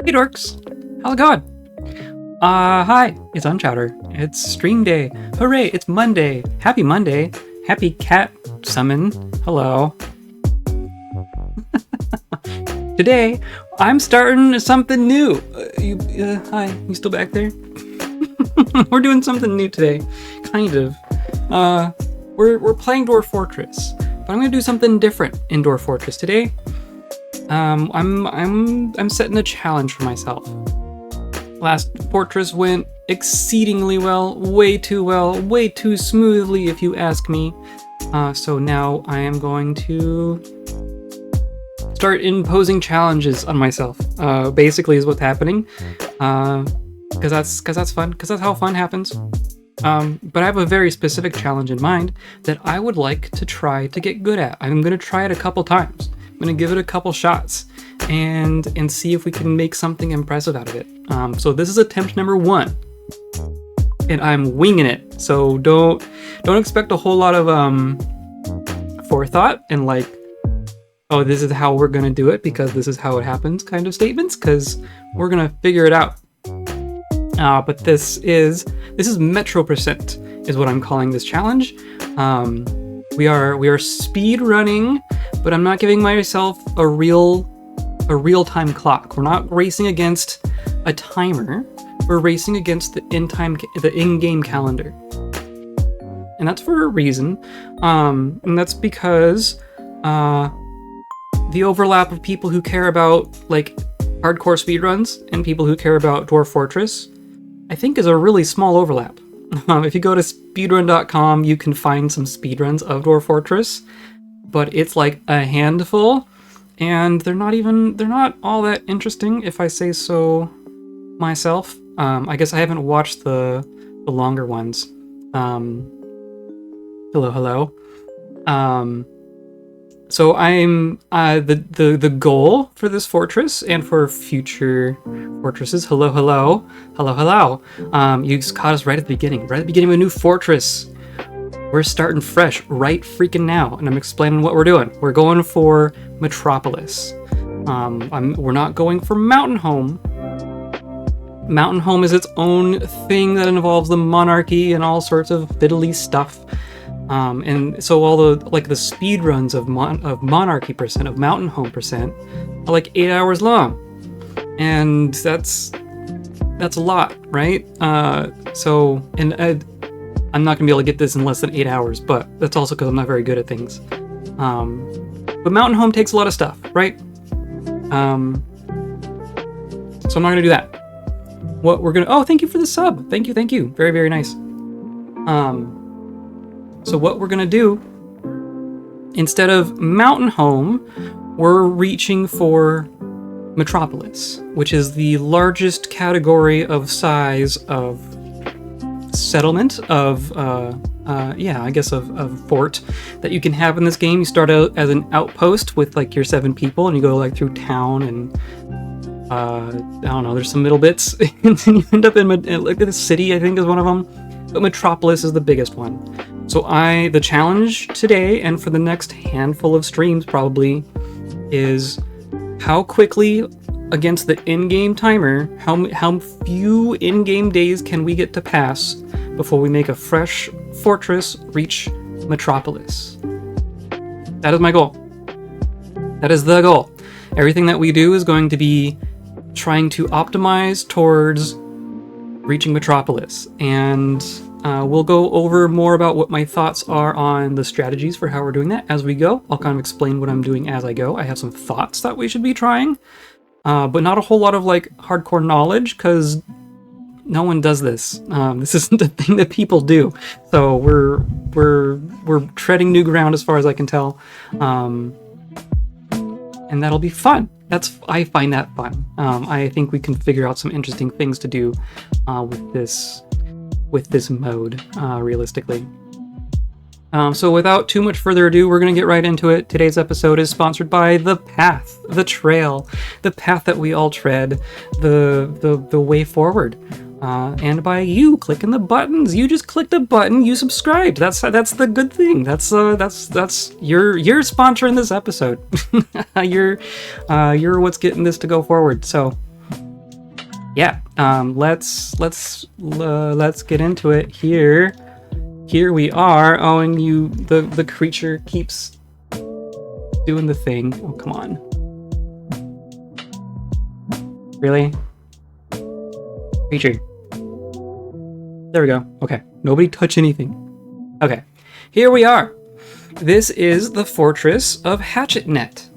Hey dorks, how's it going? Hi, it's Unchowder. It's stream day. Hooray, it's Monday. Happy Monday. Happy cat summon. Hello. Today, I'm starting something new. Hi, you still back there? We're doing something new today. Kind of. We're playing Dwarf Fortress, but I'm gonna do something different in Dwarf Fortress today. I'm setting a challenge for myself. Last fortress went exceedingly well, way too smoothly if you ask me. So now I am going to start imposing challenges on myself. Basically is what's happening. Cause that's fun, cause that's how fun happens. But I have a very specific challenge in mind that I would like to try to get good at. I'm gonna try it a couple times. I'm gonna give it a couple shots and see if we can make something impressive out of it. So this is attempt number 1, and I'm winging it. So don't expect a whole lot of forethought and like, oh, this is how we're gonna do it because this is how it happens kind of statements, because we're gonna figure it out. But this is Metropolis is what I'm calling this challenge. We are speed running, but I'm not giving myself a real time clock. We're not racing against a timer. We're racing against the in-game calendar, and that's for a reason. And that's because the overlap of people who care about like hardcore speedruns and people who care about Dwarf Fortress, I think, is a really small overlap. If you go to speedrun.com, you can find some speedruns of Dwarf Fortress, but it's like a handful, and they're not all that interesting, if I say so myself. I guess I haven't watched the longer ones. Hello. So I'm the goal for this fortress and for future fortresses. Hello. You just caught us right at the beginning of a new fortress. We're starting fresh right freaking now, and I'm explaining what we're doing. We're going for Metropolis. We're not going for Mountain Home. Mountain Home is its own thing that involves the monarchy and all sorts of fiddly stuff. And so all the speed runs of monarchy percent, of Mountain Home percent, are like 8 hours long, and that's a lot, right? I'm not gonna be able to get this in less than 8 hours, but that's also because I'm not very good at things. But Mountain Home takes a lot of stuff, right? So I'm not gonna do that. Oh, thank you for the sub. Thank you. Very, very nice. So what we're gonna do, instead of Mountain Home, we're reaching for Metropolis, which is the largest category of size of settlement of fort that you can have in this game. You start out as an outpost with like your 7 people, and you go like through town and I don't know, there's some middle bits, and then you end up in like the city, I think, is one of them. But Metropolis is the biggest one. So the challenge today and for the next handful of streams probably is how quickly against the in-game timer, how few in-game days can we get to pass before we make a fresh fortress reach Metropolis. That is my goal. That is the goal. Everything that we do is going to be trying to optimize towards reaching Metropolis, and we'll go over more about what my thoughts are on the strategies for how we're doing that as we go. I'll kind of explain what I'm doing as I go. I have some thoughts that we should be trying, but not a whole lot of like hardcore knowledge, because no one does this. This isn't a thing that people do. So we're treading new ground as far as I can tell, and that'll be fun. I find that fun. I think we can figure out some interesting things to do with this mode, realistically. So without too much further ado, we're going to get right into it. Today's episode is sponsored by The Path, the trail, the path that we all tread, the way forward. And by you clicking the buttons. You just clicked a button, you subscribed. That's the good thing. That's you're sponsoring this episode. You're what's getting this to go forward. So yeah, let's get into it here. Here we are. Oh, and the creature keeps doing the thing. Oh, come on. Really? Creature. There we go. Okay. Nobody touch anything. Okay. Here we are. This is the Fortress of Hatchetnet.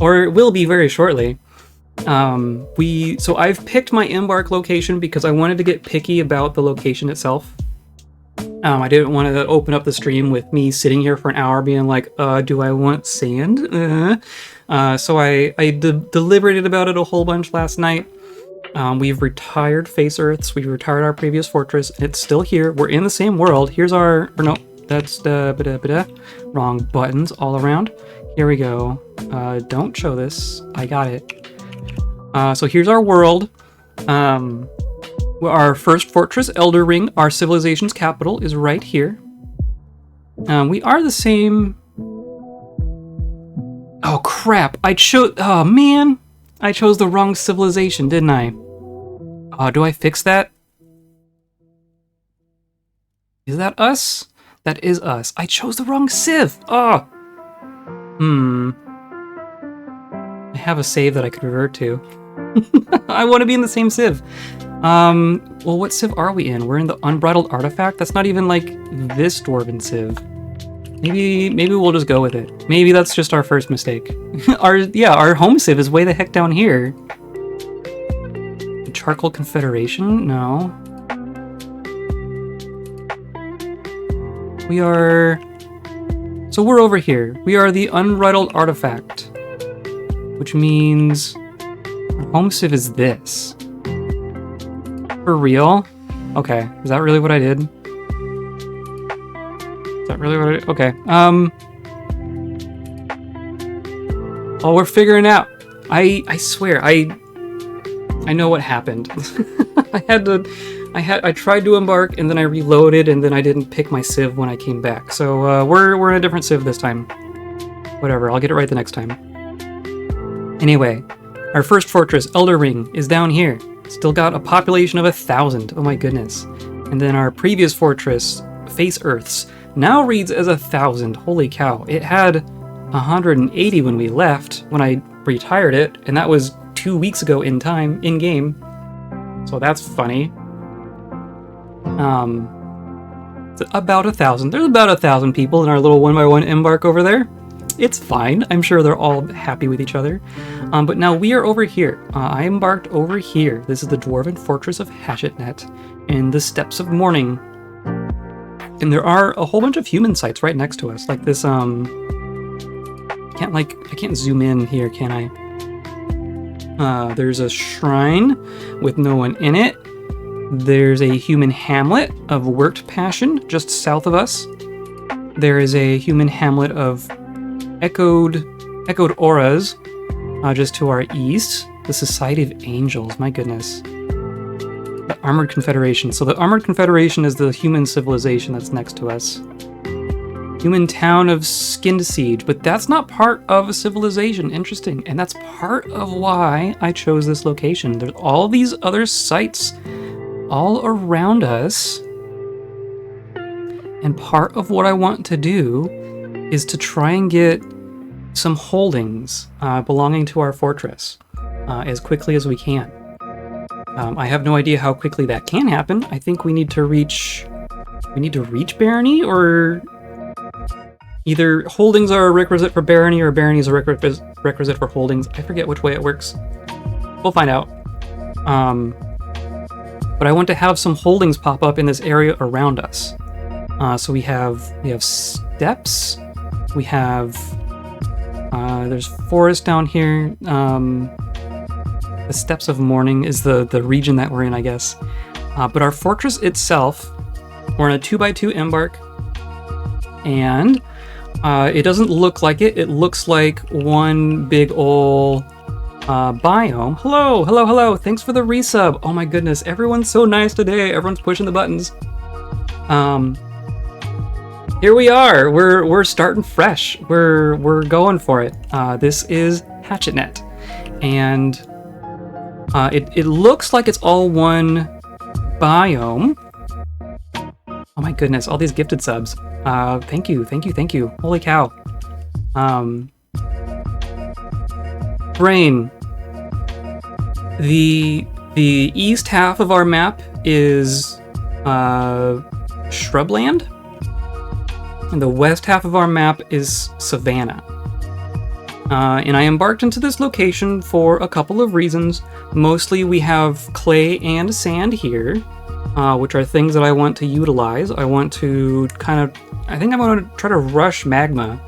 Or it will be very shortly. So I've picked my embark location because I wanted to get picky about the location itself. I didn't want to open up the stream with me sitting here for an hour being like, do I want sand? So I deliberated about it a whole bunch last night. We've retired Face Earths. We've retired our previous fortress. It's still here. We're in the same world. Here's our... Or no, that's the... Wrong buttons all around. Here we go. Don't show this. I got it. So here's our world. Our first fortress, Elder Ring, our civilization's capital, is right here. We are the same... Oh, crap. Oh, man. I chose the wrong civilization, didn't I? Do I fix that? Is that us? That is us. I chose the wrong civ. Oh. I have a save that I could revert to. I want to be in the same civ. Well, what civ are we in? We're in the Unbridled Artifact? That's not even like this dwarven civ. Maybe we'll just go with it. Maybe that's just our first mistake. Our home civ is way the heck down here. The Charcoal Confederation? No. So we're over here. We are the Unbridled Artifact. Which means our home civ is this. For real? Okay. Is that really what I did? Is that really what I did? Okay. Oh, we're figuring out. I swear, I know what happened. I tried to embark and then I reloaded and then I didn't pick my civ when I came back. So we're in a different civ this time. Whatever, I'll get it right the next time. Anyway, our first fortress, Elder Ring, is down here. Still got a population of 1,000. Oh my goodness. And then our previous fortress, Face Earths, now reads as 1,000. Holy cow. It had 180 when we left, when I retired it, and that was 2 weeks ago in game. So that's funny. It's about 1,000. There's about 1,000 people in our little 1x1 embark over there. It's fine. I'm sure they're all happy with each other. But now we are over here. I embarked over here. This is the Dwarven Fortress of Hatchetnet in the Steps of Morning. And there are a whole bunch of human sites right next to us. Like this, I can't zoom in here, can I? There's a shrine with no one in it. There's a human hamlet of worked passion just south of us. There is a human hamlet of echoed auras just to our east. The Society of Angels, my goodness. The Armored Confederation. So the Armored Confederation is the human civilization that's next to us. Human town of Skinned Siege, but that's not part of a civilization. Interesting. And that's part of why I chose this location. There's all these other sites all around us. And part of what I want to do is to try and get some holdings belonging to our fortress as quickly as we can. I have no idea how quickly that can happen. I think we need to reach barony, or either holdings are a requisite for barony or barony is a requisite for holdings. I forget which way it works. We'll find out. But I want to have some holdings pop up in this area around us. So we have steps. We have there's forest down here. The Steps of Morning is the region that we're in, I guess. But our fortress itself, we're in a 2x2 embark, and it doesn't look like it. It looks like one big ol' biome. Hello. Thanks for the resub. Oh my goodness, everyone's so nice today. Everyone's pushing the buttons. Here we are. We're starting fresh. We're going for it. This is Hatchetnet, and It looks like it's all one biome. Oh my goodness, all these gifted subs. Thank you. Holy cow. Brain. The east half of our map is shrubland, and the west half of our map is savanna. And I embarked into this location for a couple of reasons. Mostly we have clay and sand here, which are things that I want to utilize. I want to I think I'm going to try to rush magma,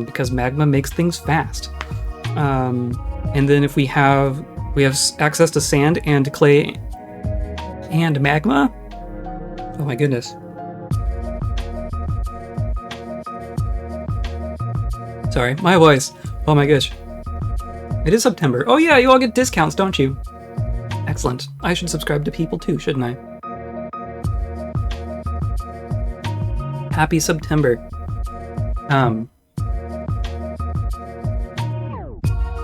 because magma makes things fast. And then if we have access to sand and clay and magma. Oh my goodness. Sorry, my voice. Oh my gosh. It is September. Oh yeah, you all get discounts, don't you? Excellent. I should subscribe to people too, shouldn't I? Happy September.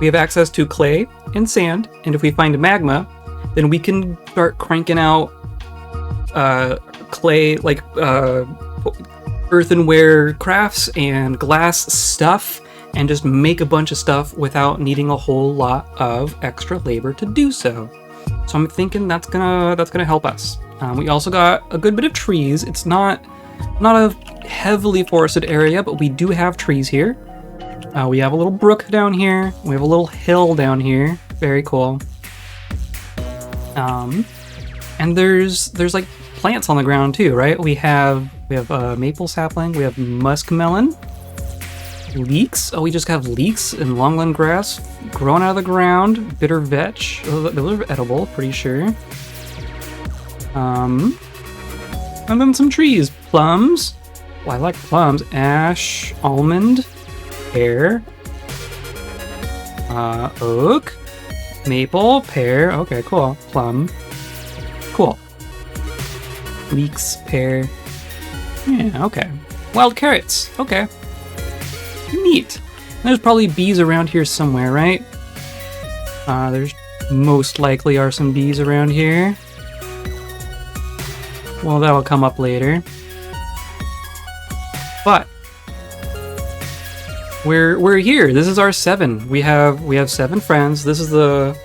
We have access to clay and sand, and if we find magma, then we can start cranking out clay, like earthenware crafts and glass stuff, and just make a bunch of stuff without needing a whole lot of extra labor to do so. So I'm thinking that's gonna help us. We also got a good bit of trees. It's not a heavily forested area, but we do have trees here. We have a little brook down here. We have a little hill down here. Very cool. And there's like plants on the ground too, right? We have maple sapling. We have muskmelon. Leeks. Oh, we just have leeks and longland grass growing out of the ground. Bitter vetch. Oh, those are edible, pretty sure. And then some trees. Plums. Oh, I like plums. Ash, almond, pear, oak, maple, pear. Okay, cool. Plum. Cool. Leeks, pear. Yeah, okay. Wild carrots. Okay. Neat. There's probably bees around here somewhere, right? There's most likely are some bees around here. Well, that'll come up later. But we're here. This is our 7. We have 7 friends. This is the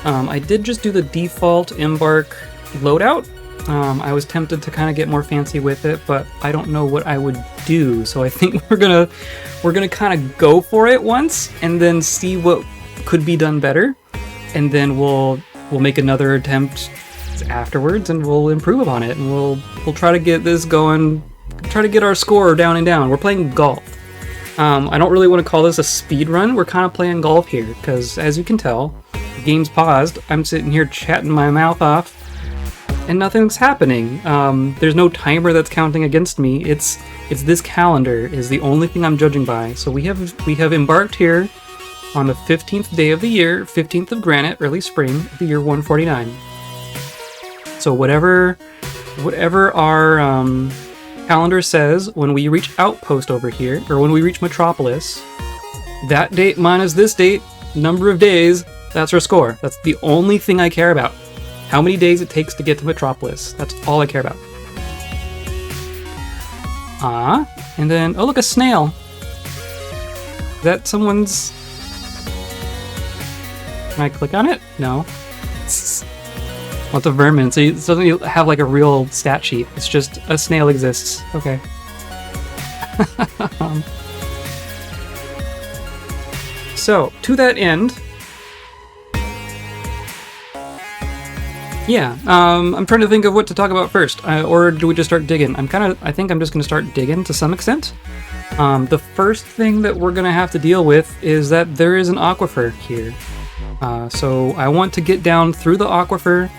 I did just do the default embark loadout. I was tempted to kind of get more fancy with it, but I don't know what I would do. So I think we're gonna kind of go for it once and then see what could be done better, and then we'll make another attempt afterwards and we'll improve upon it, and we'll try to get this going. Try to get our score down and down. We're playing golf. I don't really want to call this a speed run. We're kind of playing golf here because, as you can tell, the game's paused. I'm sitting here chatting my mouth off, and nothing's happening. There's no timer that's counting against me. It's this calendar is the only thing I'm judging by. So we have embarked here on the 15th day of the year, 15th of Granite, early spring, of the year 149. So whatever our calendar says when we reach Outpost over here, or when we reach Metropolis, that date minus this date, number of days, that's our score. That's the only thing I care about. How many days it takes to get to Metropolis. That's all I care about. And then, oh look, a snail. Is that someone's... Can I click on it? No. Well, it's a vermin, so it doesn't have like a real stat sheet. It's just a snail exists. Okay. So, to that end... Yeah, I'm trying to think of what to talk about first, or do we just start digging? I think I'm just going to start digging to some extent. The first thing that we're going to have to deal with is that there is an aquifer here. So I want to get down through the aquifer,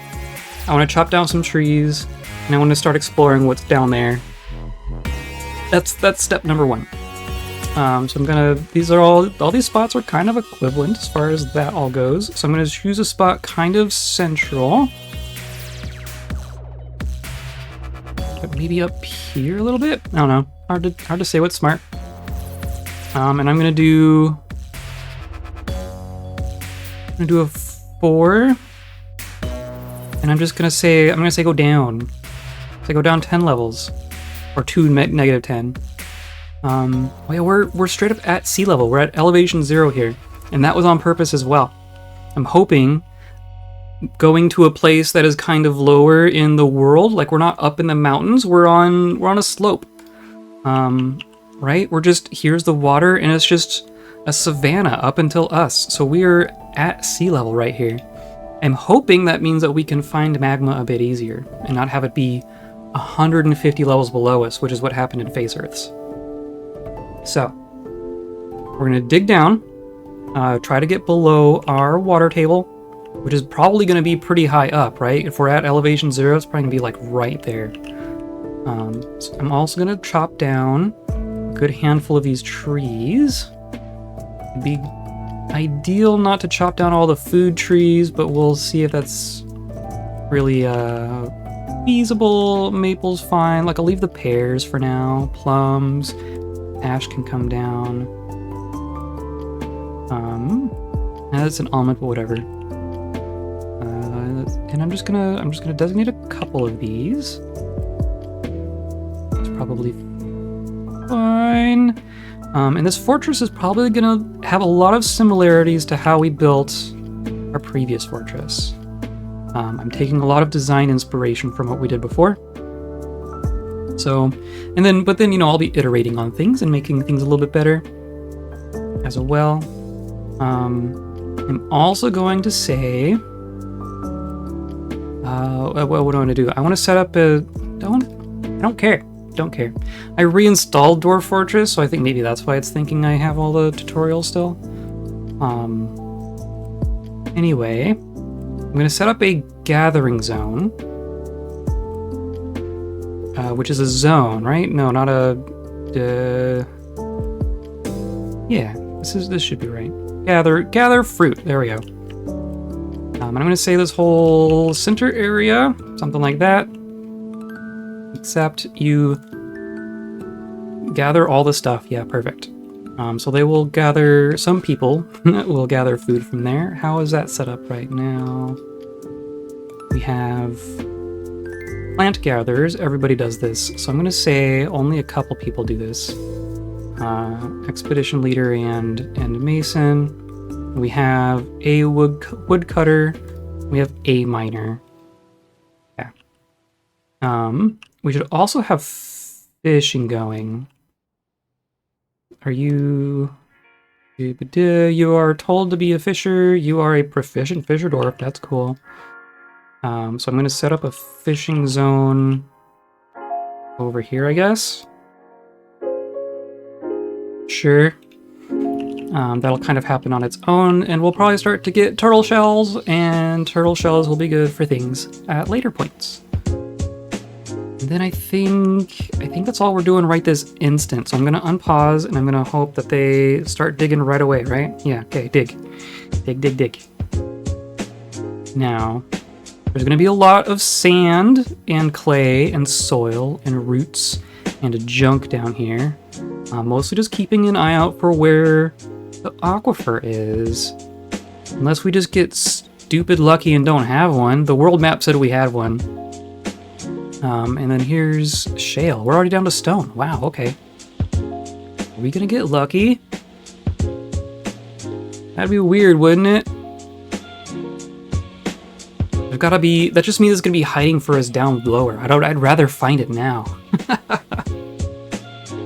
I want to chop down some trees, and I want to start exploring what's down there. That's step number 1. So I'm gonna, all these spots are kind of equivalent as far as that all goes. So I'm gonna choose a spot kind of central. But maybe up here a little bit? I don't know. Hard to say what's smart. And I'm gonna do a 4 And I'm gonna say go down. So go down 10 levels, or to negative 10. Oh yeah, we're straight up at sea level. We're at elevation 0 here, and that was on purpose as well. I'm hoping going to a place that is kind of lower in the world, like we're not up in the mountains, we're on a slope. Right? Here's the water, and it's just a savanna up until us. So we're at sea level right here. I'm hoping that means that we can find magma a bit easier and not have it be 150 levels below us, which is what happened in Face Earths. So, we're gonna dig down, try to get below our water table, which is probably gonna be pretty high up, right? If we're at elevation 0, it's probably gonna be like right there. So I'm also gonna chop down a good handful of these trees. It'd be ideal not to chop down all the food trees, but we'll see if that's really feasible. Maple's fine. Like, I'll leave the pears for now. Plums, ash can come down. That's an almond, but whatever. And I'm just gonna designate a couple of these. It's probably fine. And this fortress is probably gonna have a lot of similarities to how we built our previous fortress. I'm taking a lot of design inspiration from what we did before. So, but then, I'll be iterating on things and making things a little bit better as well. I'm also going to say, what do I want to do? I want to set up I don't care. I reinstalled Dwarf Fortress, so I think maybe that's why it's thinking I have all the tutorials still. Anyway, I'm going to set up a gathering zone, which is a zone, right? No, not a... yeah, this should be right. Gather fruit. There we go. And I'm going to say this whole center area, something like that. Except you gather all the stuff. Yeah, perfect. So they will gather, some people will gather food from there. How is that set up right now? We have plant gatherers. Everybody does this. So I'm going to say only a couple people do this. Expedition leader and mason. We have a woodcutter. We have a miner. Yeah. We should also have fishing going. Are you... You are told to be a fisher. You are a proficient fisher dwarf. That's cool. So I'm going to set up a fishing zone over here, I guess. Sure. That'll kind of happen on its own, and we'll probably start to get turtle shells, and turtle shells will be good for things at later points. And then I think that's all we're doing right this instant. So I'm gonna unpause, and I'm gonna hope that they start digging right away, right? Yeah, okay, dig. Dig. Now, there's gonna be a lot of sand and clay and soil and roots and junk down here. Mostly just keeping an eye out for where the aquifer is. Unless we just get stupid lucky and don't have one. The world map said we had one. And then here's shale. We're already down to stone. Wow, okay. Are we gonna get lucky? That'd be weird, wouldn't it? There's gotta be... That just means it's gonna be hiding for us down lower. I'd rather find it now.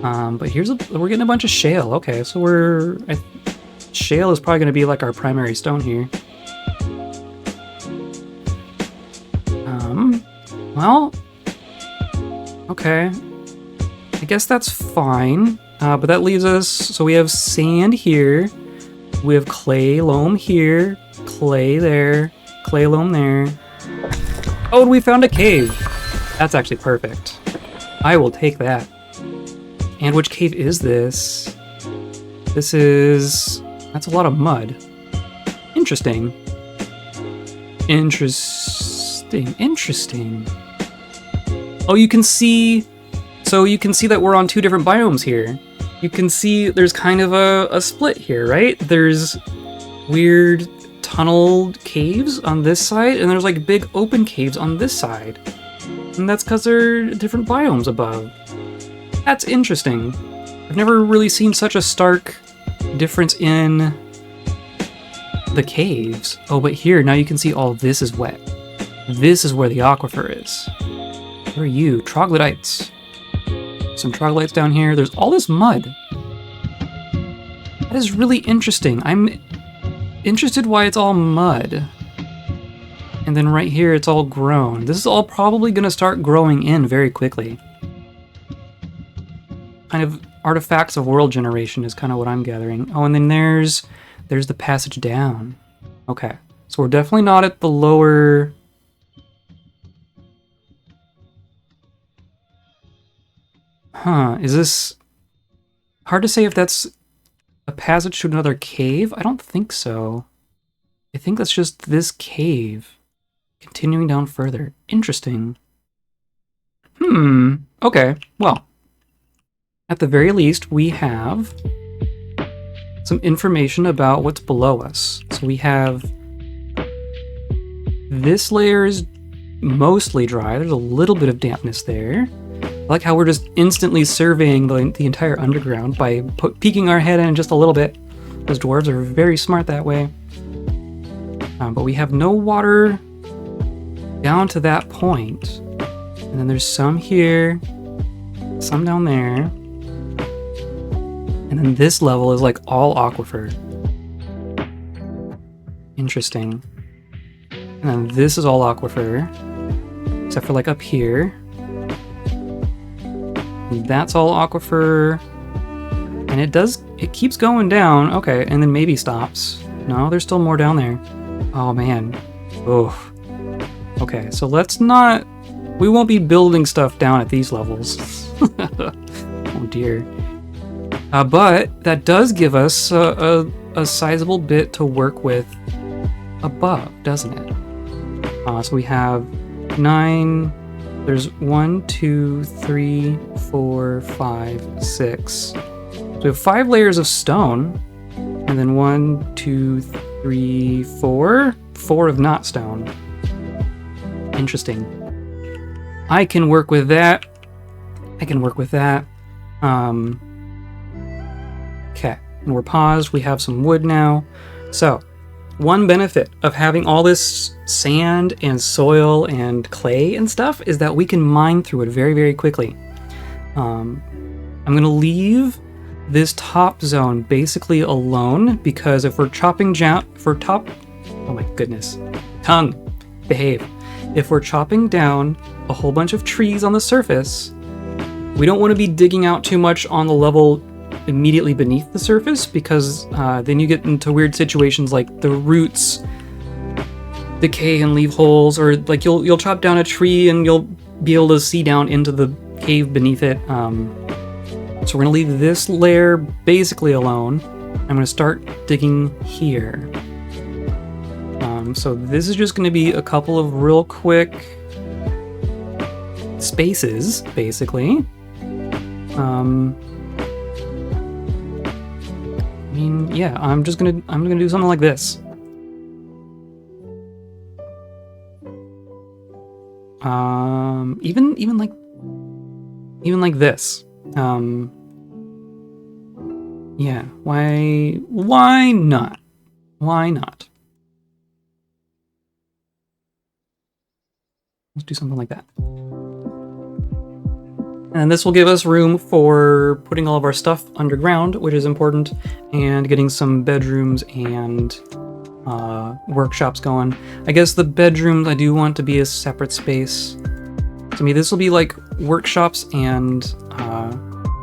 But we're getting a bunch of shale. Okay, so shale is probably gonna be like our primary stone here. Well... Okay, I guess that's fine, but that leaves us, so we have sand here, we have clay loam here, clay there, clay loam there. Oh, and we found a cave. That's actually perfect. I will take that. And which cave is this? That's a lot of mud. Interesting. Oh, you can see that we're on two different biomes here. You can see there's kind of a split here, right? There's weird tunneled caves on this side, and there's like big open caves on this side. And that's because they're different biomes above. That's interesting. I've never really seen such a stark difference in the caves. Oh, but here, now you can see all this is wet. This is where the aquifer is. Where are you? Troglodytes. Some troglodytes down here. There's all this mud. That is really interesting. I'm interested why it's all mud. And then right here, it's all grown. This is all probably going to start growing in very quickly. Kind of artifacts of world generation is kind of what I'm gathering. Oh, and then there's the passage down. Okay, so we're definitely not at the lower... Huh, is this... Hard to say if that's a passage to another cave? I don't think so. I think that's just this cave. Continuing down further. Interesting. Okay, well. At the very least, we have some information about what's below us. So we have... This layer is mostly dry. There's a little bit of dampness there. I like how we're just instantly surveying the entire underground by peeking our head in just a little bit. Those dwarves are very smart that way. But we have no water down to that point. And then there's some here, some down there. And then this level is like all aquifer. Interesting. And then this is all aquifer, except for like up here. And that's all aquifer. And it keeps going down. Okay, and then maybe stops. No, there's still more down there. Oh man. Oof. Okay, so we won't be building stuff down at these levels. Oh dear. But that does give us a sizable bit to work with above, doesn't it? So we have 9, there's 1, 2, 3, 4, 5, 6. So we have 5 layers of stone, and then 1, 2, 3, 4. 4 of not stone. Interesting. I can work with that. Okay, and we're paused. We have some wood now. So, one benefit of having all this sand and soil and clay and stuff is that we can mine through it very, very quickly. I'm going to leave this top zone basically alone because if we're oh my goodness, tongue, behave. If we're chopping down a whole bunch of trees on the surface, we don't want to be digging out too much on the level immediately beneath the surface because then you get into weird situations like the roots decay and leave holes, or like you'll chop down a tree and you'll be able to see down into the cave beneath it. So we're gonna leave this layer basically alone. I'm gonna start digging here. So this is just gonna be a couple of real quick spaces, basically. I mean, yeah, I'm gonna do something like this. Even like this. Yeah, why not? Why not? Let's do something like that. And this will give us room for putting all of our stuff underground, which is important, and getting some bedrooms and workshops going. I guess the bedrooms I do want to be a separate space. So I mean, this will be like workshops and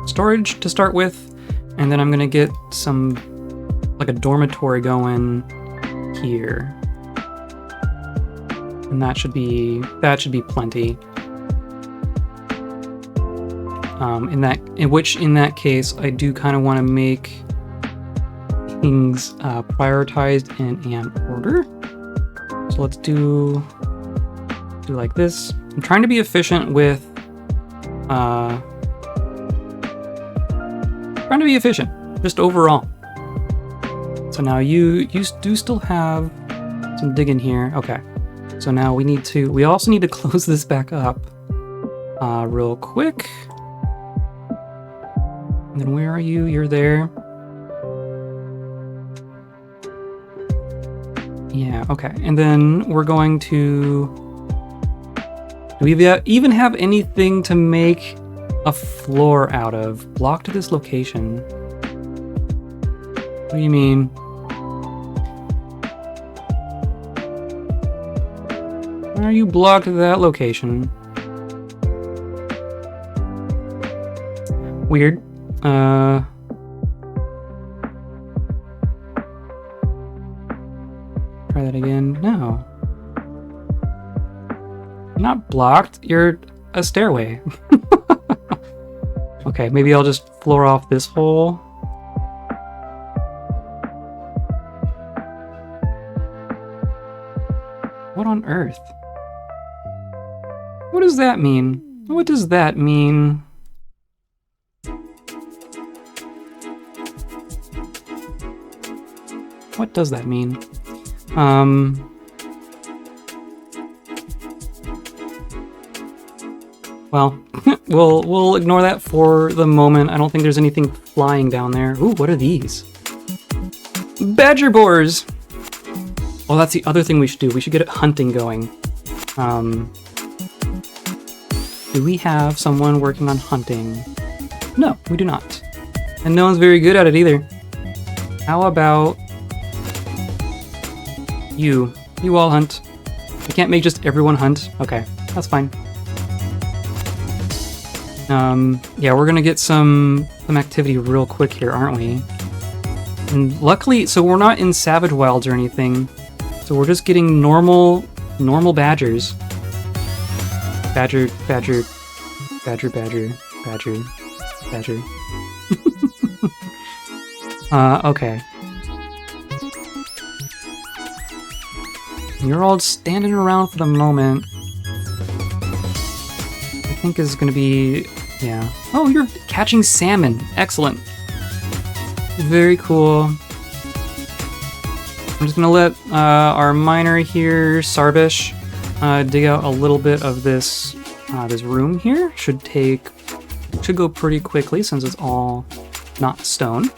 storage to start with, and then I'm gonna get some like a dormitory going here, and that should be plenty. In that case, I do kind of want to make things prioritized in an order. So let's do like this. I'm trying to be efficient with just overall. So now you do still have some digging here. Okay. So now we also need to close this back up real quick. And then where are you? You're there. Yeah, okay. And then we're going to... Do we even have anything to make a floor out of? Block to this location. What do you mean? Why are you blocked to that location? Weird. Try that again. No. Not blocked. You're a stairway. Okay, maybe I'll just floor off this hole. What on earth? What does that mean? What does that mean? What does that mean? Well, we'll ignore that for the moment. I don't think there's anything flying down there. Ooh, what are these? Badger boars! Well, that's the other thing we should do. We should get hunting going. Do we have someone working on hunting? No, we do not. And no one's very good at it either. How about you? You all hunt. We can't make just everyone hunt. Okay, that's fine. Yeah, we're gonna get some activity real quick here, aren't we? And luckily, so we're not in Savage Wilds or anything. So we're just getting normal badgers. Badger. Okay. You're all standing around for the moment. I think is gonna be, yeah. Oh, you're catching salmon. Excellent. Very cool. I'm just gonna let our miner here, Sarbish, dig out a little bit of this this room here. Should go pretty quickly since it's all not stone.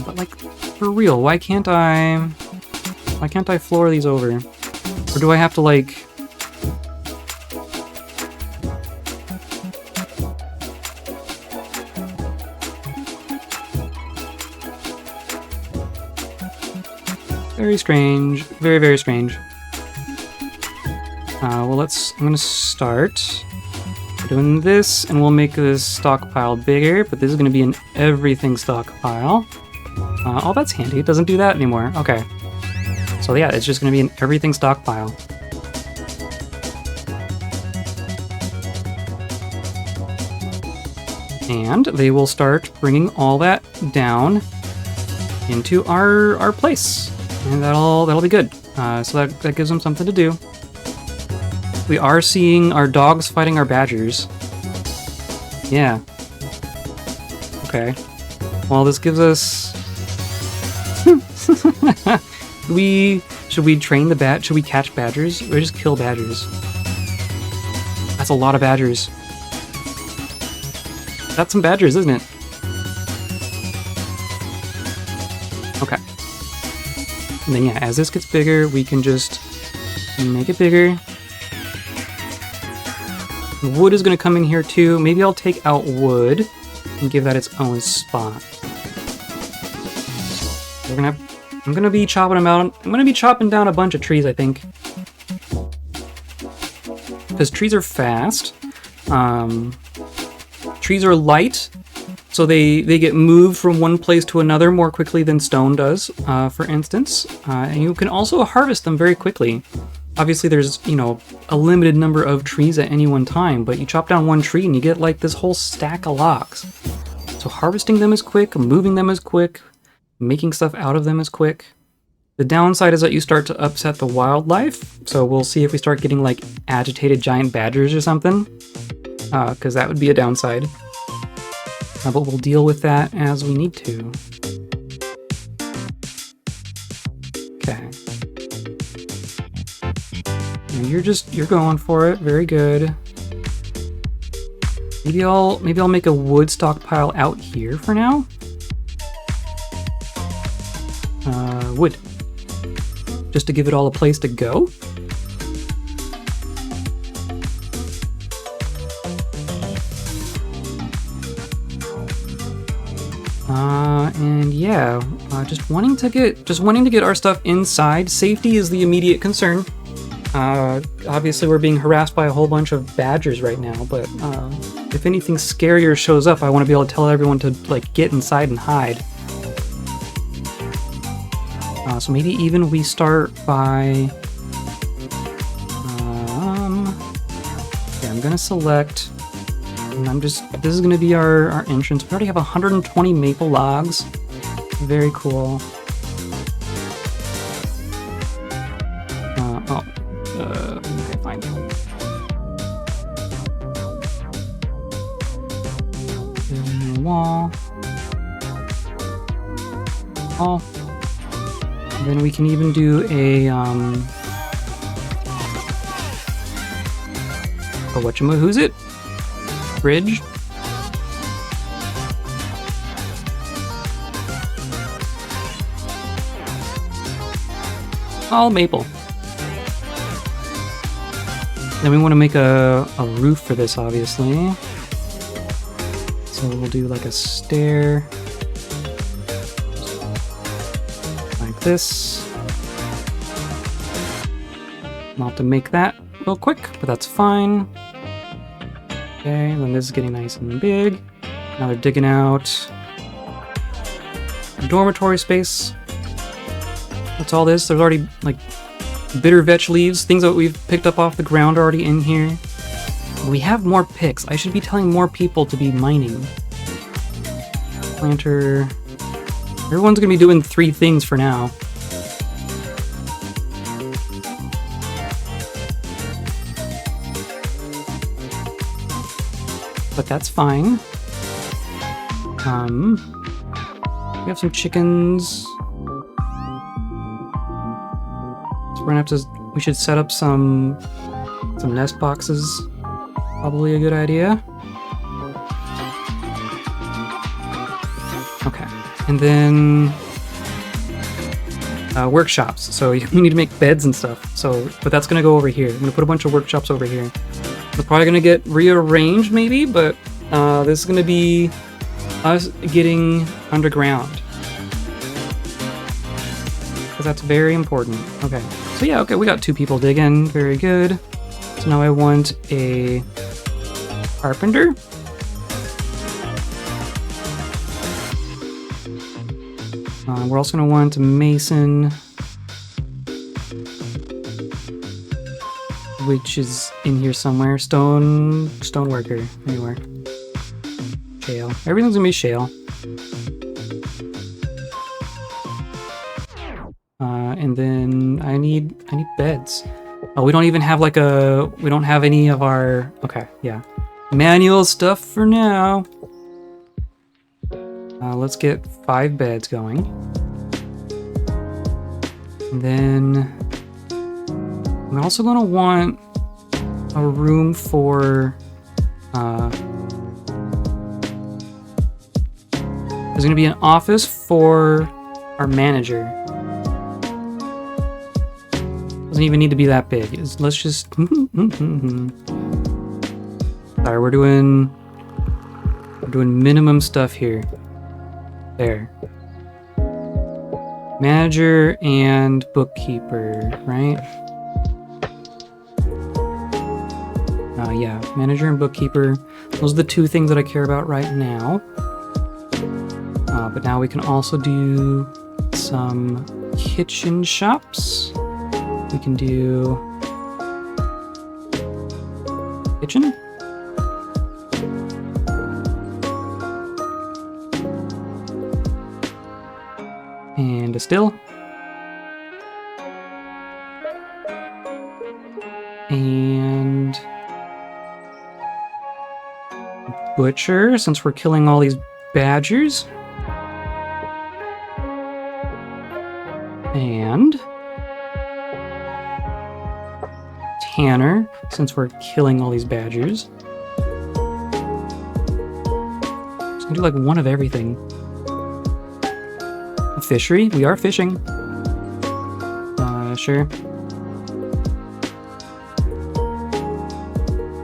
But like for real, why can't I floor these over? Or do I have to like... Very strange. Very, very strange. Well, I'm gonna start doing this, and we'll make this stockpile bigger, but this is gonna be an everything stockpile. Oh, that's handy. It doesn't do that anymore. Okay. So yeah, it's just gonna be an everything stockpile. And they will start bringing all that down into our place. And that'll be good. So that gives them something to do. We are seeing our dogs fighting our badgers. Yeah. Okay. Well, this gives us... Should we train the should we catch badgers? Or just kill badgers? That's a lot of badgers. That's some badgers, isn't it? Okay. And then yeah, as this gets bigger, we can just make it bigger. Wood is going to come in here too. Maybe I'll take out wood and give that its own spot. I'm gonna be chopping them out. I'm gonna be chopping down a bunch of trees, I think, because trees are fast. Trees are light, so they get moved from one place to another more quickly than stone does, for instance. And you can also harvest them very quickly. Obviously, there's, you know, a limited number of trees at any one time, but you chop down one tree and you get like this whole stack of logs. So harvesting them is quick, moving them is quick, making stuff out of them is quick. The downside is that you start to upset the wildlife, so we'll see if we start getting like agitated giant badgers or something, because that would be a downside. But we'll deal with that as we need to. You're going for it. Very good. Maybe I'll make a wood stockpile out here for now. Wood. Just to give it all a place to go. And yeah, just wanting to get our stuff inside. Safety is the immediate concern. Obviously we're being harassed by a whole bunch of badgers right now, but if anything scarier shows up, I want to be able to tell everyone to like get inside and hide. So maybe even we start by okay, I'm gonna select, and this is gonna be our entrance. We already have 120 maple logs. Very cool. Okay, fine. Wall. Oh. And then we can even do a who's it? Bridge. All maple. Then we want to make a roof for this, obviously. So we'll do like a stair. Like this. I'll have to make that real quick, but that's fine. Okay, then this is getting nice and big. Now they're digging out a dormitory space. That's all this. There's already like bitter vetch leaves, things that we've picked up off the ground already in here. We have more picks. I should be telling more people to be mining. Planter. Everyone's gonna be doing 3 things for now. But that's fine. We have some chickens. So we're gonna have to. We should set up some nest boxes. Probably a good idea. Okay, and then workshops. So you need to make beds and stuff. So, but that's gonna go over here. I'm gonna put a bunch of workshops over here. It's probably gonna get rearranged maybe, but this is gonna be us getting underground. Because that's very important. Okay, so yeah, okay, we got 2 people digging, very good. So now I want a carpenter. We're also gonna want a mason, which is in here somewhere. Stone worker, anywhere. Shale. Everything's gonna be shale. And then I need beds. Oh, we don't even have we don't have any of our, okay, yeah. Manual stuff for now. Let's get 5 beds going. And then we're also gonna want a room for, there's gonna be an office for our manager. Doesn't even need to be that big. Let's just, sorry, we're doing minimum stuff here. There. Manager and bookkeeper, right? Yeah, manager and bookkeeper. Those are the 2 things that I care about right now. But now we can also do some kitchen shops. We can do kitchen. And a still. And butcher, since we're killing all these badgers. tanner, since we're killing all these badgers. Just gonna do like one of everything. A fishery? We are fishing. Sure.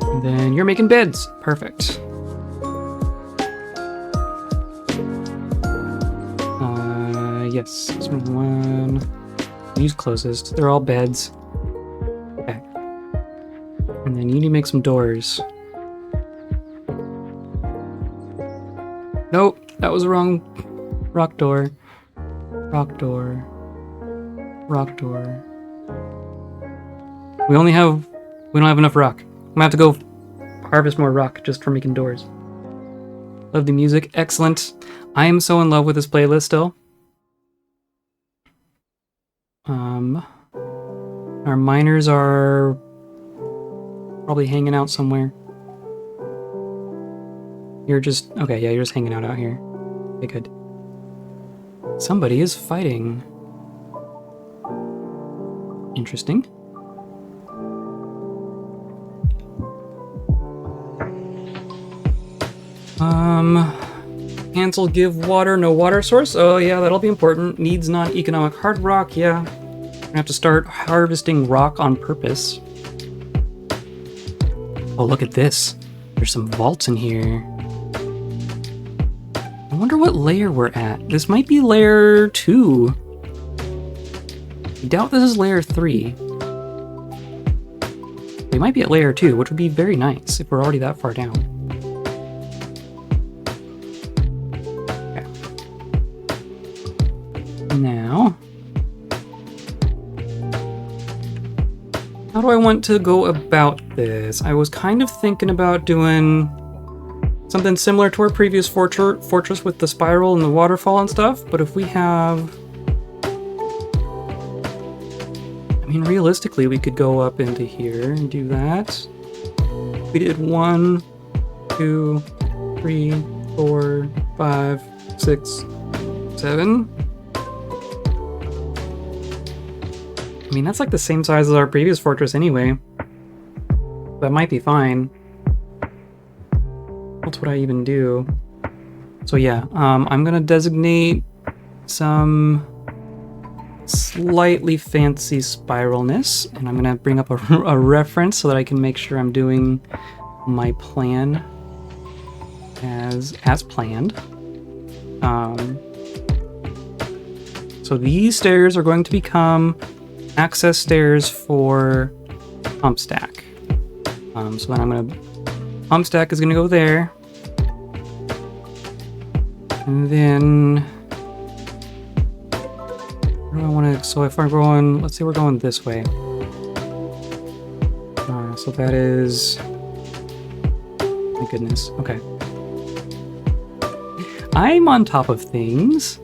And then you're making beds. Perfect. Yes. So one. Use closest. They're all beds. Okay. And then you need to make some doors. Nope, that was the wrong rock door. Rock door. Rock door. We don't have enough rock. I'm gonna have to go harvest more rock just for making doors. Love the music. Excellent. I am so in love with this playlist still. Our miners are probably hanging out somewhere. You're just... Okay, yeah, you're just hanging out here. Okay, good. Somebody is fighting. Interesting. Cancel give water, no water source. Oh yeah, that'll be important. Needs non-economic hard rock, yeah. Gonna have to start harvesting rock on purpose. Oh, look at this. There's some vaults in here. I wonder what layer we're at. This might be layer 2. I doubt this is layer 3. We might be at layer 2, which would be very nice if we're already that far down. Okay. Now, how do I want to go about this? I was kind of thinking about doing something similar to our previous fortress with the spiral and the waterfall and stuff, but if we have... I mean, realistically, we could go up into here and do that. We did 1, 2, 3, 4, 5, 6, 7. I mean, that's like the same size as our previous fortress anyway. That might be fine. What would I even do? So yeah, I'm gonna designate some slightly fancy spiralness, and I'm gonna bring up a reference so that I can make sure I'm doing my plan as planned. So these stairs are going to become access stairs for pump stack. So then I'm gonna pump stack is gonna go there, and then where do I want to? So if I'm going, let's say we're going this way. So that is, my goodness. Okay, I'm on top of things.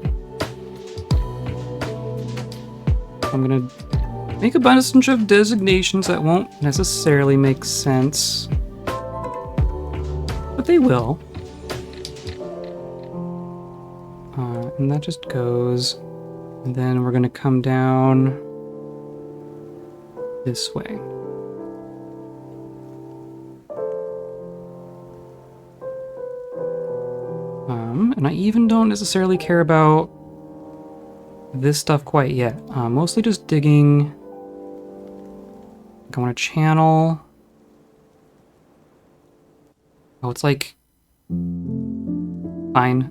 I'm gonna make a bunch of designations that won't necessarily make sense, but they will. And that just goes, and then we're gonna come down this way. And I even don't necessarily care about this stuff quite yet. Mostly just digging. I want to channel. Oh, it's like... Fine.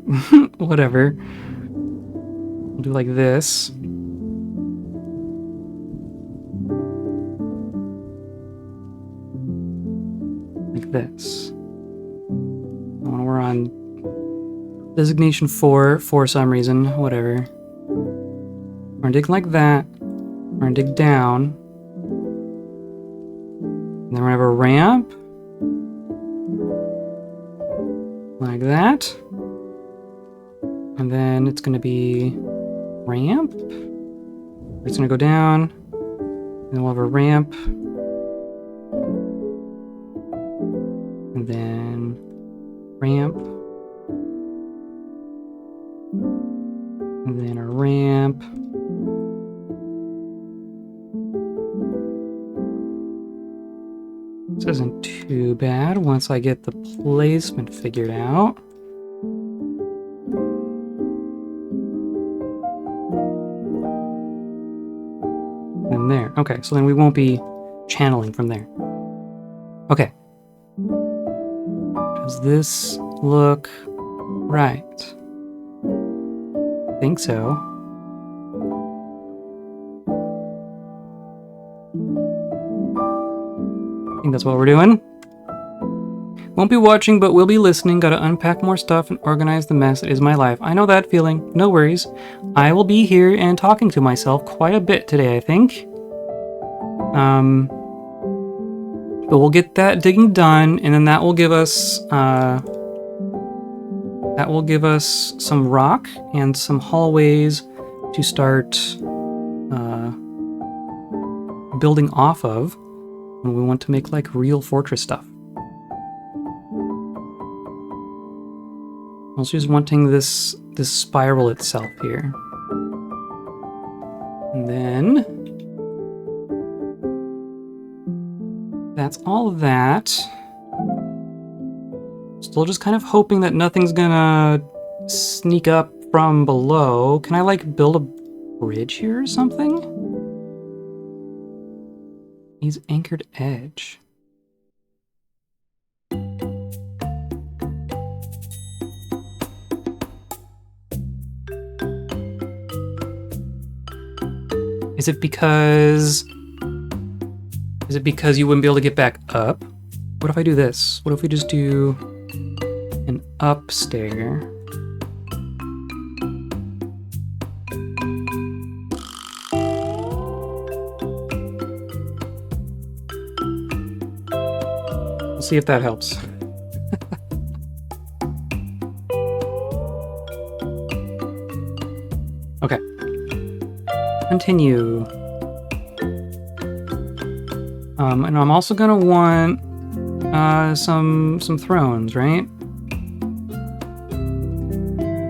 Whatever. We'll do like this. Like this. When we're on designation 4 for some reason, whatever. We're gonna dig like that. We're gonna dig down. And then we're gonna have a ramp. Like that. And then it's gonna be ramp. It's gonna go down. And then we'll have a ramp. And then ramp. And then a ramp. This isn't too bad once I get the placement figured out. And there. Okay, so then we won't be channeling from there. Okay. Does this look right? I think so. I think that's what we're doing. Won't be watching, but will be listening. Gotta unpack more stuff and organize the mess that is my life. I know that feeling. No worries. I will be here and talking to myself quite a bit today, I think. But we'll get that digging done, and then that will give us some rock and some hallways to start building off of when we want to make like real fortress stuff. Also just wanting this spiral itself here. And then that's all of that. Still just kind of hoping that nothing's gonna sneak up from below. Can I like build a bridge here or something? Needs anchored edge. Is it because you wouldn't be able to get back up? What if I do this? What if we just do an up stair? We'll see if that helps. Okay. Continue. And I'm also gonna want some thrones, right?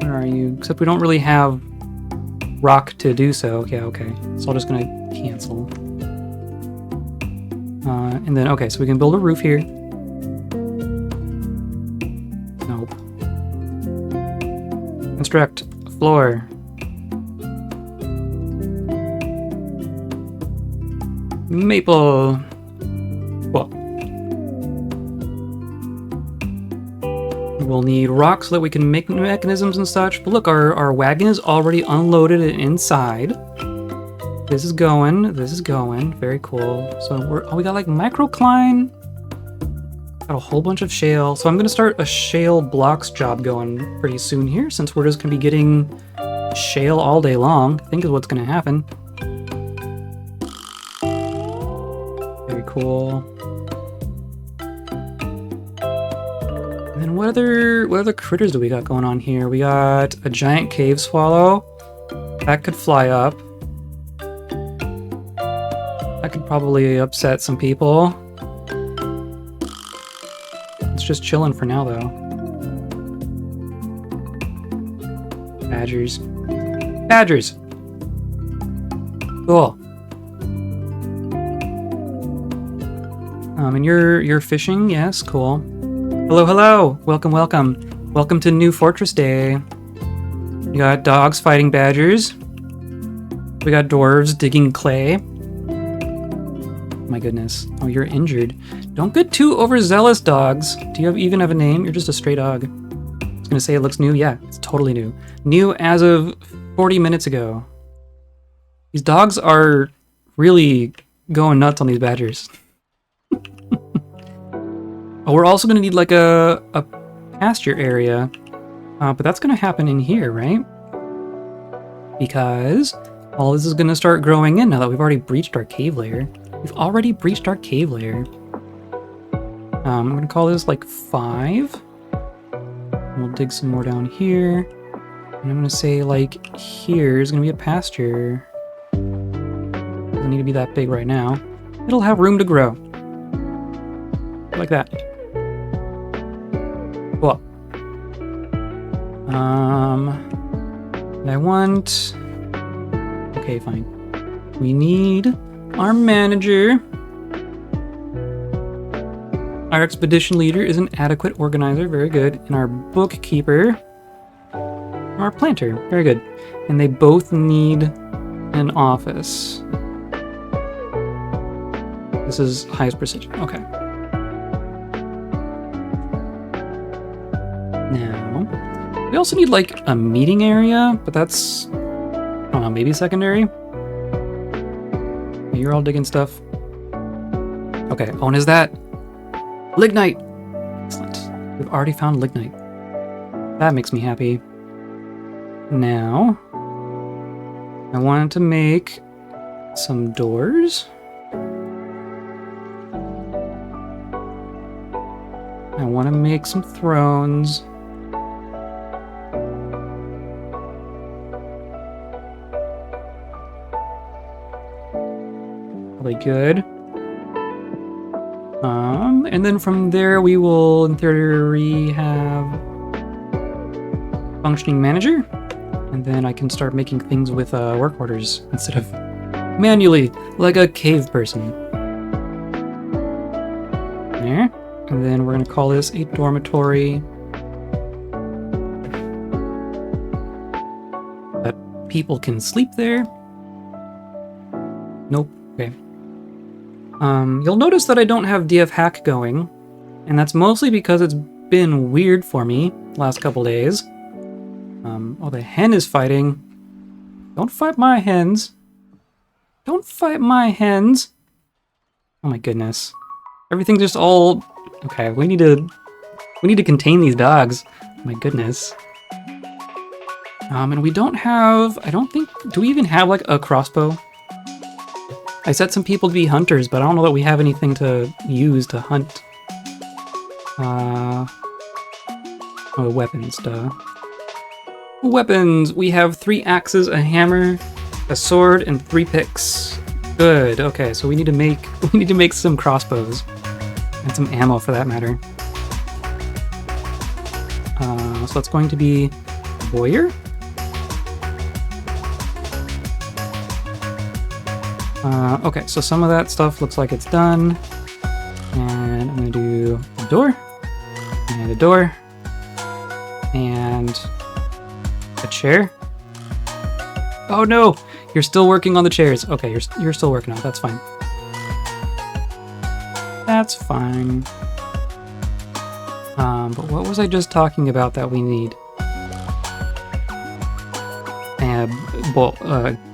Where are you? Except we don't really have rock to do so. Okay. So I'm just gonna cancel. And then, okay, so we can build a roof here. Nope. Construct a floor. Maple. Well, we'll need rock so that we can make mechanisms and such. But look, our wagon is already unloaded and inside. This is going. Very cool. So we got like microcline. Got a whole bunch of shale. So I'm gonna start a shale blocks job going pretty soon here, since we're just gonna be getting shale all day long. I think is what's gonna happen. Very cool. And then what other critters do we got going on here? We got a giant cave swallow. That could fly up. That could probably upset some people. It's just chilling for now, though. Badgers. Badgers! Cool. And you're fishing? Yes, cool. Hello! Welcome. Welcome to New Fortress Day. We got dogs fighting badgers. We got dwarves digging clay. My goodness. Oh, you're injured. Don't get too overzealous, dogs. Do you even have a name? You're just a stray dog. I was gonna say it looks new. Yeah, it's totally new. New as of 40 minutes ago. These dogs are really going nuts on these badgers. Oh, we're also gonna need like a pasture area. But that's gonna happen in here, right? Because all this is gonna start growing in now that we've already breached our cave layer. We've already breached our cave layer. I'm gonna call this like 5. We'll dig some more down here. And I'm gonna say like here's gonna be a pasture. Doesn't need to be that big right now. It'll have room to grow. Like that. Cool. And I want... Okay, fine. We need our manager. Our expedition leader is an adequate organizer, very good. And our bookkeeper, our planter, very good. And they both need an office. This is highest precision, okay. Now, we also need like a meeting area, but that's, I don't know, maybe secondary? You're all digging stuff. Okay, oh, and is that lignite? Excellent. We've already found lignite. That makes me happy. Now, I wanted to make some doors. I want to make some thrones. Really good. And then from there we will, in theory, have functioning manager. And then I can start making things with work orders instead of manually, like a cave person. There. And then we're going to call this a dormitory. That people can sleep there. Nope. Okay. You'll notice that I don't have DF hack going, and that's mostly because it's been weird for me the last couple days. Oh, the hen is fighting. Don't fight my hens. Don't fight my hens. Oh my goodness. Everything's just all... Okay, we need to contain these dogs. Oh my goodness. And we don't have... I don't think... Do we even have, like, a crossbow? I set some people to be hunters, but I don't know that we have anything to use to hunt. Oh, weapons, duh. Weapons! We have 3 axes, a hammer, a sword, and 3 picks. Good, okay, so we need to make some crossbows. And some ammo for that matter. So that's going to be warrior. Okay, so some of that stuff looks like it's done. And I'm gonna do a door, and a door, and a chair. Oh no, you're still working on the chairs. Okay, you're still working on it. That's fine. That's fine. But what was I just talking about that we need?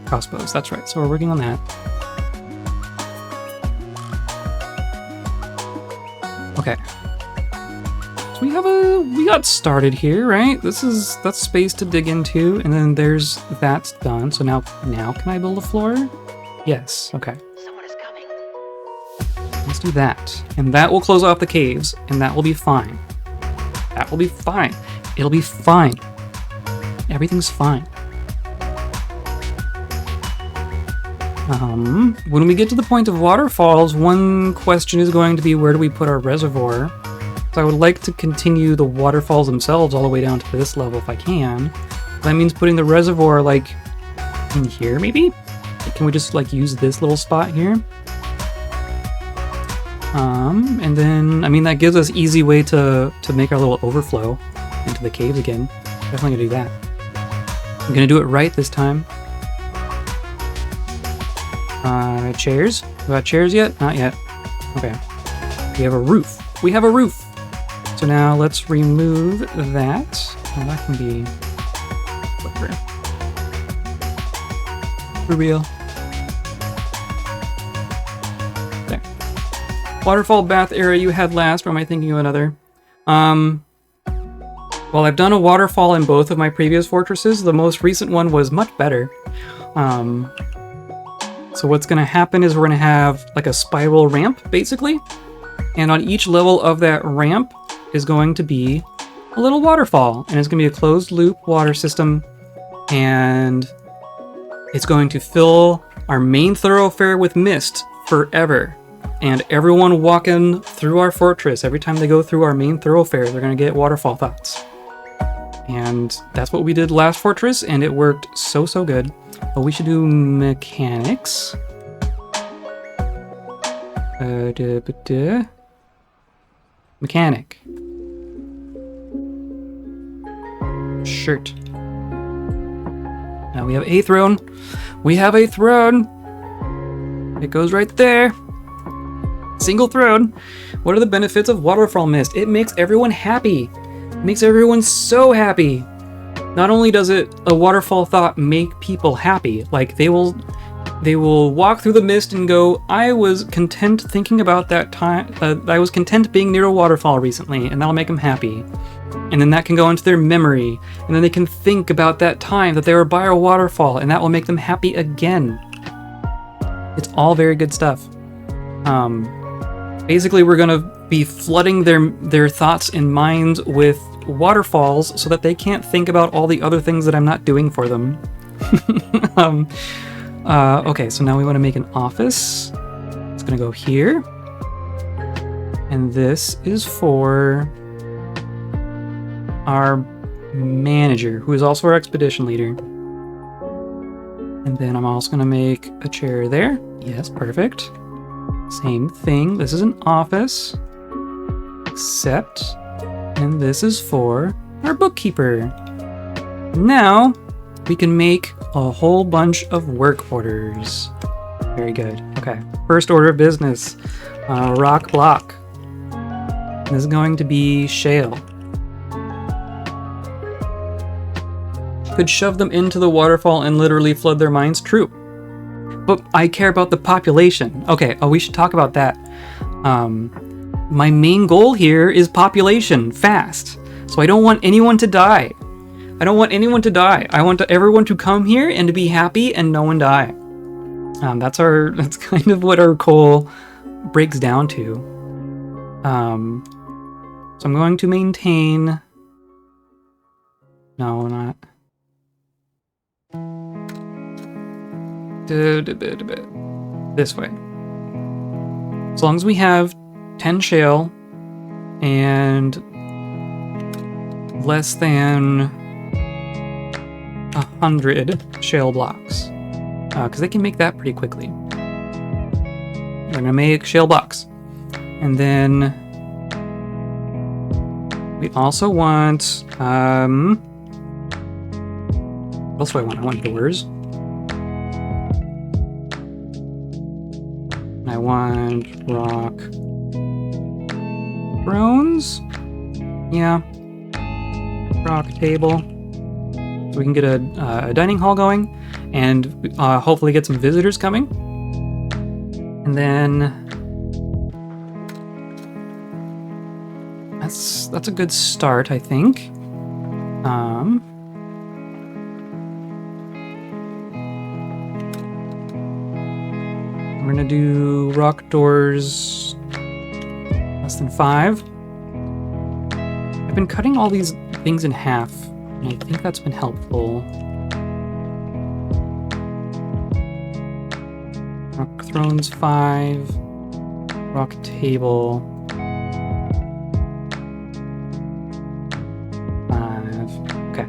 Crossbows. That's right. So we're working on that. Okay. So we got started here, right? That's space to dig into, and then there's that's done. So now can I build a floor? Yes. Okay. Someone is coming. Let's do that. And that will close off the caves, and that will be fine. That will be fine. It'll be fine. Everything's fine. When we get to the point of waterfalls, one question is going to be, where do we put our reservoir? So I would like to continue the waterfalls themselves all the way down to this level if I can. That means putting the reservoir, like, in here, maybe? Can we just, like, use this little spot here? And then, I mean, that gives us easy way to make our little overflow into the caves again. Definitely gonna do that. I'm gonna do it right this time. Chairs? We got chairs yet? Not yet. Okay. We have a roof. We have a roof! So now let's remove that. Oh, that can be... whatever. For real. There. Waterfall bath area you had last, or am I thinking of another? Well, I've done a waterfall in both of my previous fortresses. The most recent one was much better. So what's going to happen is we're going to have like a spiral ramp, basically. And on each level of that ramp is going to be a little waterfall. And it's going to be a closed loop water system. And it's going to fill our main thoroughfare with mist forever. And everyone walking through our fortress, every time they go through our main thoroughfare, they're going to get waterfall thoughts. And that's what we did last fortress, and it worked so good. But we should do mechanics. Mechanic. Shirt. Now we have a throne. We have a throne. It goes right there. Single throne. What are the benefits of waterfall mist? It makes everyone happy. It makes everyone so happy. Not only does a waterfall thought make people happy, like they will walk through the mist and go, I was content thinking about that time, I was content being near a waterfall recently, and that'll make them happy. And then that can go into their memory, and then they can think about that time that they were by a waterfall, and that will make them happy again. It's all very good stuff. Basically, we're gonna be flooding their thoughts and minds with waterfalls so that they can't think about all the other things that I'm not doing for them. Okay, so now we want to make an office. It's gonna go here. And this is for our manager, who is also our expedition leader. And then I'm also gonna make a chair there. Yes, perfect. Same thing. This is an office. Except, and this is for our bookkeeper. Now, we can make a whole bunch of work orders. Very good. Okay, first order of business. Rock block. This is going to be shale. Could shove them into the waterfall and literally flood their minds? True. But I care about the population. Okay, we should talk about that. My main goal here is population, fast. So I don't want anyone to die. I don't want anyone to die. I want everyone to come here and to be happy and no one die. That's kind of what our goal breaks down to. So I'm going to maintain... No, not... This way. As long as we have 10 shale and less than 100 shale blocks, because they can make that pretty quickly. We're gonna make shale blocks, and then we also want what else do I want? I want doors. I want rock thrones. Yeah. Rock table. So we can get a dining hall going and hopefully get some visitors coming. And then that's a good start, I think. We're gonna do rock doors less than 5. I've been cutting all these things in half, and I think that's been helpful. Rock thrones 5, rock table 5. Okay.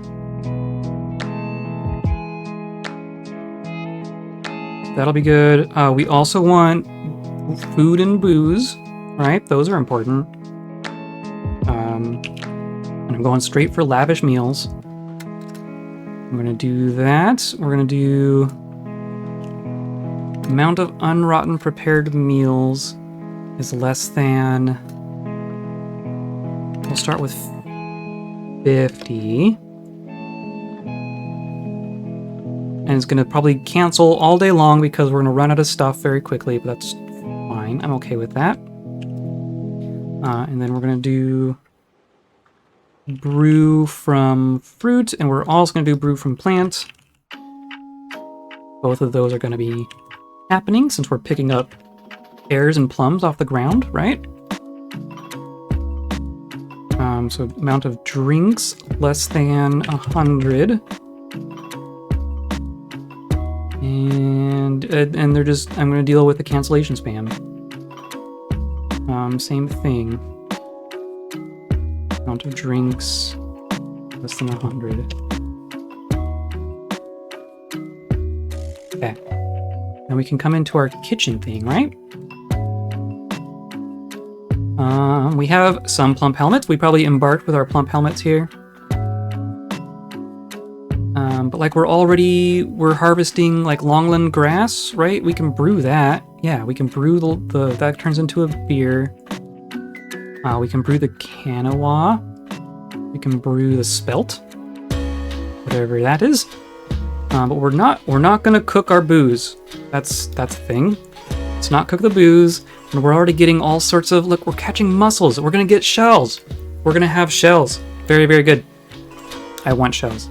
That'll be good. We also want food and booze, right? Those are important. And I'm going straight for lavish meals. I'm gonna do that. We're gonna do amount of unrotten prepared meals is less than... We'll start with 50. And it's going to probably cancel all day long because we're going to run out of stuff very quickly, but that's fine. I'm okay with that. And then we're going to do brew from fruit, and we're also going to do brew from plant. Both of those are going to be happening since we're picking up pears and plums off the ground, right? So amount of drinks less than 100. And they're just, I'm going to deal with the cancellation spam. Same thing. Amount of drinks less than 100. Okay. Now we can come into our kitchen thing, right? We have some plump helmets. We probably embarked with our plump helmets here. But like we're harvesting like longland grass, right? We can brew that. Yeah, we can brew that turns into a beer. We can brew the canoa. We can brew the spelt, whatever that is. But we're not gonna cook our booze. That's a thing. Let's not cook the booze. And we're already getting all sorts of, look, we're catching mussels. We're gonna get shells. We're gonna have shells. Very, very good. I want shells.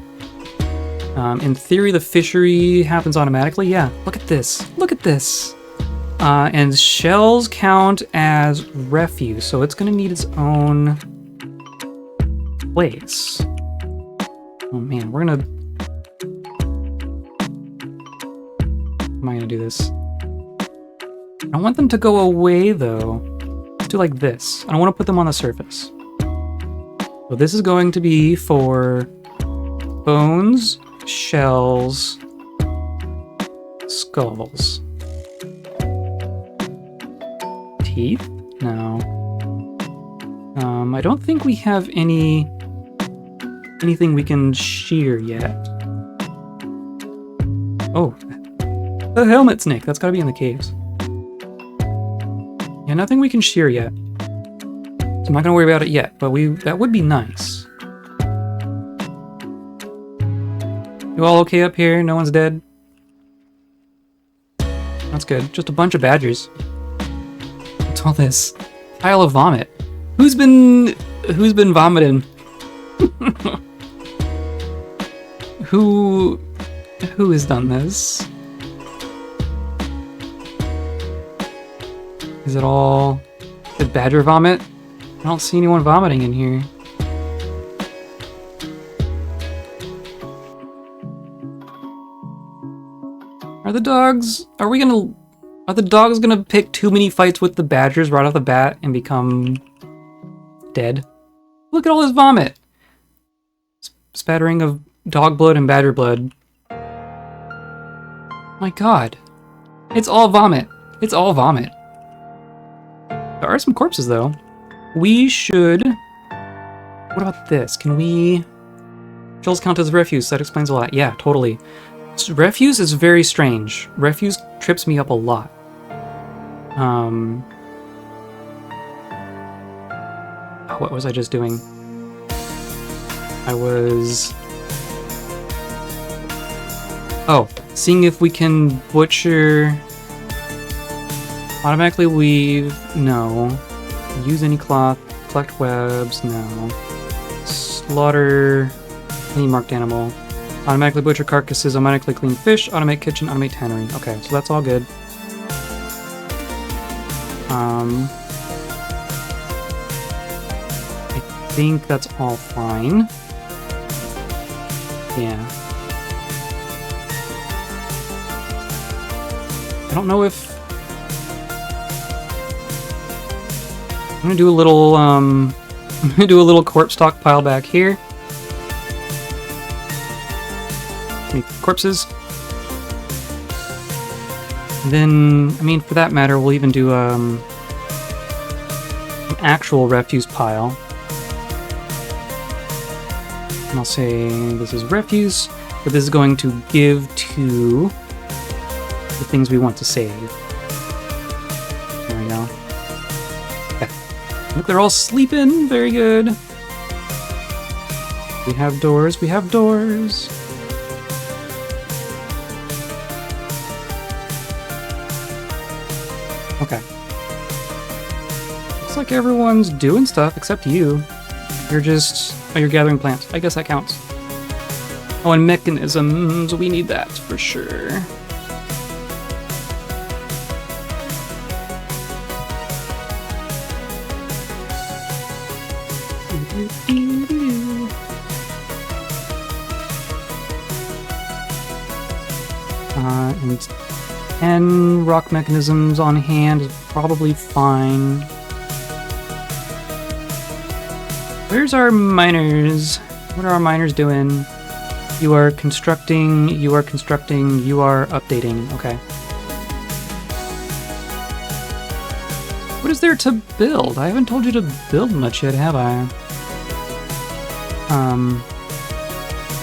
In theory, the fishery happens automatically. Yeah, look at this. Look at this. And shells count as refuse, so it's gonna need its own place. Oh man, we're gonna... How am I gonna do this? I don't want them to go away though. Let's do like this. I don't want to put them on the surface. So this is going to be for bones, shells, skulls. Teeth? No. I don't think we have anything we can shear yet. Oh, the helmet snake. That's got to be in the caves. Yeah, nothing we can shear yet. So I'm not gonna worry about it yet, but that would be nice. You all okay up here? No one's dead? That's good. Just a bunch of badgers. What's all this? Pile of vomit. Who's been vomiting? Who has done this? Is it badger vomit? I don't see anyone vomiting in here. Are the dogs gonna pick too many fights with the badgers right off the bat and become dead? Look at all this vomit. Spattering of dog blood and badger blood. My god. It's all vomit. It's all vomit. There are some corpses, though. We should... What about this? Can we... Shells count as refuse. That explains a lot. Yeah, totally. Refuse is very strange. Refuse trips me up a lot. What was I just doing? I was... Oh, seeing if we can butcher... Automatically weave, no. Use any cloth, collect webs, no. Slaughter any marked animal. Automatically butcher carcasses, automatically clean fish, automate kitchen, automate tannery. Okay, so that's all good. I think that's all fine. Yeah. I don't know if... I'm gonna do a little, corpse stockpile back here. Make corpses. And then, I mean, for that matter, we'll even do, an actual refuse pile. And I'll say this is refuse, but this is going to give to the things we want to save. There we go. Okay. Look, they're all sleeping. Very good. We have doors. We have doors. Okay. Looks like everyone's doing stuff except you. You're just... Oh, you're gathering plants. I guess that counts. Oh, and mechanisms. We need that for sure. And 10 rock mechanisms on hand is probably fine. Where's our miners? What are our miners doing? You are constructing, you are constructing, you are updating. Okay. is there to build? I haven't told you to build much yet, have I?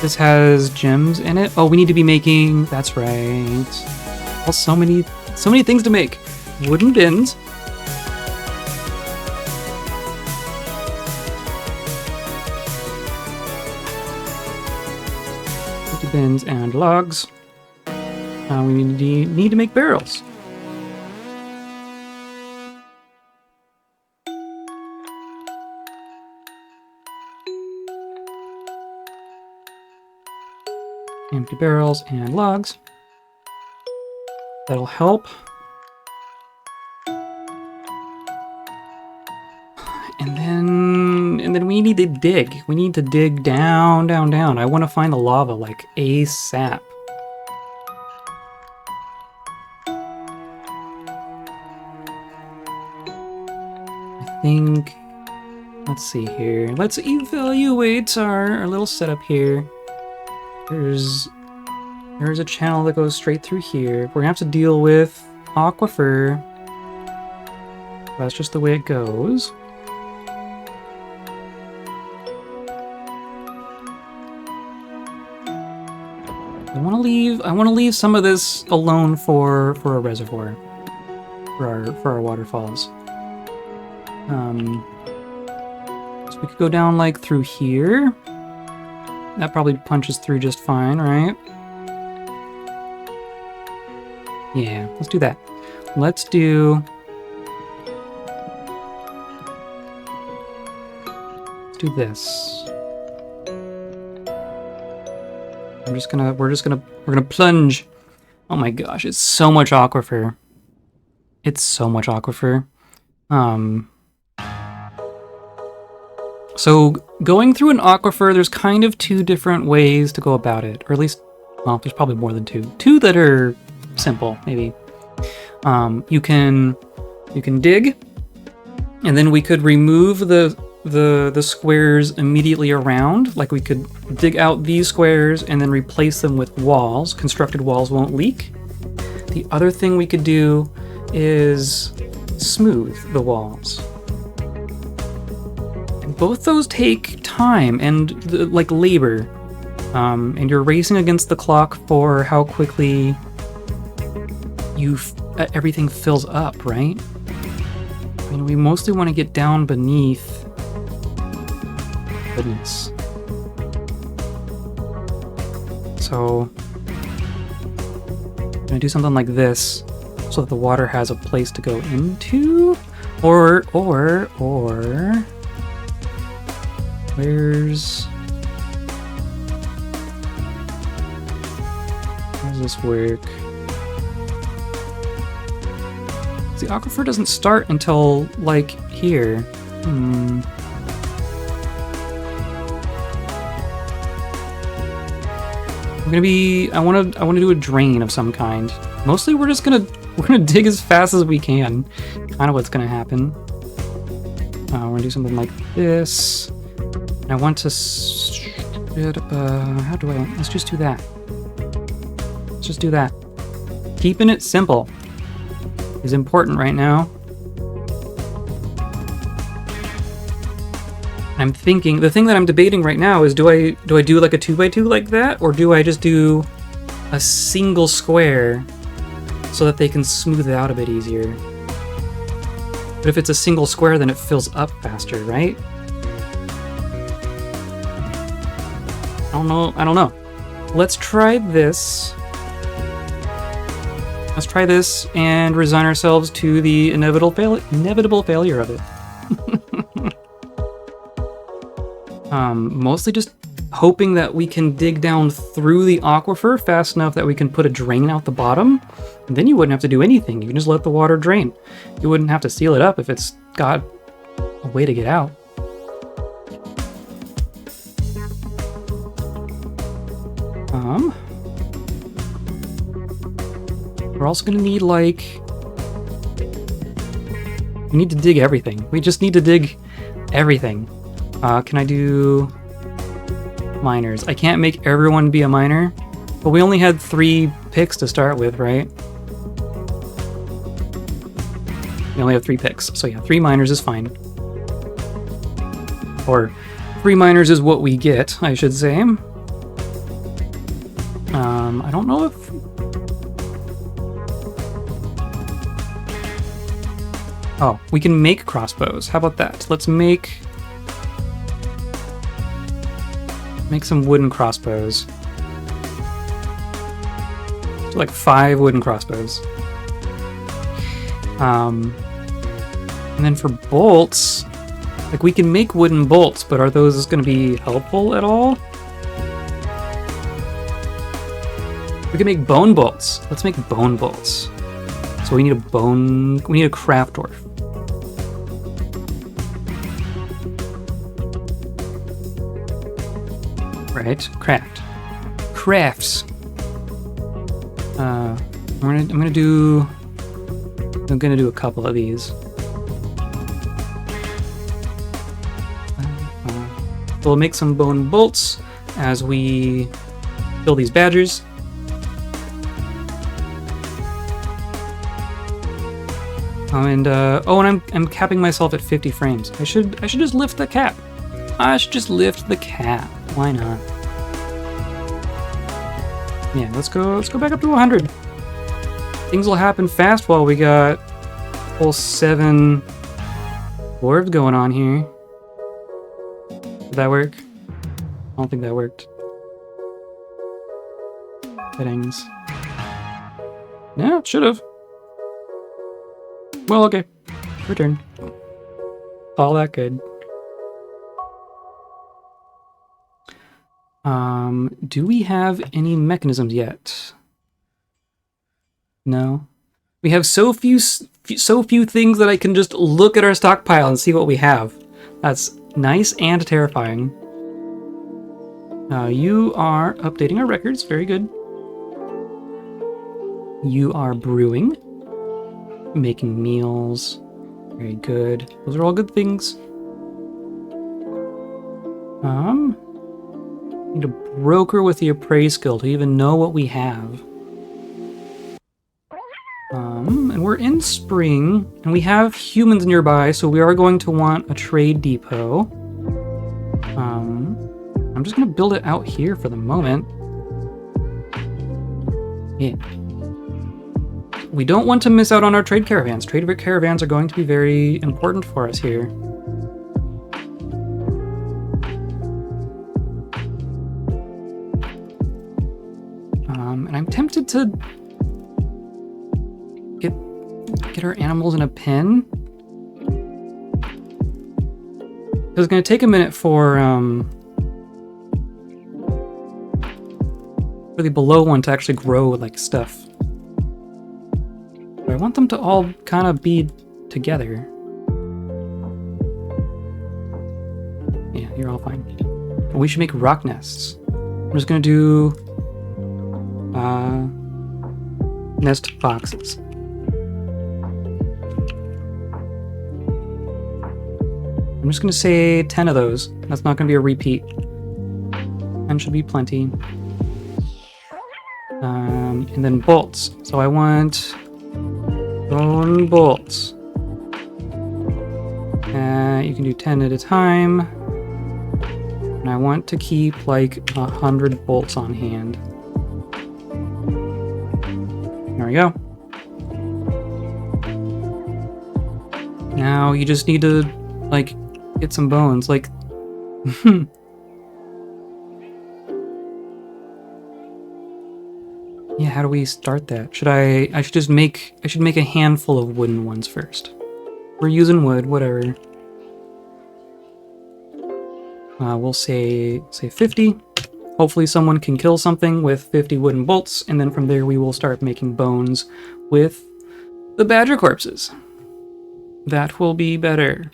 This has gems in it. Oh, we need to be making, that's right. Well, so many things to make. Wooden bins. Bins and logs. We need to make barrels. Empty barrels and logs. That'll help. And then we need to dig. We need to dig down, down, down. I want to find the lava like ASAP. I think, let's see here. Let's evaluate our little setup here. There's a channel that goes straight through here. We're gonna have to deal with aquifer. That's just the way it goes. I want to leave some of this alone for a reservoir, for our waterfalls. So we could go down like through here. That probably punches through just fine, right? Yeah, let's do that. Let's do this. We're gonna plunge. Oh my gosh, it's so much aquifer. It's so much aquifer. So going through an aquifer, there's kind of two different ways to go about it, or at least, well, there's probably more than two. Two that are simple, maybe. You can dig, and then we could remove the squares immediately around. Like we could dig out these squares and then replace them with walls. Constructed walls won't leak. The other thing we could do is smooth the walls. Both those take time and like labor, and you're racing against the clock for how quickly everything fills up, right? I mean, we mostly want to get down beneath. Goodness. So I'm gonna do something like this so that the water has a place to go into, or how does this work? The aquifer doesn't start until like here. I want to do a drain of some kind. Mostly we're gonna dig as fast as we can. Kind of what's gonna happen. We're gonna do something like this. And I want to let's just do that. Let's just do that. Keeping it simple is important right now. I'm thinking, the thing that I'm debating right now is do I do like a 2x2 like that, or do I just do a single square so that they can smooth it out a bit easier? But if it's a single square, then it fills up faster, right? I don't know. Let's try this. Let's try this and resign ourselves to the inevitable failure of it. Mostly just hoping that we can dig down through the aquifer fast enough that we can put a drain out the bottom. And then you wouldn't have to do anything. You can just let the water drain. You wouldn't have to seal it up if it's got a way to get out. We're also gonna need we need to dig everything. We just need to dig everything. Can I do miners? I can't make everyone be a miner, but we only had 3 picks to start with, right? We only have 3 picks. So yeah, 3 miners is fine. Or 3 miners is what we get, I should say. I don't know if... Oh, we can make crossbows. How about that? Let's make some wooden crossbows. So like 5 wooden crossbows. And then for bolts, like we can make wooden bolts, but are those going to be helpful at all? We can make bone bolts. Let's make bone bolts. So we need a craft dwarf. Right, crafts. I'm gonna do a couple of these. We'll make some bone bolts as we kill these badgers. And I'm capping myself at 50 frames. I should just lift the cap. I should just lift the cap. Why not? Yeah, let's go back up to 100. Things will happen fast while we got whole 7 dwarves going on here. Did that work? I don't think that worked. Settings. Yeah, it should have. Well, okay. Return. All that good. Do we have any mechanisms yet? No. We have so few things that I can just look at our stockpile and see what we have. That's nice and terrifying. You are updating our records. Very good. You are brewing. Making meals. Very good. Those are all good things. Need a broker with the appraise skill to even know what we have. And we're in spring, and we have humans nearby, so we are going to want a trade depot. I'm just gonna build it out here for the moment. Yeah. We don't want to miss out on our trade caravans. Trade caravans are going to be very important for us here. And I'm tempted to get our animals in a pen. It's going to take a minute for the below one to actually grow like stuff. But I want them to all kind of be together. Yeah, you're all fine. And we should make rock nests. I'm just going to do nest boxes. I'm just going to say 10 of those. That's not going to be a repeat. 10 should be plenty. And then bolts. So I want bone bolts. You can do 10 at a time. And I want to keep like 100 bolts on hand. There we go. Now you just need to like get some bones. Like yeah, how do we start that? I should make a handful of wooden ones first. We're using wood, whatever. We'll say 50. Hopefully someone can kill something with 50 wooden bolts, and then from there we will start making bones with the badger corpses. That will be better.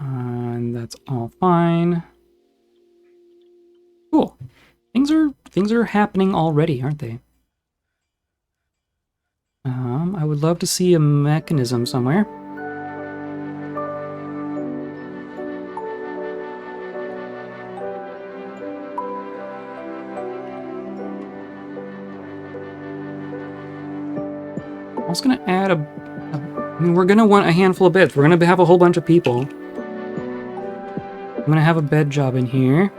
And that's all fine. Cool. Things are happening already, aren't they? I would love to see a mechanism somewhere. just gonna add I mean, we're gonna want a handful of beds. We're gonna have a whole bunch of people. I'm gonna have a bed job in here.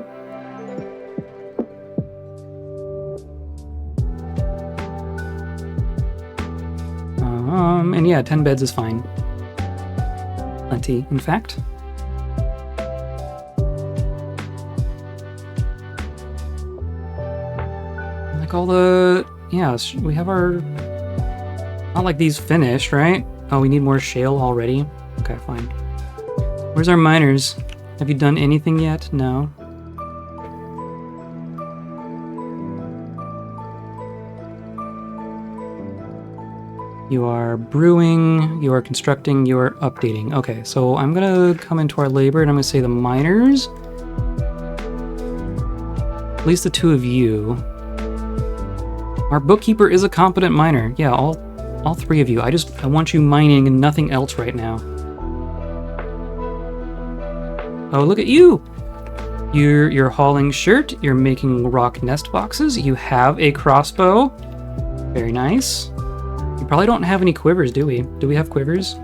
And yeah, 10 beds is fine. Plenty, in fact. Like all the... Yeah, we have our... Not like these finished, right? Oh, we need more shale already? Okay, fine. Where's our miners? Have you done anything yet? No. You are brewing, you are constructing, you are updating. Okay, so I'm gonna come into our labor and I'm gonna say the miners. At least the two of you. Our bookkeeper is a competent miner. Yeah, all three of you. I want you mining and nothing else right now. Oh, look at you! You're hauling shirt, you're making rock nest boxes, you have a crossbow. Very nice. We probably don't have any quivers, do we? Do we have quivers?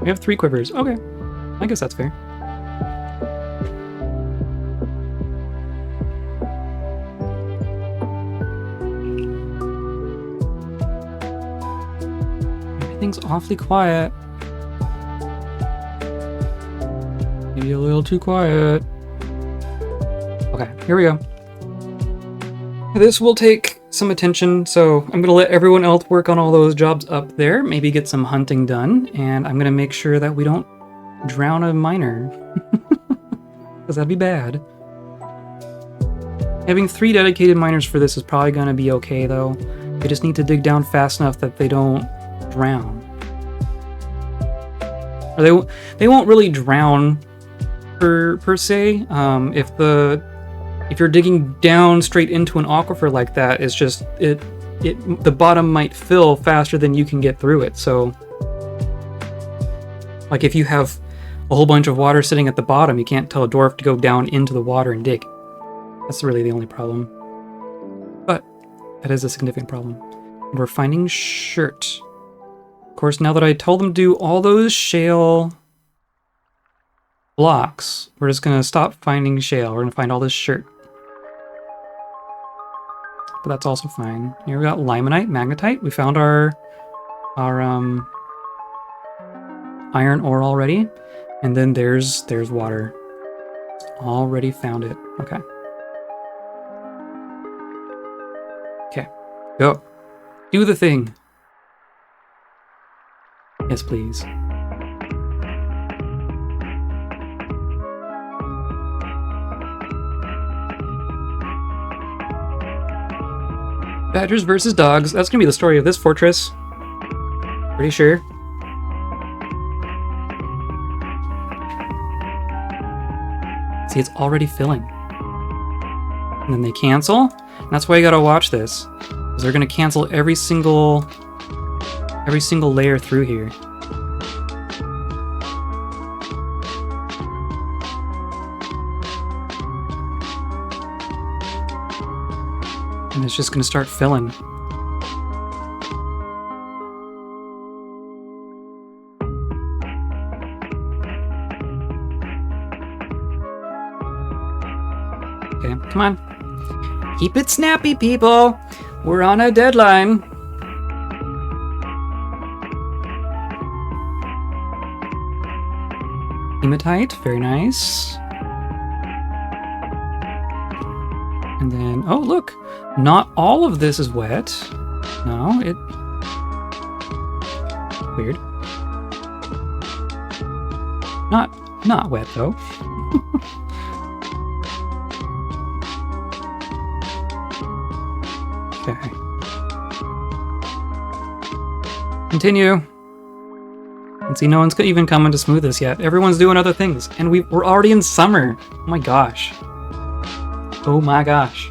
We have 3 quivers. Okay. I guess that's fair. Everything's awfully quiet. Maybe a little too quiet. Okay, here we go. This will take some attention, so I'm going to let everyone else work on all those jobs up there, maybe get some hunting done, and I'm going to make sure that we don't drown a miner, because that'd be bad. Having 3 dedicated miners for this is probably going to be okay, though. They just need to dig down fast enough that they don't drown. Or they won't really drown per se. If you're digging down straight into an aquifer like that, it's just the bottom might fill faster than you can get through it. So, like if you have a whole bunch of water sitting at the bottom, you can't tell a dwarf to go down into the water and dig. That's really the only problem. But that is a significant problem. And we're finding shirt. Of course, now that I told them to do all those shale blocks, we're just gonna stop finding shale. We're gonna find all this shirt. But that's also fine. Here we got limonite, magnetite. We found our iron ore already. And then there's water. Already found it. Okay. Okay. Go. Do the thing. Yes, please. Badgers versus dogs. That's gonna be the story of this fortress. Pretty sure. See, it's already filling. And then they cancel. And that's why you gotta watch this. Because they're gonna cancel every single layer through here. And it's just gonna start filling. Okay, come on. Keep it snappy, people! We're on a deadline. Hematite, very nice. And then, oh look, not all of this is wet. No, weird. Not wet though. Okay. Continue. And see, no one's even coming to smooth this yet. Everyone's doing other things, and we're already in summer. Oh my gosh. Oh my gosh.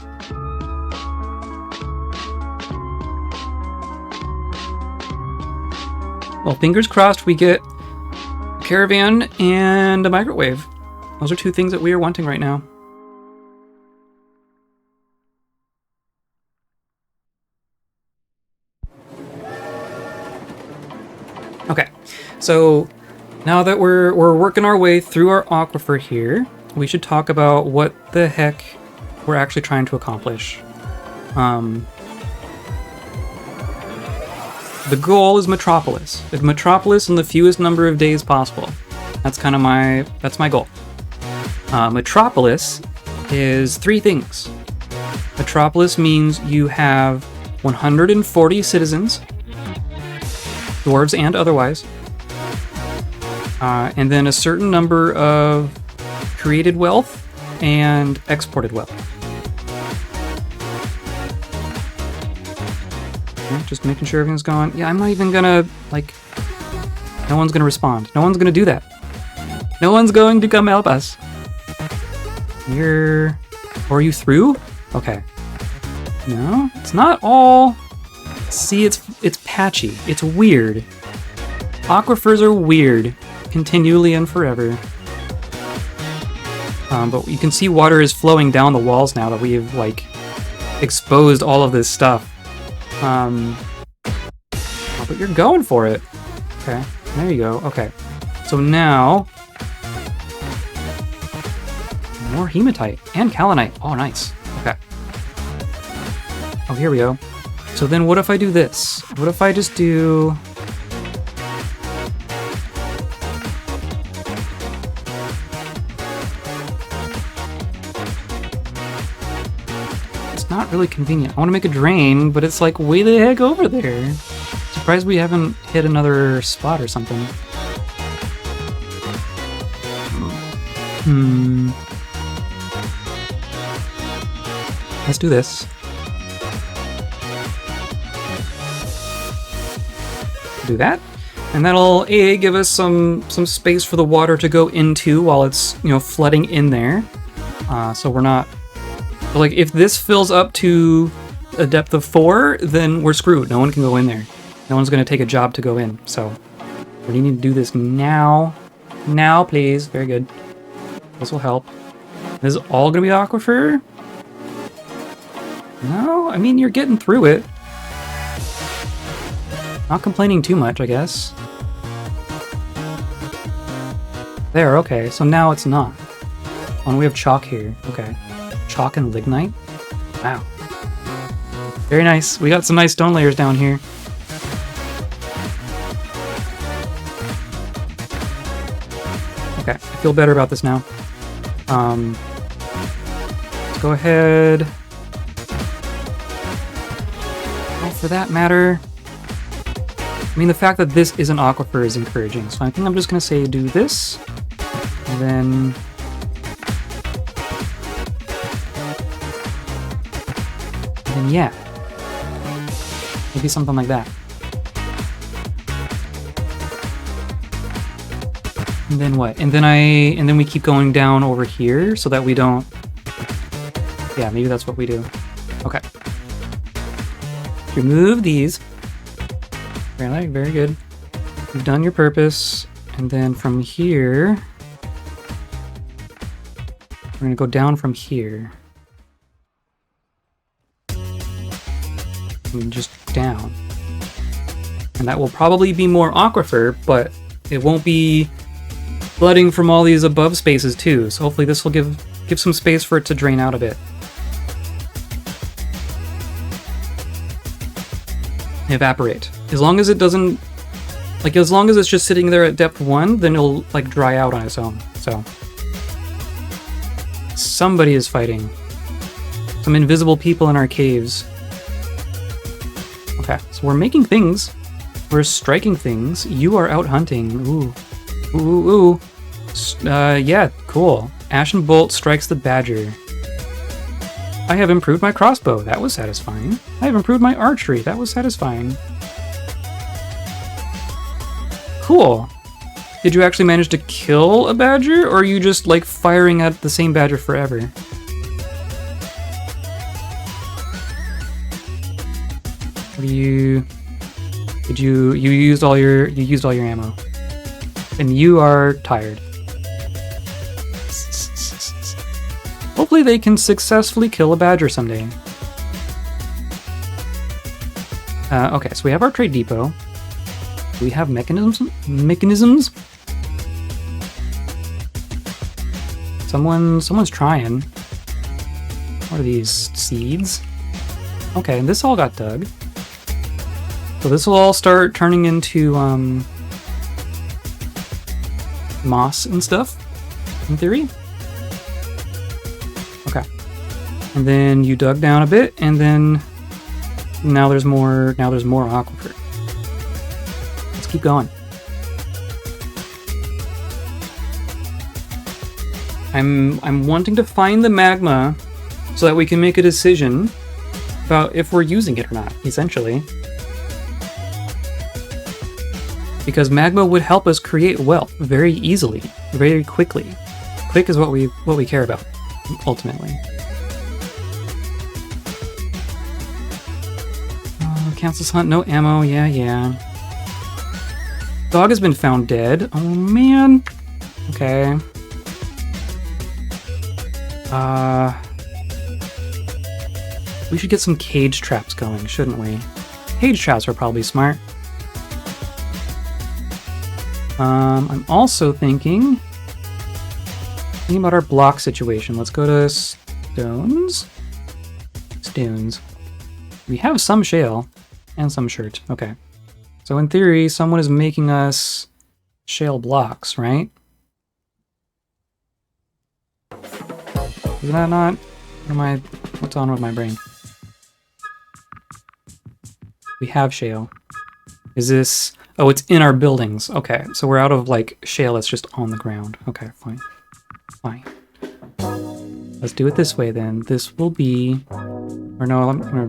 Well, fingers crossed we get a caravan and a migrant wave. Those are 2 things that we are wanting right now. Okay, so now that we're working our way through our aquifer here, we should talk about what the heck we're actually trying to accomplish. The goal is Metropolis. Metropolis in the fewest number of days possible. That's kind of my goal. Metropolis is 3 things. Metropolis means you have 140 citizens, dwarves and otherwise, and then a certain number of created wealth and exported wealth. Okay, just making sure everything's going. Yeah, I'm not even gonna, like, no one's gonna respond. No one's gonna do that. No one's going to come help us. Or are you through? Okay. No, it's not all. See, it's patchy. It's weird. Aquifers are weird, continually and forever. But you can see water is flowing down the walls now that we've, like, exposed all of this stuff. Oh, but you're going for it. Okay, there you go. Okay, so now more hematite and kaolinite. Oh, nice. Okay. Oh, here we go. So then what if I do this? What if I just do... It's not really convenient. I want to make a drain, but it's like way the heck over there. Surprised we haven't hit another spot or something. Let's do this. Do that, and that'll give us some space for the water to go into while it's, you know, flooding in there. So we're not, like, if this fills up to a depth of 4, then we're screwed. No one can go in there. No one's going to take a job to go in. So we need to do this now. Now, please. Very good. This will help. This is all going to be aquifer? No, I mean, you're getting through it. Not complaining too much, I guess. There, okay, so now it's not. Oh, and we have chalk here. Okay. Chalk and lignite? Wow. Very nice. We got some nice stone layers down here. Okay, I feel better about this now. Let's go ahead. Oh, for that matter, I mean, the fact that this is an aquifer is encouraging, so I think I'm just going to say do this, and then... yeah. Maybe something like that. And then what? And then we keep going down over here so that we don't... Yeah, maybe that's what we do. Okay. Remove these. Very good. You've done your purpose. And then from here, we're going to go down from here. And just down. And that will probably be more aquifer, but it won't be flooding from all these above spaces too. So hopefully this will give some space for it to drain out a bit. Evaporate. As long as it doesn't, like, as long as it's just sitting there at depth 1, then it'll, like, dry out on its own. So somebody is fighting. Some invisible people in our caves. Okay, so we're making things. We're striking things. You are out hunting. Ooh. Ooh, ooh. Yeah, cool. Ashen Bolt strikes the badger. I have improved my crossbow. That was satisfying. I have improved my archery. That was satisfying. Cool. Did you actually manage to kill a badger, or are you just, like, firing at the same badger forever? What do you... You used all your ammo. And you are tired. Hopefully they can successfully kill a badger someday. Okay, so we have our trade depot. Do we have mechanisms? Mechanisms? Someone's trying. What are these? Seeds? Okay, and this all got dug. So this will all start turning into moss and stuff, in theory. Okay. And then you dug down a bit, and then now there's more aquifer. Let's keep going. I'm wanting to find the magma so that we can make a decision about if we're using it or not, essentially. Because magma would help us create wealth very easily, very quickly. Quick is what we care about, ultimately. Council's hunt, no ammo, yeah. Dog has been found dead. Oh man. Okay. We should get some cage traps going, shouldn't we? Cage traps are probably smart. I'm also thinking about our block situation. Let's go to stones. Stones. We have some shale and some shirt. Okay. So in theory, someone is making us shale blocks, right? Is that not? What's on with my brain? We have shale. Is this? Oh, it's in our buildings. Okay, so we're out of like shale that's just on the ground. Okay, fine. Fine. Let's do it this way then. This will be, or no, I'm gonna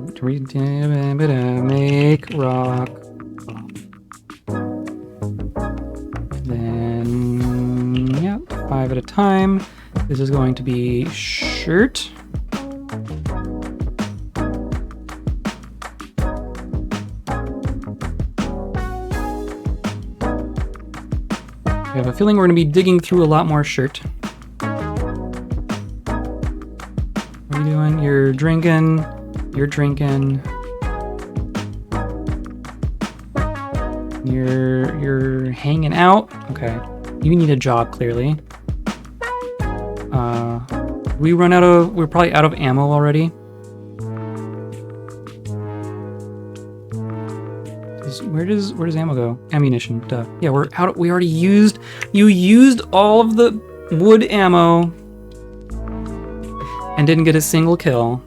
make rock. Then, yeah, 5 at a time. This is going to be shirt. I have a feeling we're going to be digging through a lot more shirt. What are you doing? You're drinking. You're drinking. You're hanging out. Okay. You need a job, clearly. We're probably out of ammo already. Where does ammo go? Ammunition, duh. Yeah, we're out. We already used. You used all of the wood ammo and didn't get a single kill.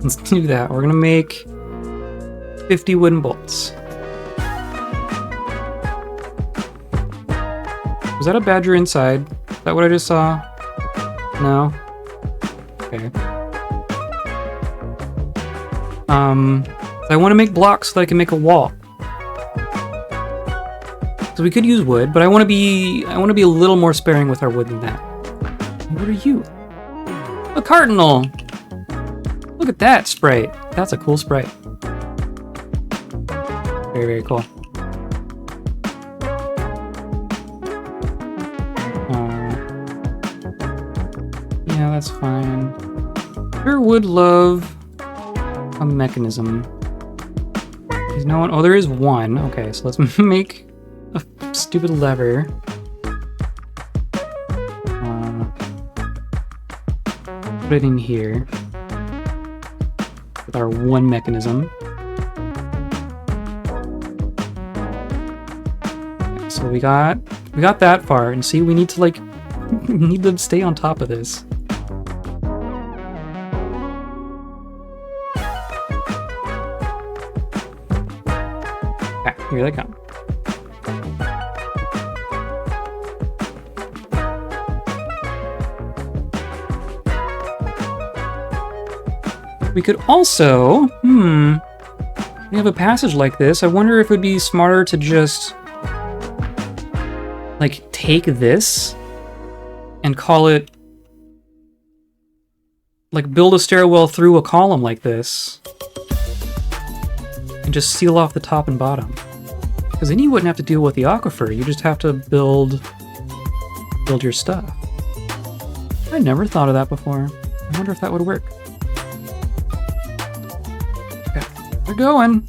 Let's do that. We're gonna make 50 wooden bolts. Was that a badger inside? Is that what I just saw? No? Okay. I want to make blocks so that I can make a wall. So we could use wood, but I want to be a little more sparing with our wood than that. What are you? A cardinal! Look at that sprite. That's a cool sprite. Very, very cool. Yeah, that's fine. Sure would love a mechanism. There's no one. Oh, there is one. Okay, so let's make a stupid lever. Put it in here with our one mechanism. Okay, so we got that far, and see, we need to like we need to stay on top of this. Here they come. We could also, we have a passage like this. I wonder if it would be smarter to just like take this and call it, like build a stairwell through a column like this and just seal off the top and bottom. Because then you wouldn't have to deal with the aquifer. You just have to build your stuff. I never thought of that before. I wonder if that would work. Okay, we're going.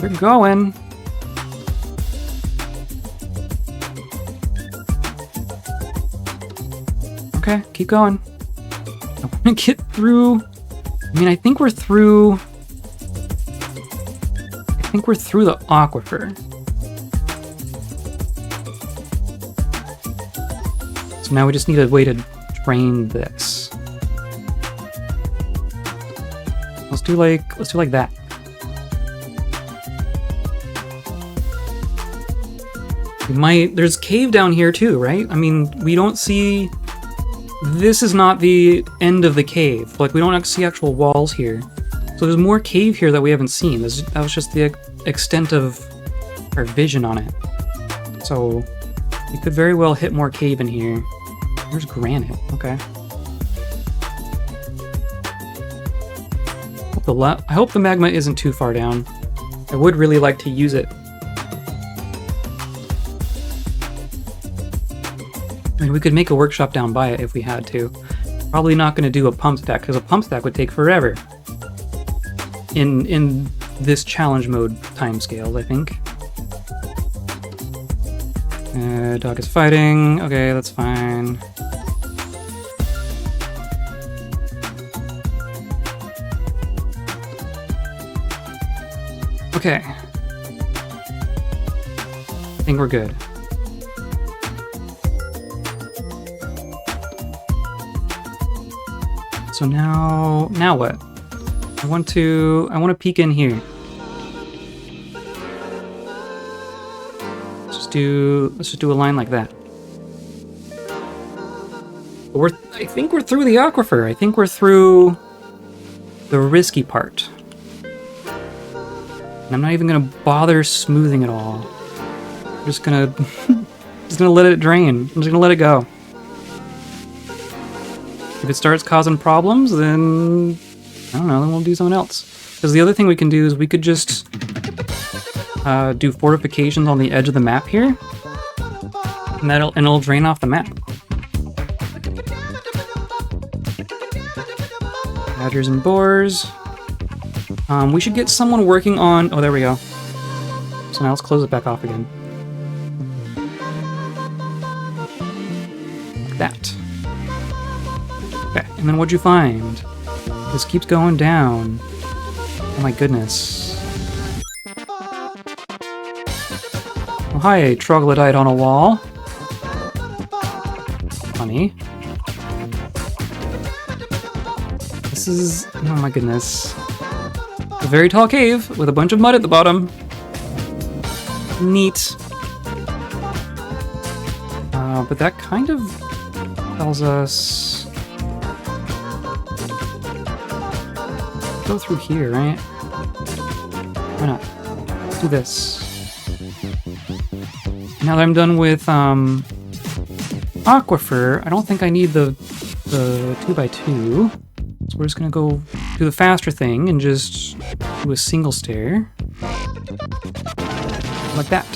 They're going. Okay, keep going. I want to get through. I mean, I think we're through. I think we're through the aquifer. So now we just need a way to drain this. Let's do like that. We might. There's cave down here too, right? I mean, we don't see. This is not the end of the cave. Like, we don't see actual walls here. So there's more cave here that we haven't seen. That was just the extent of our vision on it. So we could very well hit more cave in here. There's granite. Okay. I hope the magma isn't too far down. I would really like to use it. I mean, we could make a workshop down by it if we had to. Probably not going to do a pump stack, because a pump stack would take forever. In this challenge mode timescales, I think. Dog is fighting. Okay, that's fine. Okay. I think we're good. So now what? I want to peek in here. Let's just do a line like that. I think we're through the aquifer. I think we're through the risky part. And I'm not even gonna bother smoothing it all. I'm just gonna let it drain. I'm just gonna let it go. If it starts causing problems, then I don't know, then we'll do something else. Because the other thing we can do is we could just do fortifications on the edge of the map here, and it'll drain off the map. Badgers and boars. We should get someone working on. Oh, there we go. So now let's close it back off again. Like that. Okay, and then what'd you find? This keeps going down. Oh my goodness. Oh, hi, troglodyte on a wall. Funny. This is... oh my goodness. A very tall cave with a bunch of mud at the bottom. Neat. But that kind of tells us... go through here, right? Why not? Let's do this. Now that I'm done with aquifer, I don't think I need the 2x2. So we're just gonna go do the faster thing and just do a single stair. Like that.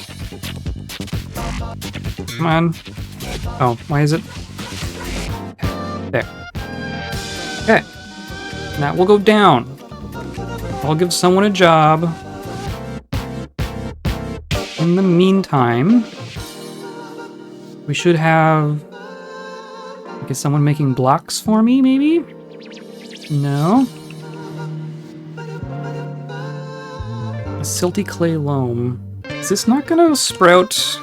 Come on. Oh, why is it? There. Okay. Now we'll go down. I'll give someone a job. In the meantime, we should have... is someone making blocks for me, maybe? No? A silty clay loam. Is this not gonna sprout?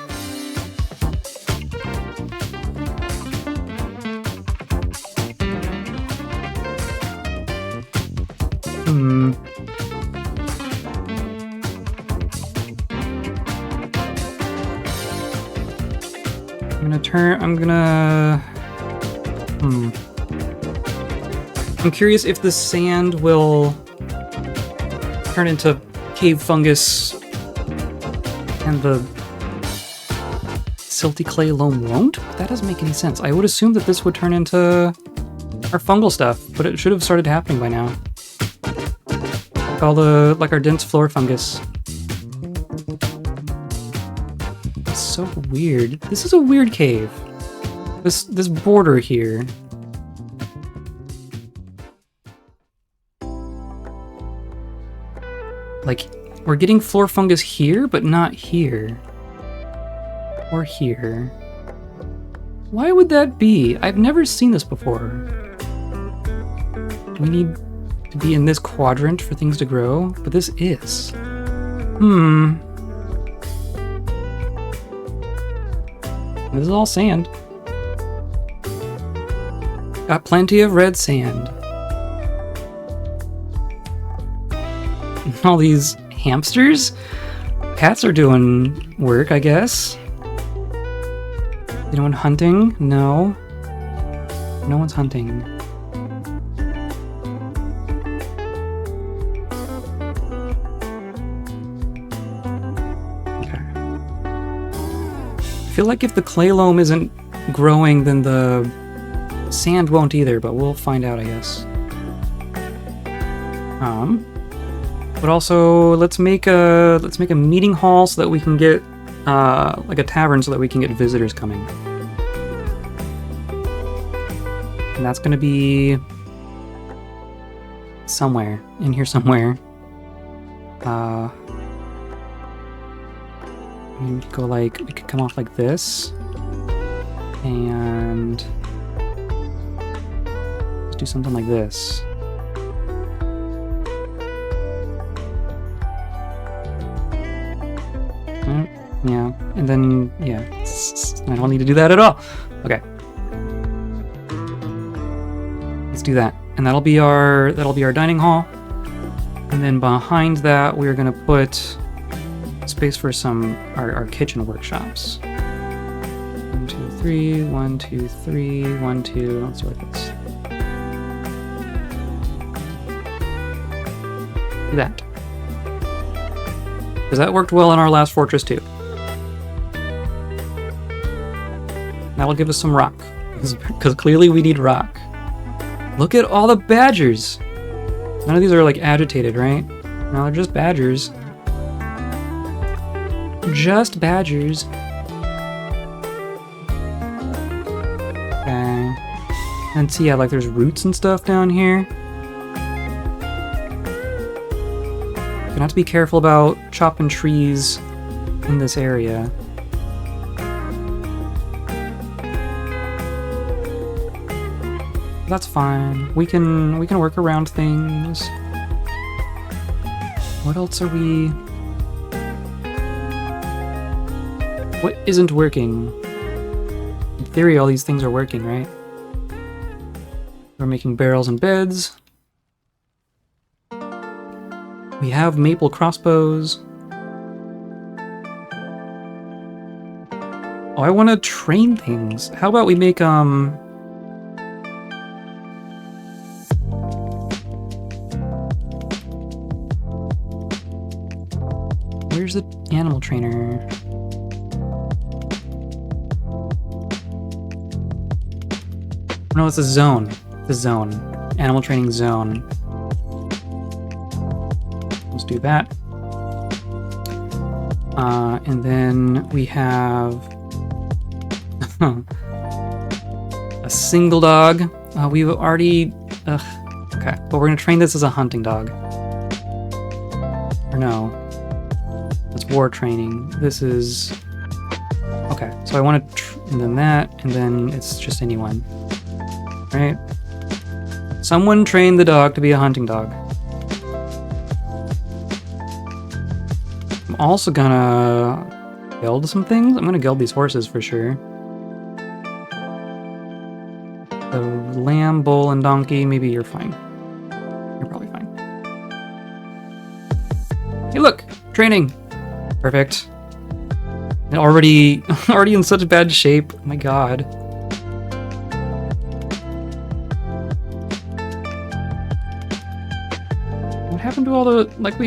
I'm curious if the sand will turn into cave fungus and the silty clay loam won't? That doesn't make any sense. I would assume that this would turn into our fungal stuff, but it should have started happening by now. Like our dense floor fungus. It's so weird. This is a weird cave. This border here. Like, We're getting floor fungus here, but not here. Or here. Why would that be? I've never seen this before. Do we need to be in this quadrant for things to grow? But this is. This is all sand. Got plenty of red sand. All these hamsters? Cats are doing work, I guess. Anyone hunting? No. No one's hunting. Okay. I feel like if the clay loam isn't growing, then the sand won't either, but we'll find out, I guess. But also let's make a meeting hall so that we can get like a tavern so that we can get visitors coming. And that's gonna be somewhere in here somewhere. We could go like, we could come off like this, and let's do something like this. Yeah, and then, yeah, I don't need to do that at all. Okay. Let's do that. And that'll be our dining hall. And then behind that, we're gonna put space for our kitchen workshops. 1, 2, 3, 1, 2, 3, 1, 2, let's do it like this. Do that. Because that worked well in our last fortress too. That will give us some rock, because clearly we need rock. Look at all the badgers. None of these are like agitated, right? No, they're just badgers. Just badgers. Okay. And see, yeah, like there's roots and stuff down here. Gonna have to be careful about chopping trees in this area. That's fine. We can work around things. What else are we? What isn't working? In theory, all these things are working, right? We're making barrels and beds. We have maple crossbows. Oh, I want to train things. How about we make Where's the animal trainer? No, it's a zone. The zone. Animal training zone. Let's do that. And then we have a single dog. We've already... okay, but we're gonna train this as a hunting dog. Or no. That's war training. This is... okay, so I want to... and then that, and then it's just anyone. Right? Someone train the dog to be a hunting dog. I'm also gonna guild some things. I'm gonna guild these horses for sure. The lamb, bull, and donkey, maybe you're fine. You're probably fine. Hey look! Training! Perfect. And already in such bad shape. Oh my god. What happened to all the... like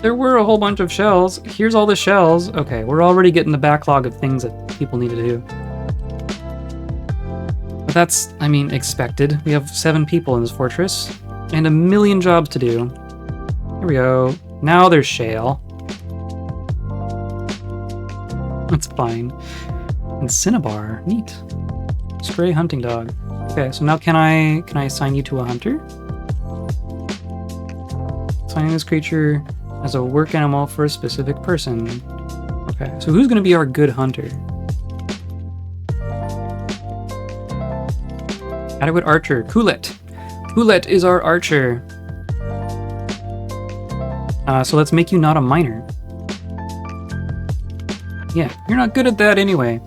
there were a whole bunch of shells. Here's all the shells. Okay, we're already getting the backlog of things that people need to do. But that's, I mean, expected. We have 7 people in this fortress. And a million jobs to do. Here we go. Now there's shale. That's fine. And cinnabar. Neat. Stray hunting dog. Okay, so now can I assign you to a hunter? Assigning this creature as a work animal for a specific person. Okay, so who's going to be our good hunter? Adequate archer. Coolet. Coolet is our archer. So let's make you not a miner. Yeah, you're not good at that anyway.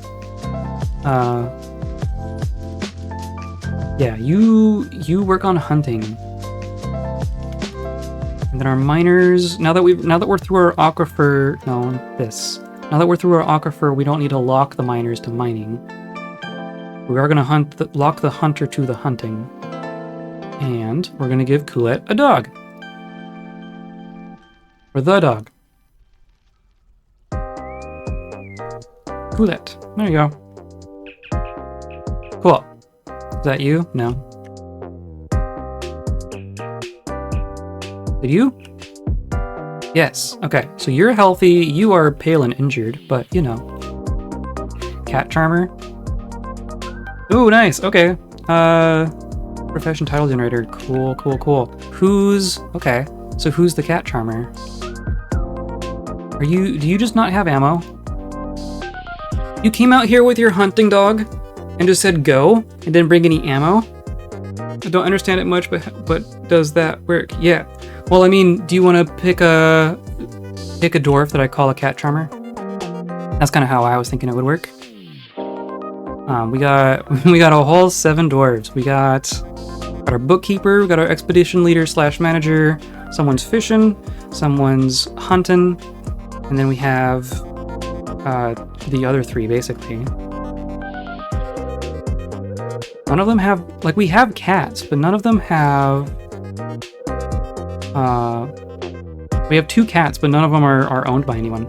Yeah, you work on hunting. And then our miners, now that we're through our aquifer, now that we're through our aquifer, we don't need to lock the miners to mining. We are going to lock the hunter to the hunting. And we're going to give Coolet a dog. Or the dog. Coolet. There you go. Cool. Is that you? No. Did you? Yes. Okay. So you're healthy. You are pale and injured, but you know. Cat charmer. Ooh, nice. Okay. Profession title generator. Cool, cool, cool. Okay. So who's the cat charmer? Do you just not have ammo? You came out here with your hunting dog and just said go and didn't bring any ammo? I don't understand it much, but does that work? Yeah. Well, I mean, do you want to pick a dwarf that I call a cat charmer? That's kind of how I was thinking it would work. We got a whole 7 dwarves. We got our bookkeeper, we got our expedition leader / manager, someone's fishing, someone's hunting, and then we have the other 3 basically. None of them have, like, we have cats, but none of them have, we have 2 cats, but none of them are owned by anyone.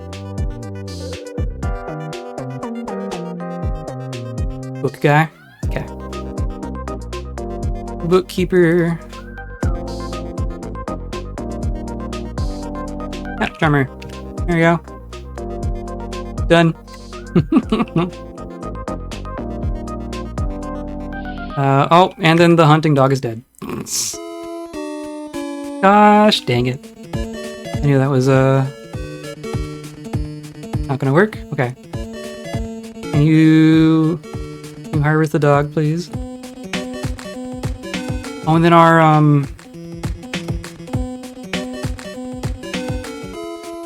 Book guy? Okay. Bookkeeper. Cat charmer. There you go. Done. Oh, and then the hunting dog is dead. Gosh, dang it. I knew that was, not gonna work? Okay. Can you harvest the dog, please? Oh, and then our,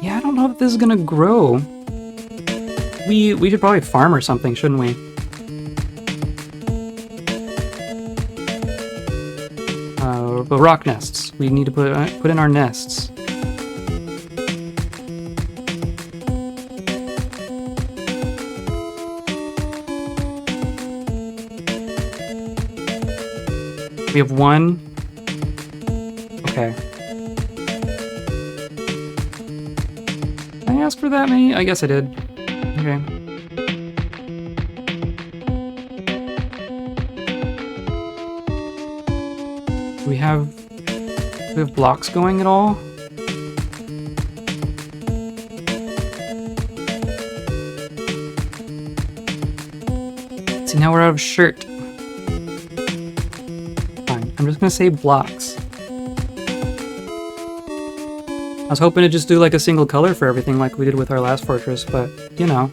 yeah, I don't know if this is gonna grow. We should probably farm or something, shouldn't we? But rock nests. We need to put in our nests. We have 1. Okay. Did I ask for that many? I guess I did. Okay. Do we have blocks going at all? See, now we're out of shirt. Fine, I'm just gonna say blocks. I was hoping to just do like a single color for everything like we did with our last fortress, but you know.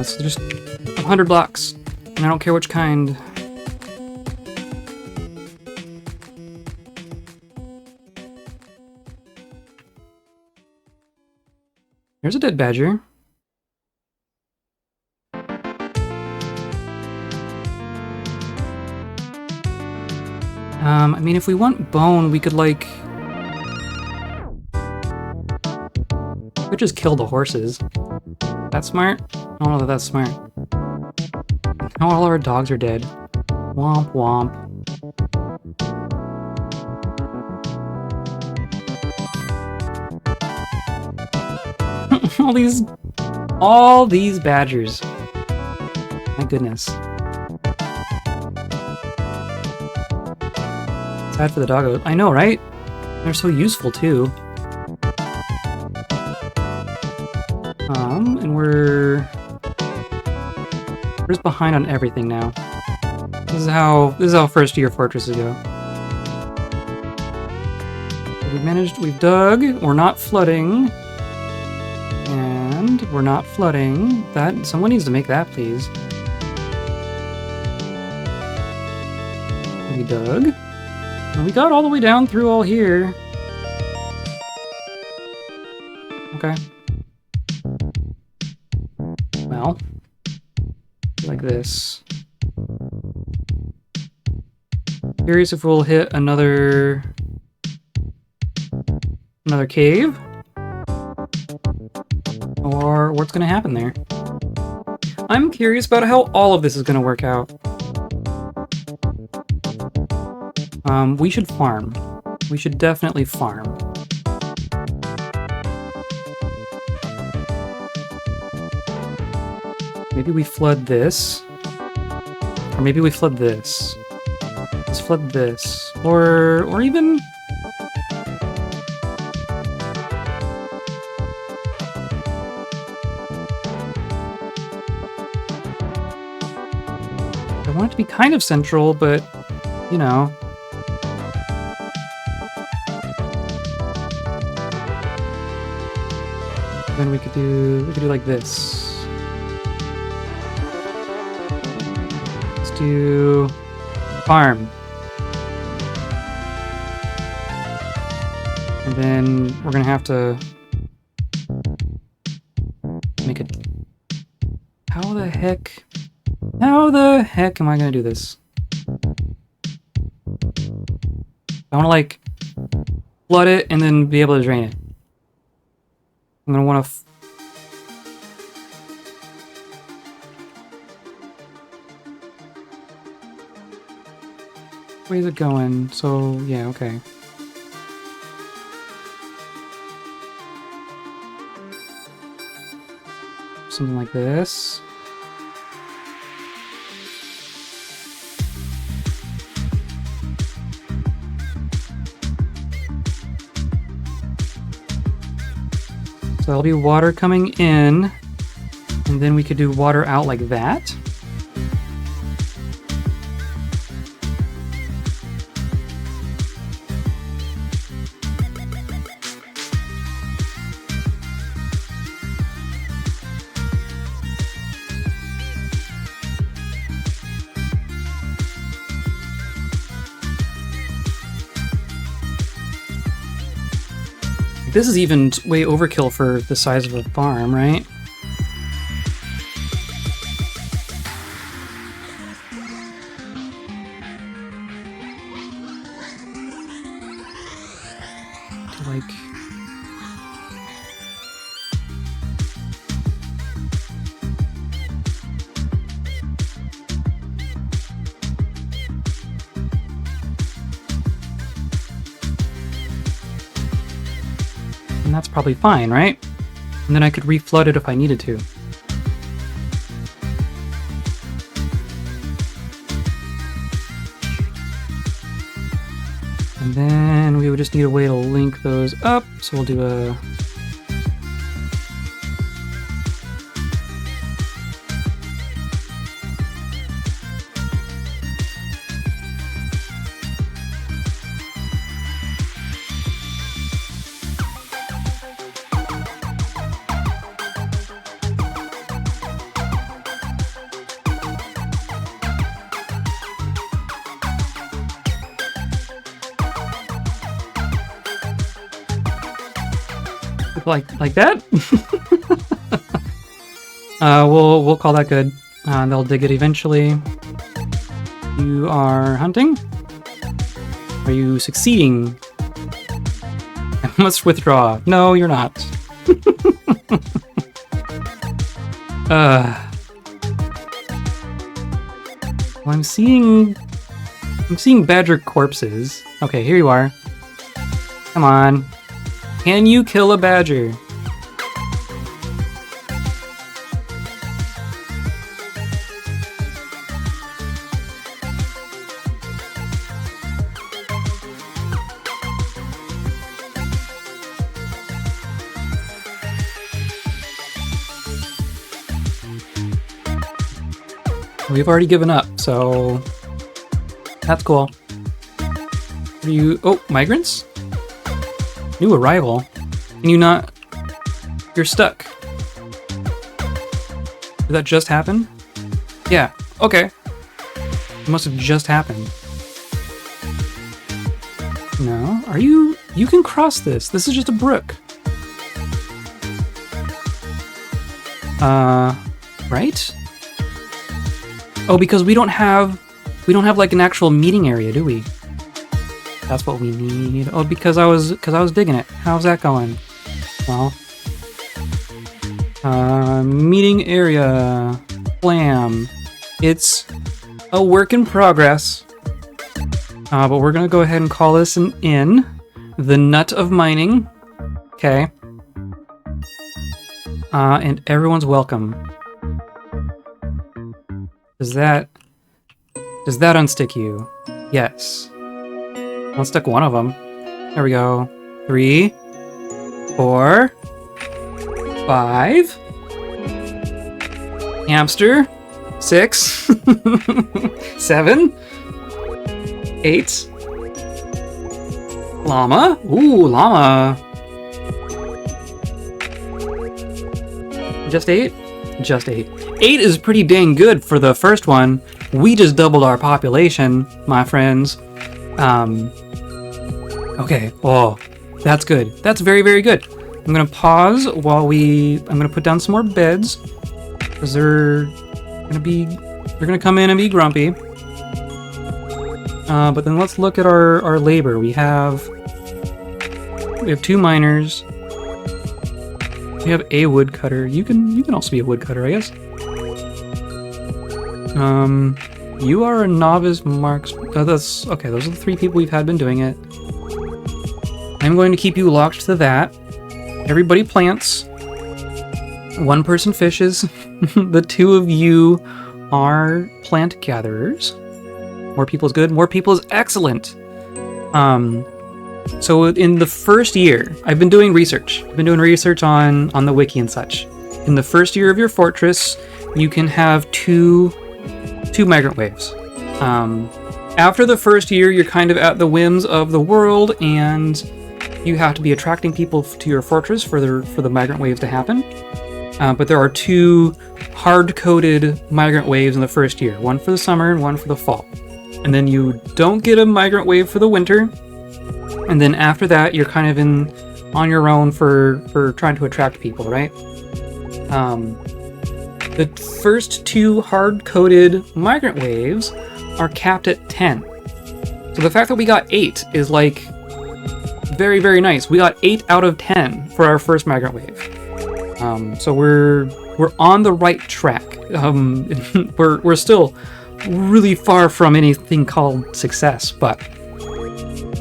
So just 100 blocks, and I don't care which kind. There's a dead badger. I mean, if we want bone, we could, like... we could just kill the horses. That's smart? I don't know that that's smart. Now all our dogs are dead. Womp womp. all these badgers. My goodness. Sad for the doggo. I know, right? They're so useful too. And we're just behind on everything now. This is how first year fortresses go. we've dug, we're not flooding. And we're not flooding. Someone needs to make that, please. We dug. And we got all the way down through all here. Okay. Well, like this. Curious if we'll hit another cave, or what's going to happen there. I'm curious about how all of this is going to work out. We should farm. We should definitely farm. Maybe we flood this. Or maybe we flood this. Let's flood this. Or even... I want it to be kind of central, but, you know... Then we could do like this. Let's do farm. And then we're gonna have to make it. How the heck am I gonna do this? I wanna like flood it and then be able to drain it. I'm gonna want to. Where's it going? So yeah, okay. Something like this. So there'll be water coming in, and then we could do water out like that. This is even way overkill for the size of a farm, right? Like... And that's probably fine, right? And then I could reflood it if I needed to. And then we would just need a way to link those up, so we'll do a... Like that? We'll call that good. They'll dig it eventually. You are hunting? Are you succeeding? I must withdraw. No, you're not. Well, I'm seeing badger corpses. Okay, here you are. Come on. Can you kill a badger? We've already given up, so that's cool. Are you... Oh, migrants? New arrival? Can you not... You're stuck. Did that just happen? Yeah, okay. It must have just happened. No, are you... You can cross this. This is just a brook. Right? Oh, because we don't have like an actual meeting area, do we? That's what we need. Oh, because I was digging it. How's that going? Well, meeting area, blam. It's a work in progress. But we're gonna go ahead and call this an inn. The nut of mining. Okay. And everyone's welcome. Does that unstick you? Yes. Unstick one of them. There we go. 3, 4, 5. Hamster. 6. 7. 8. Llama. Ooh, llama. Just 8? Just 8. 8 is pretty dang good for the first one. We just doubled our population, my friends. Okay. Oh, that's good. That's very, very good. I'm gonna pause while I'm gonna put down some more beds, because they're gonna come in and be grumpy. But then let's look at our labor. We have 2 miners. We have a woodcutter. You can also be a woodcutter, I guess. You are a novice marks. That's okay. Those are the 3 people we've been doing it. I'm going to keep you locked to that. Everybody plants. 1 person fishes. The 2 of you are plant gatherers. More people is good. More people is excellent. So in the first year, I've been doing research. I've been doing research on the wiki and such. In the first year of your fortress, you can have two migrant waves. After the first year, you're kind of at the whims of the world, and you have to be attracting people to your fortress for the migrant waves to happen. But there are 2 hard-coded migrant waves in the first year. One for the summer and one for the fall. And then you don't get a migrant wave for the winter. And then after that, you're kind of on your own for trying to attract people, right? The first 2 hard-coded migrant waves are capped at 10. So the fact that we got 8 is like very, very nice. We got 8 out of 10 for our first migrant wave. So we're on the right track. We're still really far from anything called success, but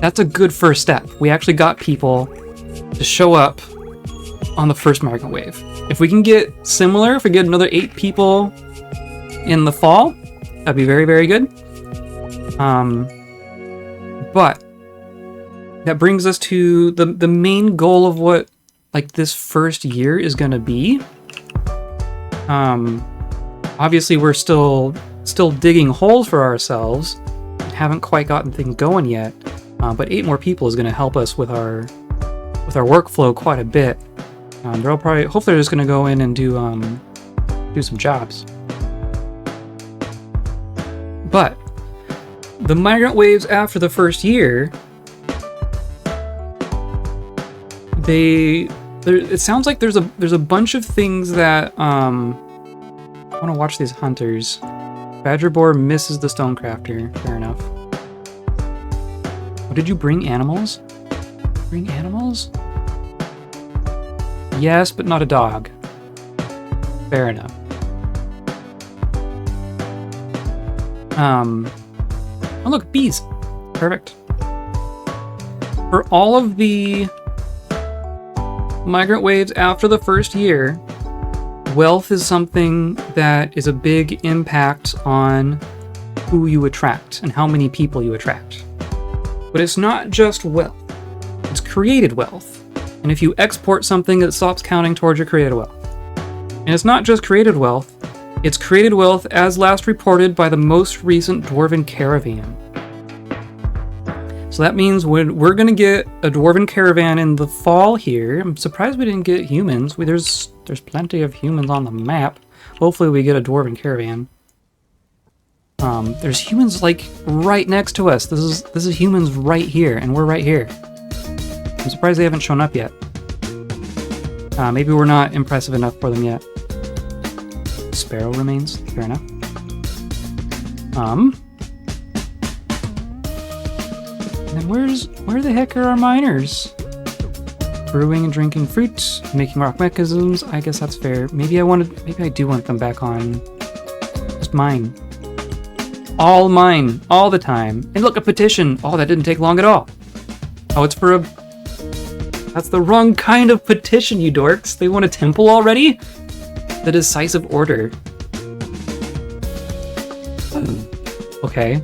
that's a good first step. We actually got people to show up on the first migrant wave. If we can get similar, if we get another 8 people in the fall, that'd be very, very good. But that brings us to the main goal of what this first year is going to be. Obviously, we're still digging holes for ourselves. Haven't quite gotten things going yet. But 8 more people is going to help us with our workflow quite a bit. Hopefully they're just going to go in and do some jobs. But the migrant waves after the first year, it sounds like there's a bunch of things that I want to watch these hunters. Badger boar misses the stonecrafter. Fair enough. Oh, did you bring animals? Bring animals? Yes, but not a dog. Fair enough. Oh look, bees. Perfect. For all of the migrant waves after the first year, wealth is something that is a big impact on who you attract and how many people you attract. But it's not just wealth. It's created wealth. And if you export something, it stops counting towards your created wealth. And it's not just created wealth, it's created wealth as last reported by the most recent Dwarven caravan. So that means we're gonna get a dwarven caravan in the fall here. I'm surprised we didn't get humans. There's plenty of humans on the map. Hopefully we get a dwarven caravan. There's humans like right next to us. This is humans right here, and we're right here. I'm surprised they haven't shown up yet. Maybe we're not impressive enough for them yet. Sparrow remains. Fair enough. And then where the heck are our miners? Brewing and drinking fruit, making rock mechanisms. I guess that's fair. Maybe I do want them back on. Just mine. All mine, all the time. And look, a petition. Oh, that didn't take long at all. Oh, it's for a... That's the wrong kind of petition, you dorks. They want a temple already? The decisive order. Okay.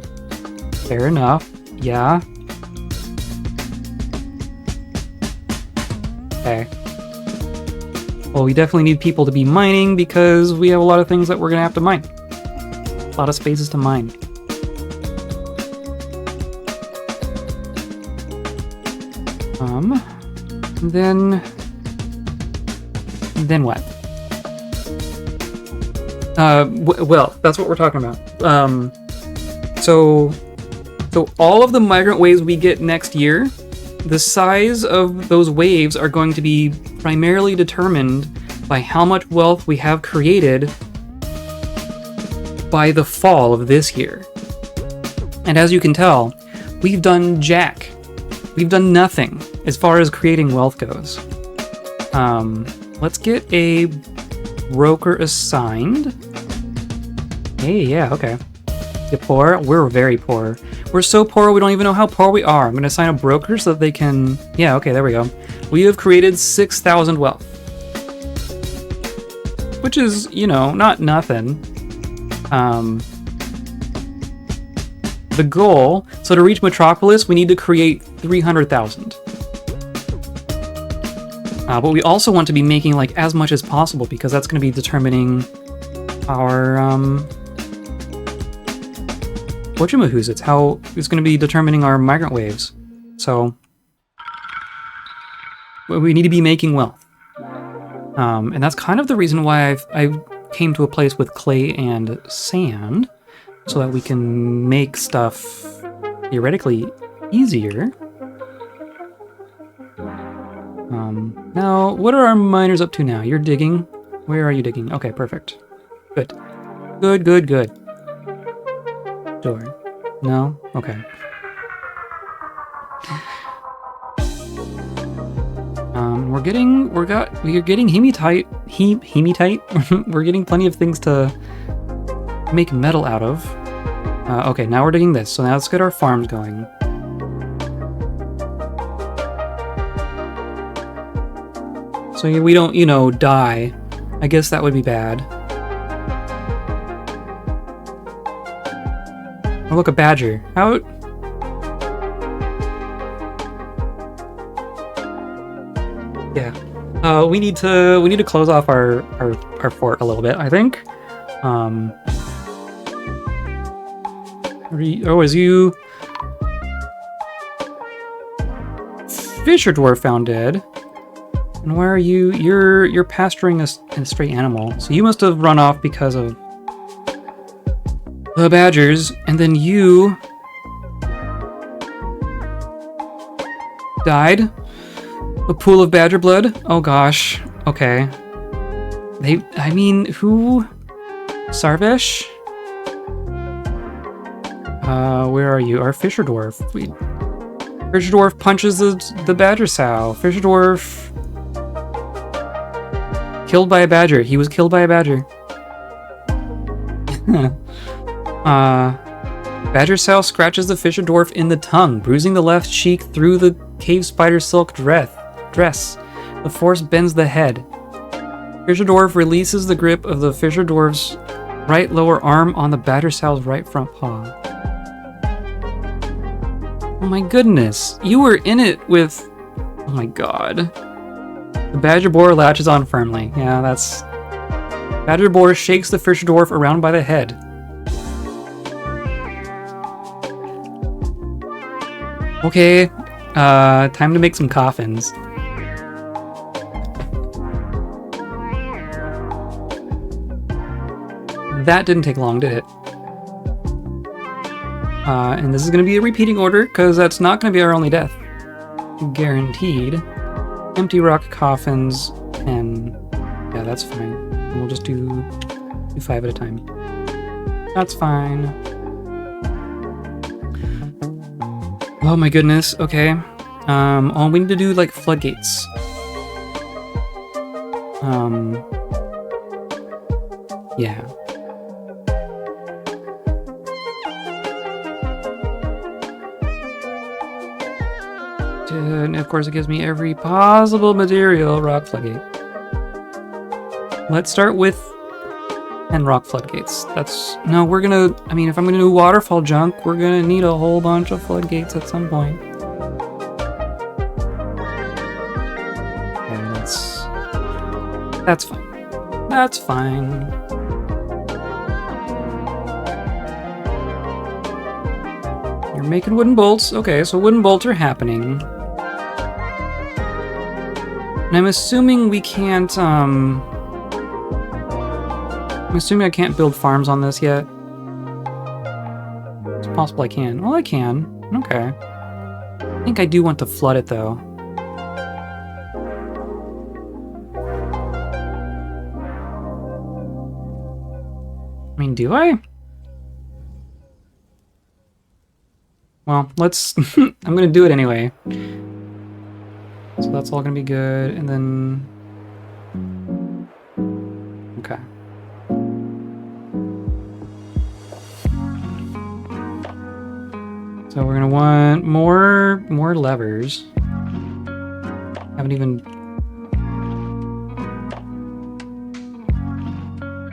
Fair enough. Yeah. Okay. Well, we definitely need people to be mining because we have a lot of things that we're gonna have to mine. A lot of spaces to mine. Then what? Well, that's what we're talking about. So all of the migrant waves we get next year, the size of those waves are going to be primarily determined by how much wealth we have created by the fall of this year. And as you can tell, we've done jack. We've done nothing as far as creating wealth goes. Let's get a broker assigned. Hey, yeah, okay. You poor? We're very poor. We're so poor we don't even know how poor we are. I'm going to assign a broker so that they can... Yeah, okay, there we go. We have created 6,000 wealth. Which is, you know, not nothing. The goal... So to reach Metropolis, we need to create 300,000. But we also want to be making like as much as possible because that's going to be determining our whatchamahoots. It's going to be determining our migrant waves. So we need to be making wealth, and that's kind of the reason why I came to a place with clay and sand, so that we can make stuff theoretically easier. Now, what are our miners up to now? You're digging. Where are you digging? Okay, perfect. Good. Good. Door. No? Okay. We're getting hematite. We're getting plenty of things to make metal out of. Okay, now we're digging this. So now let's get our farms going. So we don't, you know, die. I guess that would be bad. Oh, look, a badger. How... Yeah. We need to close off our fort a little bit, I think. Is you... Fisher dwarf found dead. And where are you? You're pasturing a stray animal. So you must have run off because of the badgers, and then you died? A pool of badger blood? Oh gosh. Okay. Who? Sarvesh? Where are you? Our Fisher Dwarf. Fisher Dwarf punches the badger sow. Fisher Dwarf... Killed by a badger. He was killed by a badger. Badger sow scratches the Fisher Dwarf in the tongue, bruising the left cheek through the cave spider silk dress. The force bends the head. Fisher Dwarf releases the grip of the Fisher Dwarf's right lower arm on the badger sow's right front paw. Oh my goodness. You were in it with... Oh my god. The badger boar latches on firmly. Yeah, that's... Badger boar shakes the Fisher Dwarf around by the head. Okay, time to make some coffins. That didn't take long, did it? And this is going to be a repeating order, because that's not going to be our only death. Guaranteed. Empty rock coffins, and yeah, that's fine. And we'll just do 5 at a time. That's fine. Oh my goodness, okay. Oh, we need to do, like, floodgates. Yeah. And of course it gives me every possible material. Rock floodgate. Let's start with 10 rock floodgates. No, we're gonna, I mean, if I'm gonna do waterfall junk, we're gonna need a whole bunch of floodgates at some point. Okay, that's fine. That's fine. You're making wooden bolts. Okay, so wooden bolts are happening. And I'm assuming we can't, I'm assuming I can't build farms on this yet. It's possible I can. Well, I can. Okay. I think I do want to flood it, though. I mean, do I? Well, let's... I'm gonna do it anyway. So that's all gonna be good, and then... Okay. So we're gonna want more levers. Haven't even...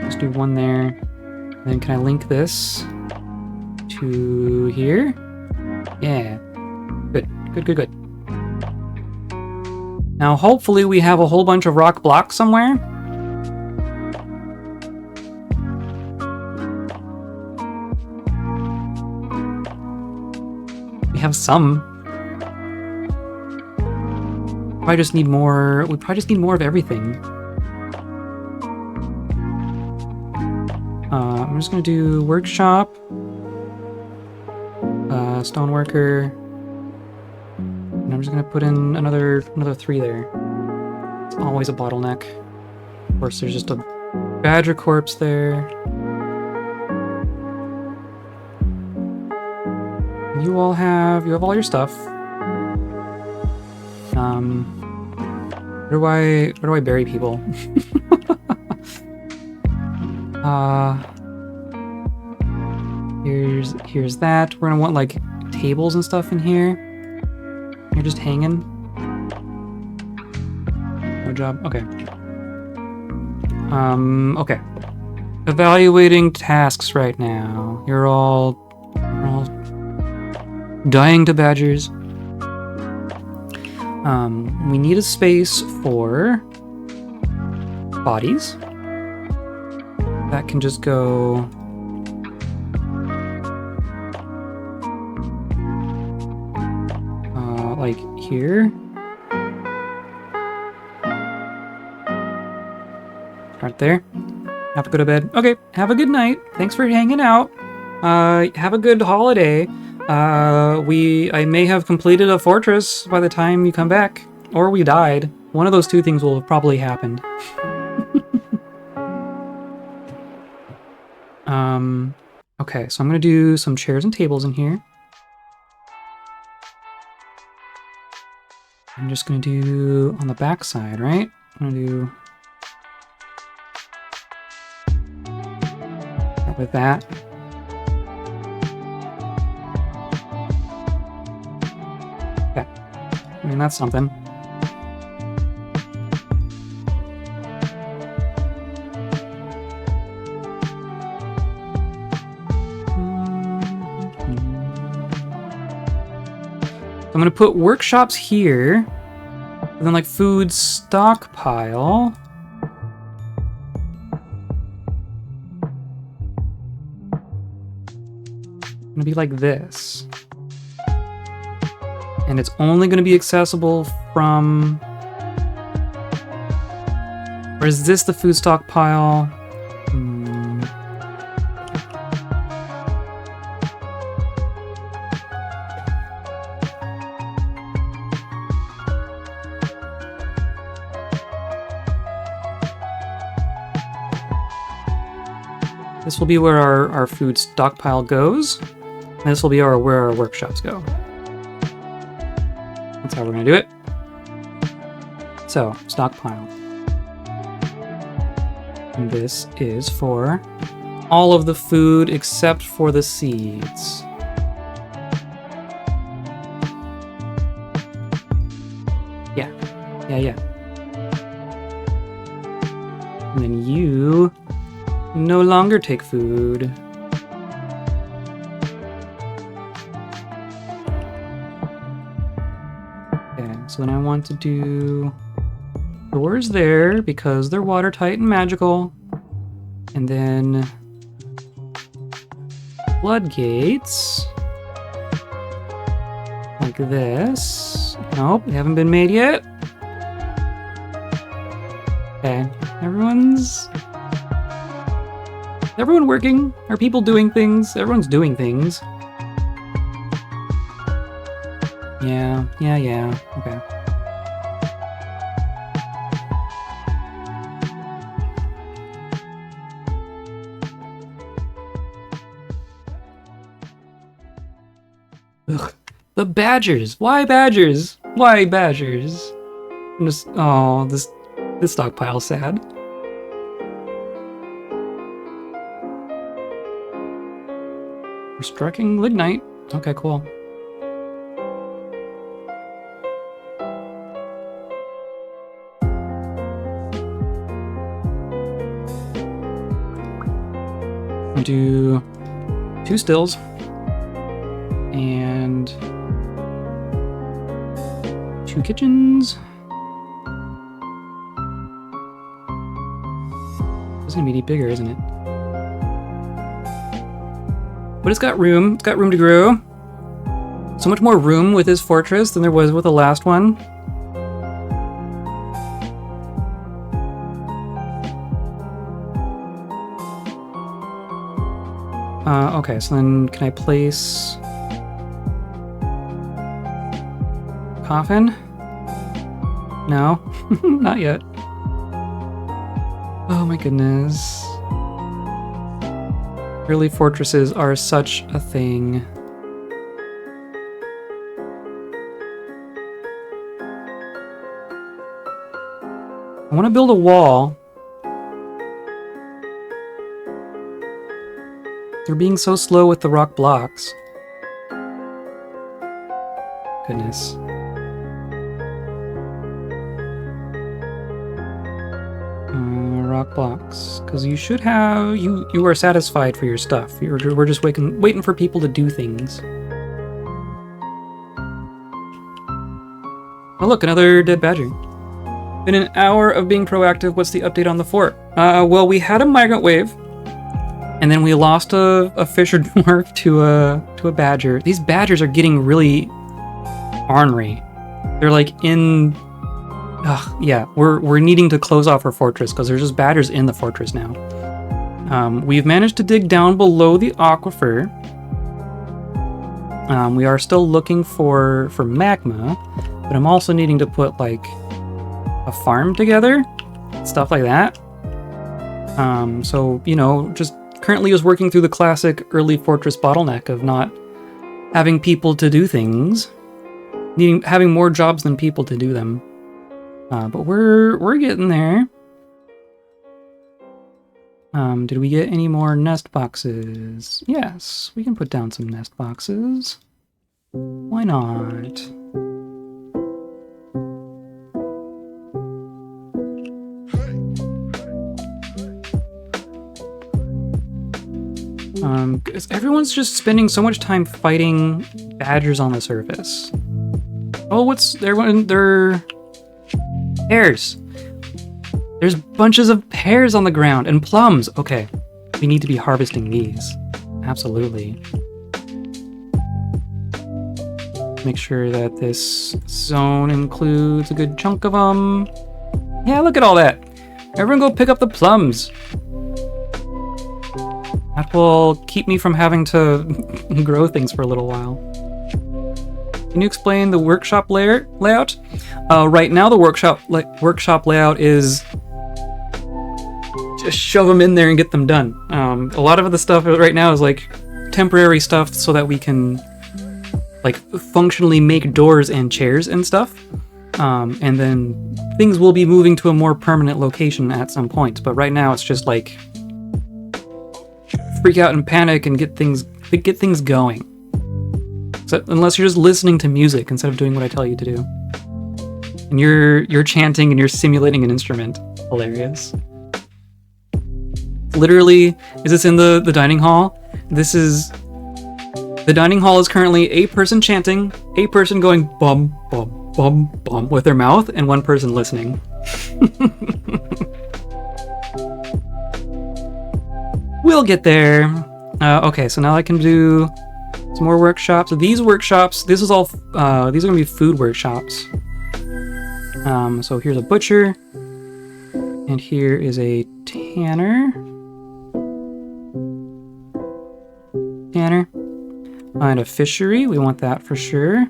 Let's do one there. And then can I link this to here? Yeah. Good, good, good, good. Now, hopefully we have a whole bunch of rock blocks somewhere. We have some. Probably just need more. We probably just need more of everything. I'm just gonna do workshop, stoneworker. And I'm just gonna put in another 3 there. It's always a bottleneck. Of course, there's just a badger corpse there. You have all your stuff. Where do I bury people? Here's that. We're gonna want like tables and stuff in here. You're just hanging. No job. Okay. Okay. Evaluating tasks right now. You're all dying to badgers. We need a space for bodies. That can just go... like here. Right there. Have to go to bed. Okay, have a good night. Thanks for hanging out. Have a good holiday. I may have completed a fortress by the time you come back. Or we died. One of those 2 things will have probably happened. Okay, so I'm gonna do some chairs and tables in here. I'm just gonna do on the back side, right? I'm gonna do start with that. Okay, I mean that's something. I'm gonna put workshops here, and then like food stockpile. Gonna be like this. And it's only going to be accessible from... Or is this the food stockpile? This will be where our food stockpile goes. And this will be where our workshops go. That's how we're going to do it. So, stockpile. And this is for all of the food except for the seeds. Yeah. And then you no longer take food. Okay, so then I want to do doors there because they're watertight and magical. And then floodgates like this. Nope, they haven't been made yet. Okay, everyone working? Are people doing things? Everyone's doing things. Yeah. Okay. Ugh. The badgers! Why badgers? Why badgers? I'm just... Oh, this stockpile's sad. We're striking lignite. Okay, cool. I'll do 2 stills and 2 kitchens. It's gonna be bigger, isn't it? But it's got room. It's got room to grow. So much more room with this fortress than there was with the last one. Okay, so then can I place coffin? No, not yet. Oh my goodness. Early fortresses are such a thing. I want to build a wall. They're being so slow with the rock blocks. Goodness. Rock blocks, because you should have you are satisfied for your stuff. We're just waiting for people to do things. Oh look, another dead badger. Been an hour of being proactive. What's the update on the fort? Well, we had a migrant wave, and then we lost a fisher dwarf to a badger. These badgers are getting really ornery. They're like in. Yeah, we're needing to close off our fortress because there's just badgers in the fortress now. We've managed to dig down below the aquifer. We are still looking for magma, but I'm also needing to put like a farm together, stuff like that. So you know, just currently is working through the classic early fortress bottleneck of not having people to do things, having more jobs than people to do them. But we're getting there. Did we get any more nest boxes? Yes, we can put down some nest boxes. Why not? Because everyone's just spending so much time fighting badgers on the surface. Oh, they're pears. There's bunches of pears on the ground and plums. Okay, we need to be harvesting these. Absolutely. Make sure that this zone includes a good chunk of them. Yeah, look at all that. Everyone go pick up the plums. That will keep me from having to grow things for a little while. Can you explain the workshop layout? Right now the workshop layout is just shove them in there and get them done. A lot of the stuff right now is like temporary stuff so that we can like functionally make doors and chairs and stuff. And then things will be moving to a more permanent location at some point. But right now it's just like freak out and panic and get things going. So unless you're just listening to music instead of doing what I tell you to do. And you're chanting and you're simulating an instrument. Hilarious. Literally, is this in the dining hall? This is... The dining hall is currently a person chanting, a person going bum, bum, bum, bum with their mouth, and one person listening. We'll get there. Okay, so now I can do some more workshops. These workshops, this is all, these are gonna be food workshops. So here's a butcher, and here is a tanner. And a fishery, we want that for sure.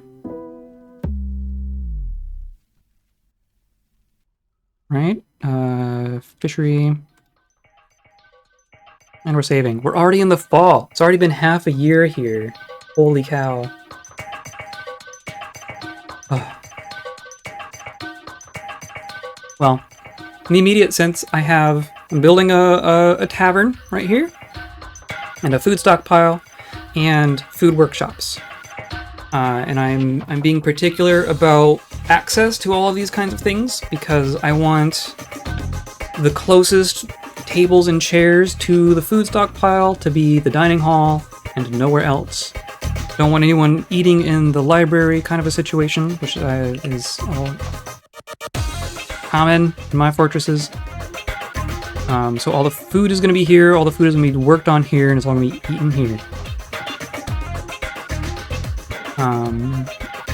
Right, fishery. And we're saving. We're already in the fall. It's already been half a year here. Holy cow. Oh. Well, in the immediate sense, I'm building a tavern right here, and a food stockpile, and food workshops. And I'm being particular about access to all of these kinds of things because I want the closest tables and chairs to the food stockpile to be the dining hall and nowhere else. Don't want anyone eating in the library kind of a situation, which is common in my fortresses. So all the food is going to be here, all the food is going to be worked on here, and it's all going to be eaten here.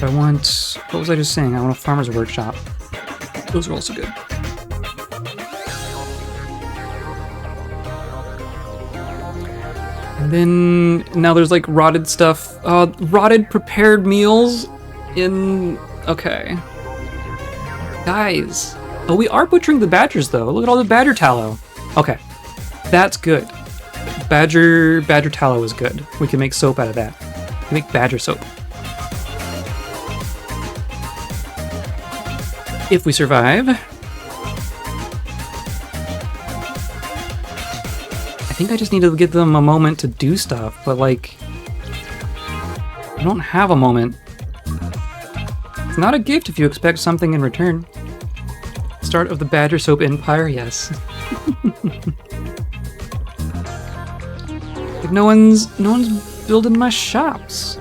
But I want... What was I just saying? I want a farmer's workshop. Those are also good. And then now there's like rotted stuff. Rotted prepared meals in... Okay. Guys. Oh, we are butchering the badgers though. Look at all the badger tallow. Okay. That's good. Badger tallow is good. We can make soap out of that. We can make badger soap. If we survive. I think I just need to give them a moment to do stuff, but like, I don't have a moment. It's not a gift if you expect something in return. Start of the badger soap empire, yes. Like no one's building my shops.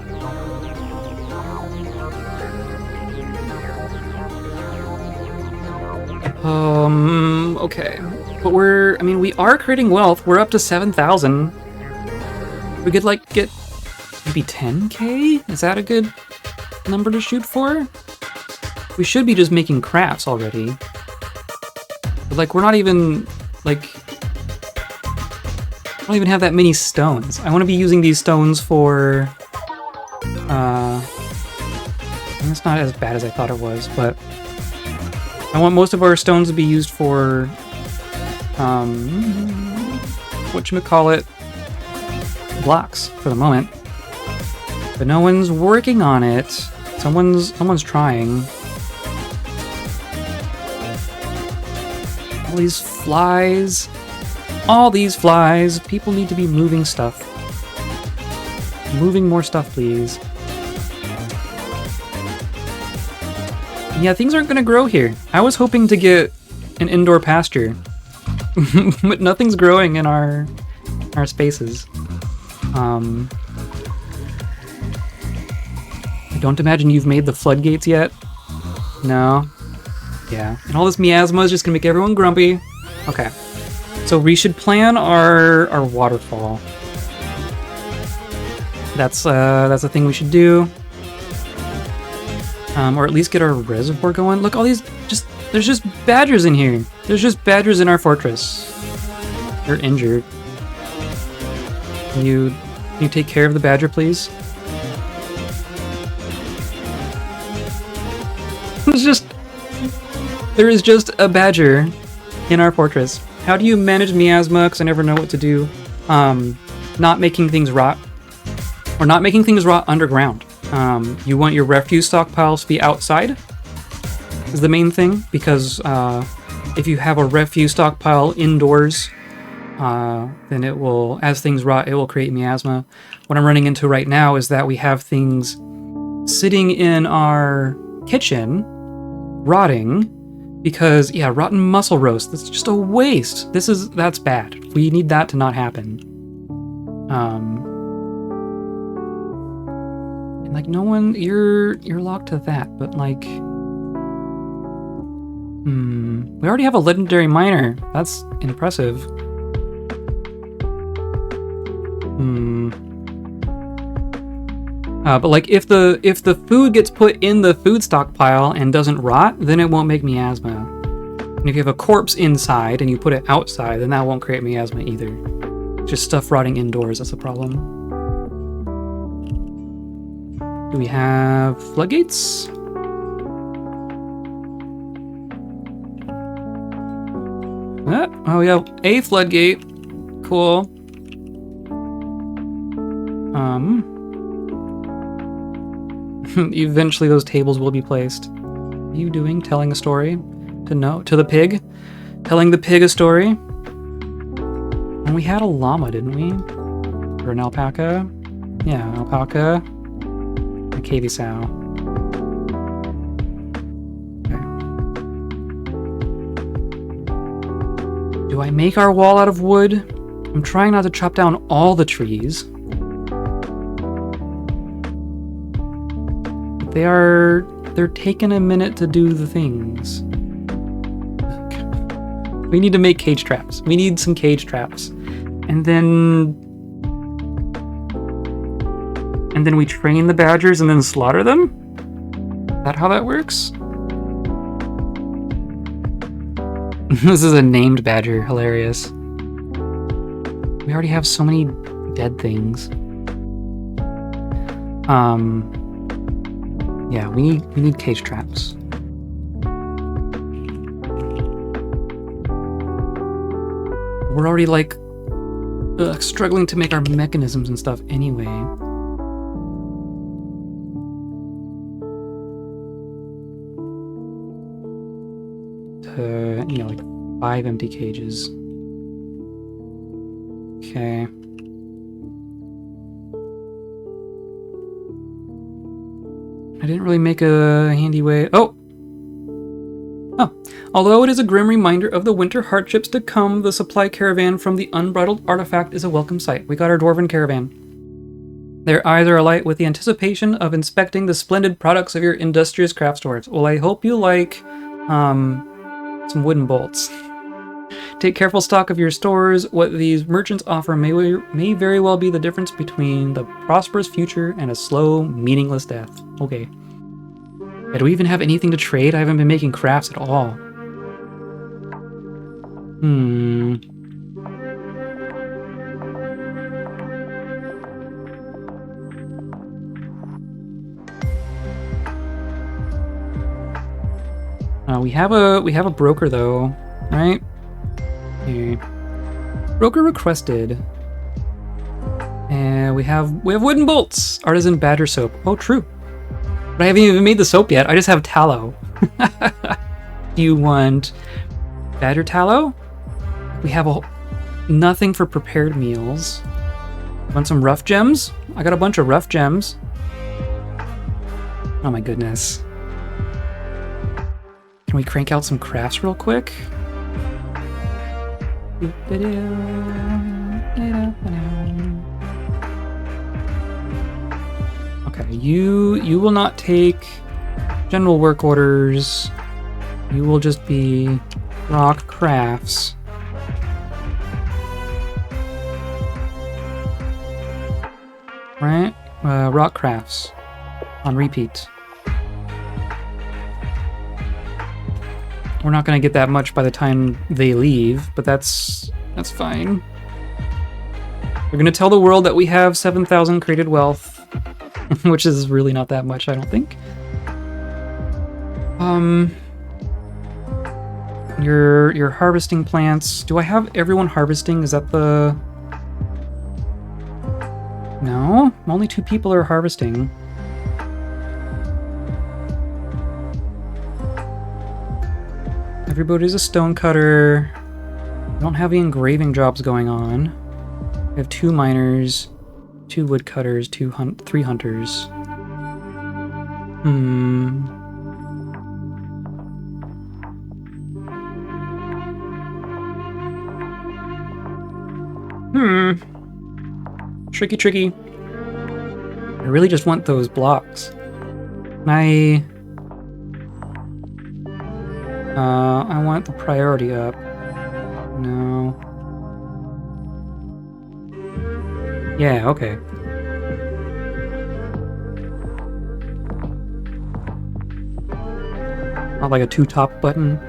Okay. But we are creating wealth. We're up to 7,000. We could like get maybe 10K? Is that a good number to shoot for? We should be just making crafts already. But like we're not even like I don't even have that many stones. I want to be using these stones for and it's not as bad as I thought it was, but I want most of our stones to be used for whatchamacallit, blocks for the moment. But no one's working on it. Someone's trying. All these flies. All these flies. People need to be moving stuff. Moving more stuff, please. Yeah, things aren't gonna grow here. I was hoping to get an indoor pasture. But nothing's growing in our spaces. I don't imagine you've made the floodgates yet. No. Yeah. And all this miasma is just gonna make everyone grumpy. Okay. So we should plan our waterfall. That's a thing we should do. Or at least get our reservoir going. Look, all these there's just badgers in here. There's just badgers in our fortress. They're injured. Can you take care of the badger, please? There is just a badger in our fortress. How do you manage miasma? Because I never know what to do. Not making things rot. Or not making things rot underground. You want your refuse stockpiles to be outside is the main thing, because if you have a refuse stockpile indoors, then it will, as things rot, it will create miasma. What I'm running into right now is that we have things sitting in our kitchen, rotting, because, yeah, rotten muscle roast, that's just a waste. That's bad. We need that to not happen. And like, no one, you're locked to that, but like, we already have a legendary miner. That's impressive. But like, if the food gets put in the food stockpile and doesn't rot, then it won't make miasma. And if you have a corpse inside and you put it outside, then that won't create miasma either. Just stuff rotting indoors, that's a problem. Do we have floodgates? Oh, we have a floodgate. Cool. Eventually those tables will be placed. What are you doing? Telling a story? To the pig? Telling the pig a story? And we had a llama, didn't we? Or an alpaca? Yeah, alpaca. A cavy sow. Okay. Do I make our wall out of wood? I'm trying not to chop down all the trees. But they're taking a minute to do the things. We need to make cage traps. We need some cage traps. And then we train the badgers and then slaughter them? Is that how that works? This is a named badger. Hilarious. We already have so many dead things. Yeah, we need cage traps. We're already like struggling to make our mechanisms and stuff anyway. You know, like 5 empty cages. Okay. I didn't really make a handy way. Oh! Although it is a grim reminder of the winter hardships to come, the supply caravan from the Unbridled Artifact is a welcome sight. We got our dwarven caravan. Their eyes are alight with the anticipation of inspecting the splendid products of your industrious craft stores. Well, I hope you like some wooden bolts. Take careful stock of your stores. What these merchants offer may very well be the difference between the prosperous future and a slow, meaningless death. Okay. Yeah, do we even have anything to trade? I haven't been making crafts at all. We have a broker though, right? Okay. Broker requested. And we have wooden bolts. Artisan badger soap. Oh, true. But I haven't even made the soap yet. I just have tallow. Do you want badger tallow? We have nothing for prepared meals. Want some rough gems? I got a bunch of rough gems. Oh my goodness. Can we crank out some crafts real quick? Okay, you will not take general work orders. You will just be rock crafts. Right? Rock crafts. On repeat. We're not gonna get that much by the time they leave, but that's fine. We're gonna tell the world that we have 7,000 created wealth, which is really not that much, I don't think. You're harvesting plants. Do I have everyone harvesting? Is that the... No, only 2 people are harvesting. Everybody's a stone cutter. I don't have any engraving jobs going on. I have 2 miners, 2 woodcutters, 3 hunters. Tricky. I really just want those blocks. I want the priority up. No. Yeah, okay. Not like a 2-top button.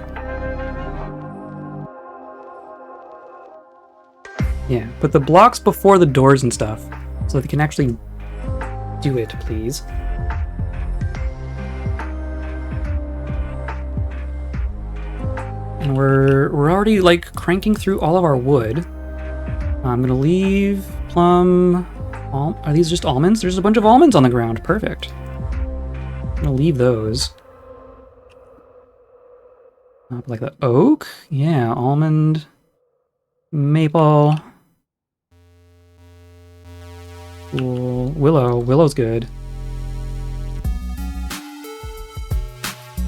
Yeah, put the blocks before the doors and stuff, so they can actually do it, please. And we're already like cranking through all of our wood. I'm gonna leave plum. Are these just almonds? There's a bunch of almonds on the ground. Perfect. I'm gonna leave those. Like the oak? Yeah, almond, maple. Cool. Willow. Willow's good.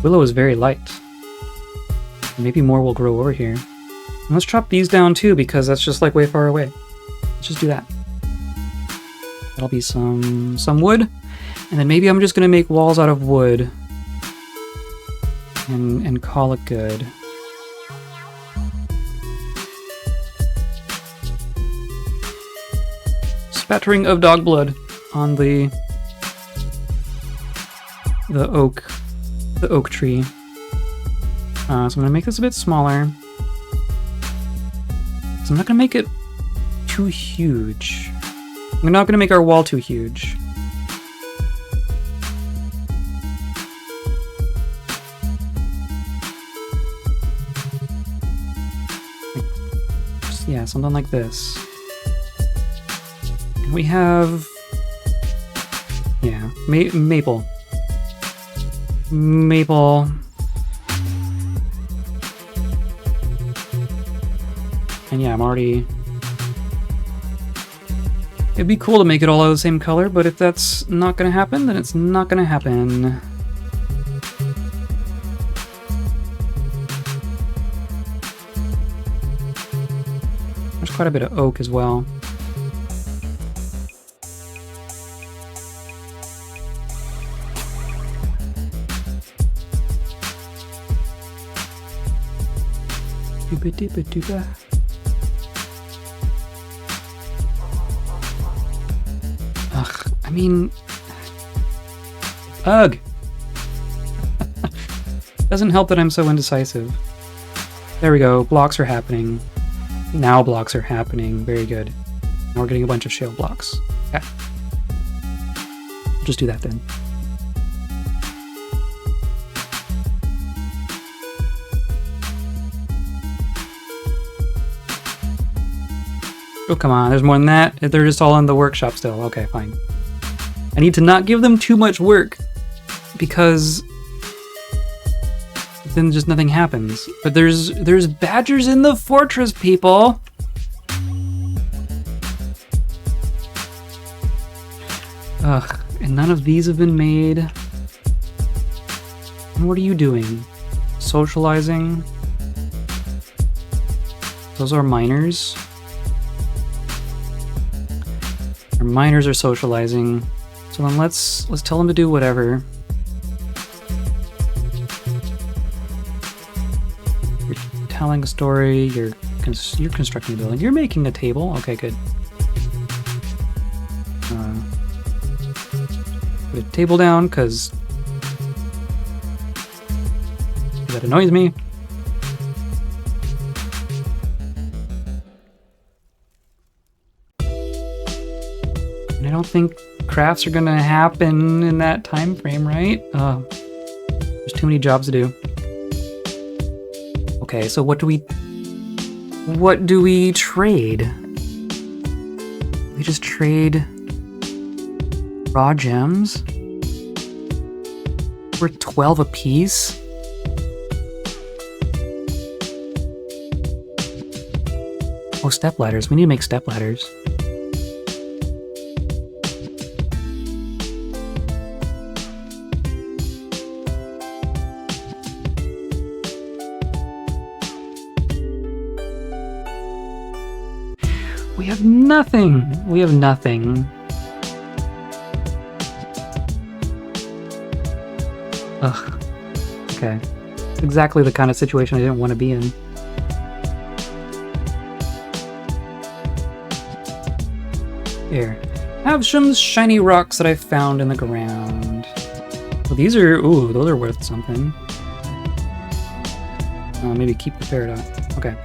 Willow is very light. Maybe more will grow over here. And let's chop these down too, because that's just like way far away. Let's just do that. That'll be some wood. And then maybe I'm just gonna make walls out of wood. And call it good. Spattering of dog blood on the oak tree. So I'm gonna make this a bit smaller. So I'm not gonna make it too huge. We're not gonna make our wall too huge. Yeah, something like this. And we have... yeah, maple. Maple. And yeah, I'm already... it'd be cool to make it all out of the same color, but if that's not gonna happen, then it's not gonna happen. There's quite a bit of oak as well. Dooba. Ugh, I mean... ugh! Doesn't help that I'm so indecisive. There we go, blocks are happening. Now blocks are happening, very good. Now we're getting a bunch of shale blocks. Okay. We'll just do that then. Oh, come on, there's more than that? They're just all in the workshop still. Okay, fine. I need to not give them too much work, because then just nothing happens. But there's badgers in the fortress, people! Ugh, and none of these have been made. And what are you doing? Socializing? Those are miners. Our miners are socializing. So then let's tell them to do whatever. You're telling a story, you're constructing a building, you're making a table. Okay, good. Put a table down, because that annoys me. I don't think crafts are gonna happen in that time frame, right? There's too many jobs to do. Okay, so what do we trade? We just trade raw gems. We're 12 apiece. Oh, step ladders. We need to make step ladders. We have nothing. We have nothing. Ugh. Okay. Exactly the kind of situation I didn't want to be in. Here. Have some shiny rocks that I found in the ground. Well, these are... Ooh, those are worth something. Maybe keep the peridot. Okay.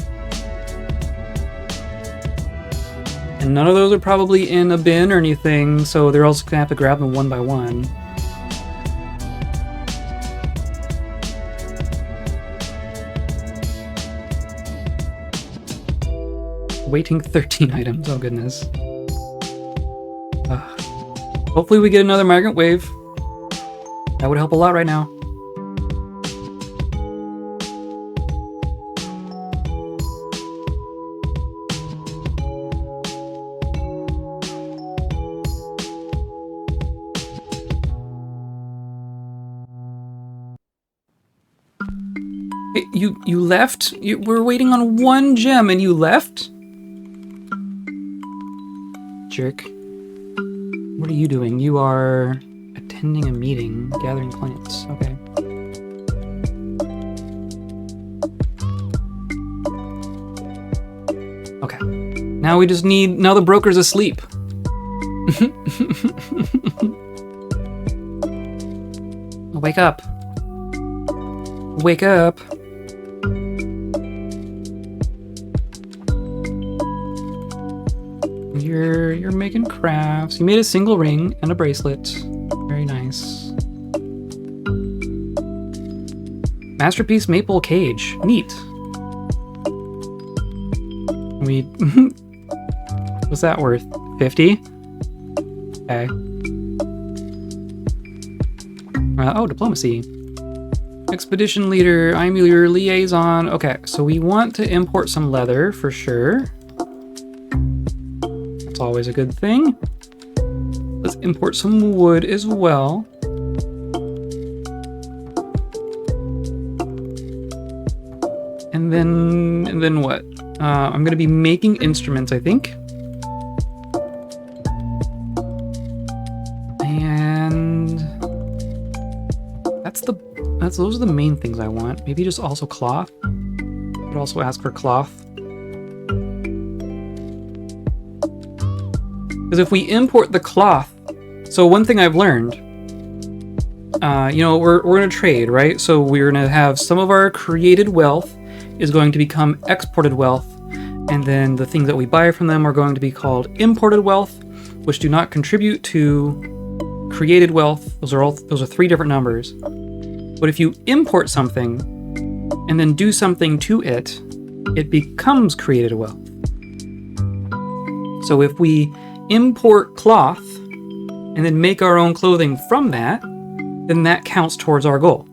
And none of those are probably in a bin or anything, so they're also gonna have to grab them one by one. Waiting 13 items, oh goodness. Hopefully we get another migrant wave. That would help a lot right now. You left? We're waiting on one gem and you left? Jerk. What are you doing? You are attending a meeting, gathering plants. Okay. Okay. Now we just need... Now the broker's asleep. Wake up. Wake up. You're making crafts. You made a single ring and a bracelet. Very nice. Masterpiece maple cage. Neat. What's that worth? 50? Okay. Oh, diplomacy. Expedition leader. I'm your liaison. Okay, so we want to import some leather for sure. It's always a good thing. Let's import some wood as well. And then what? I'm gonna be making instruments, I think. And those are the main things I want. Maybe just also cloth. Could also ask for cloth. Because if we import the cloth, so one thing I've learned, we're going to trade, right? So we're going to have some of our created wealth is going to become exported wealth, and then the things that we buy from them are going to be called imported wealth, which do not contribute to created wealth. Those are three different numbers. But if you import something and then do something to it, it becomes created wealth. So if we import cloth and then make our own clothing from that, then that counts towards our goal.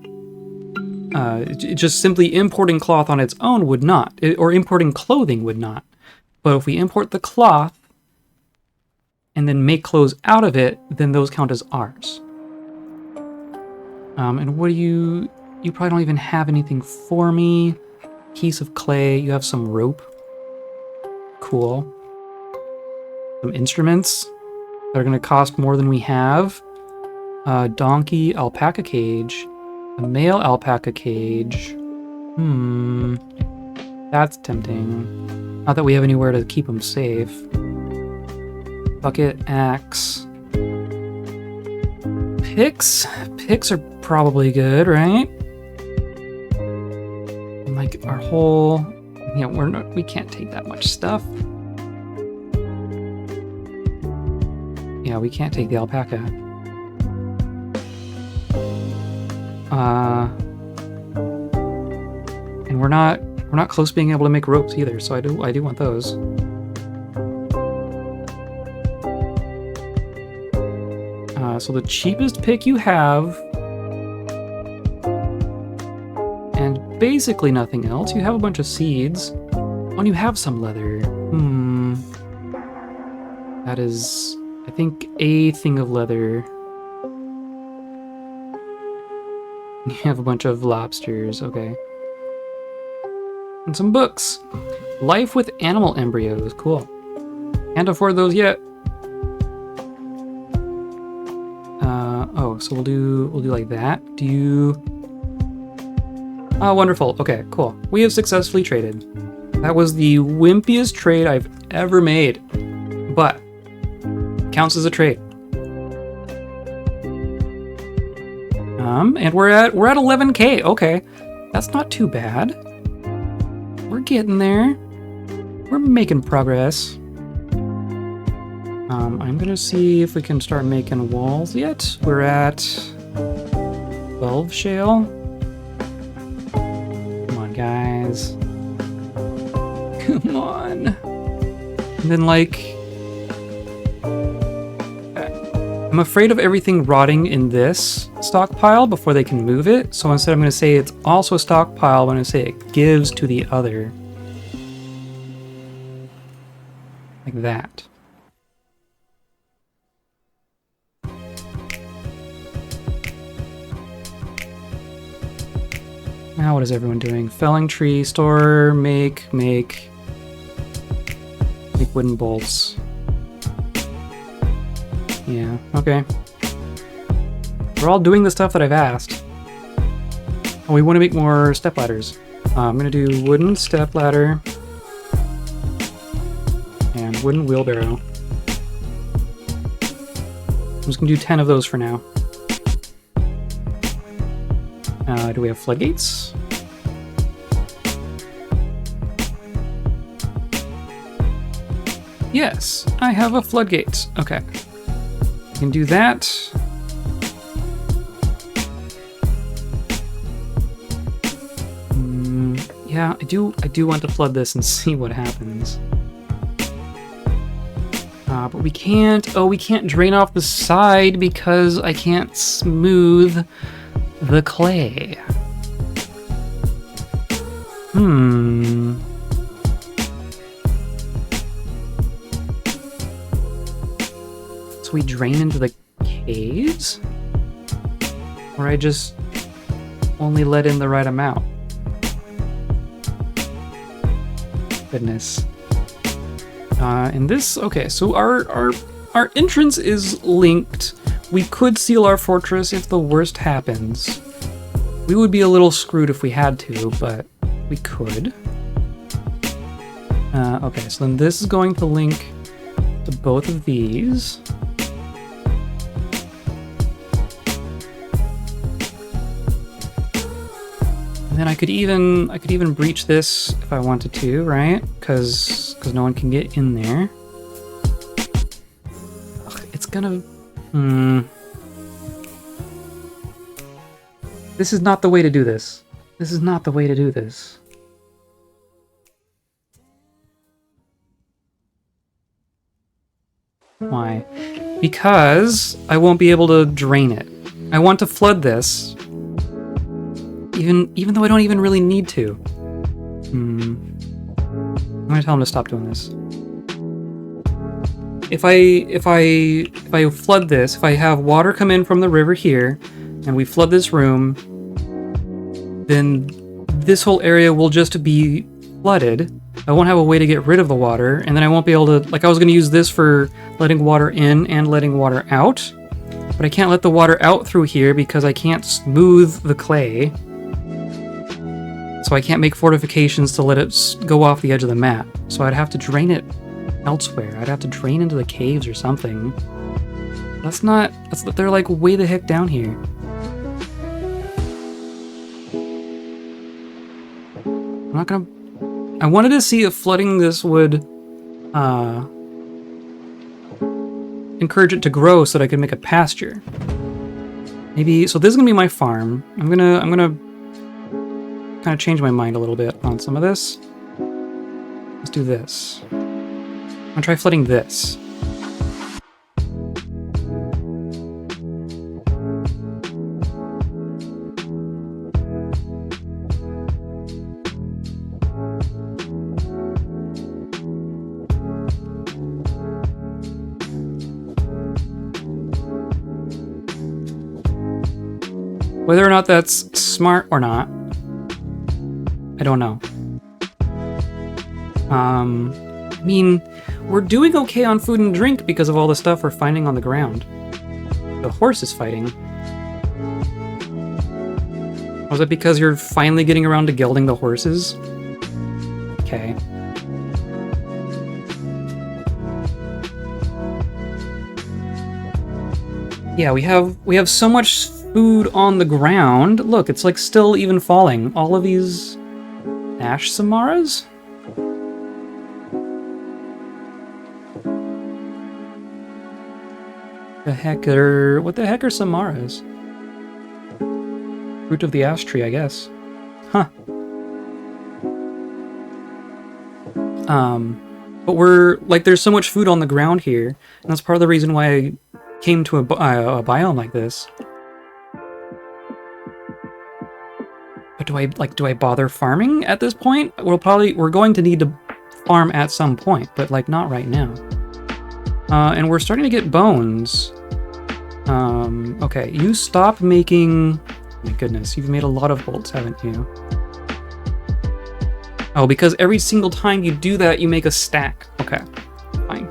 Just simply importing cloth on its own would not, or importing clothing would not. But if we import the cloth and then make clothes out of it, then those count as ours. And what do you probably don't even have anything for me. Piece of clay, you have some rope. Cool. Some instruments that are going to cost more than we have. Donkey alpaca cage. A male alpaca cage. That's tempting. Not that we have anywhere to keep them safe. Bucket, axe. Picks? Picks are probably good, right? And like our whole... Yeah, we can't take that much stuff. Yeah, we can't take the alpaca. And we're not close to being able to make ropes either, so I do want those. So the cheapest pick you have, and basically nothing else. You have a bunch of seeds. Oh, and you have some leather. That is, I think, a thing of leather. You have a bunch of lobsters, okay. And some books. Life with animal embryos, cool. Can't afford those yet. Oh, so we'll do like that. Do you... Oh, wonderful. Okay, cool. We have successfully traded. That was the wimpiest trade I've ever made, but counts as a trade. And we're at 11K. Okay, that's not too bad. We're getting there. We're making progress. I'm gonna see if we can start making walls yet. We're at 12 shale. Come on, guys. Come on. And then, like, I'm afraid of everything rotting in this stockpile before they can move it. So instead I'm going to say it's also a stockpile. I'm going to say it gives to the other. Like that. Now what is everyone doing? Felling tree, store, make wooden bolts. Yeah, okay. We're all doing the stuff that I've asked. Oh, we want to make more step ladders. I'm going to do wooden step ladder and wooden wheelbarrow. I'm just going to do 10 of those for now. Do we have floodgates? Yes, I have a floodgate. Okay. I can do that. Yeah, I do want to flood this and see what happens. But we can't. Oh, we can't drain off the side because I can't smooth the clay. So we drain into the caves? Or I just only let in the right amount? Goodness. And this, okay, so our entrance is linked. We could seal our fortress if the worst happens. We would be a little screwed if we had to, but we could. Okay, so then this is going to link to both of these. And then I could even breach this if I wanted to, right? Because no one can get in there. Ugh, it's gonna... This is not the way to do this. This is not the way to do this. Why? Because I won't be able to drain it. I want to flood this, even though I don't even really need to. I'm gonna tell him to stop doing this. If I flood this, if I have water come in from the river here, and we flood this room, then this whole area will just be flooded. I won't have a way to get rid of the water, and then I won't be able to, like, I was going to use this for letting water in and letting water out, but I can't let the water out through here because I can't smooth the clay. So I can't make fortifications to let it go off the edge of the map. So I'd have to drain it elsewhere. I'd have to drain into the caves or something. They're like way the heck down here. I'm not gonna... I wanted to see if flooding this would encourage it to grow so that I can make a pasture. Maybe, so this is gonna be my farm. I'm gonna kind of change my mind a little bit on some of this. Let's do this. I'm gonna try flooding this. Whether or not that's smart or not, I don't know. I mean, we're doing okay on food and drink because of all the stuff we're finding on the ground. The horse is fighting. Was it because you're finally getting around to gelding the horses? Okay. Yeah, we have so much food on the ground. Look, it's like still even falling. All of these ash samaras? What the heck are samaras? Fruit of the ash tree, I guess. Huh. But we're, like, there's so much food on the ground here, and that's part of the reason why I came to a biome like this. But do I bother farming at this point? We're going to need to farm at some point, but like not right now. And we're starting to get bones. Okay, you stop making... My goodness, you've made a lot of bolts, haven't you? Oh, because every single time you do that, you make a stack. Okay, fine.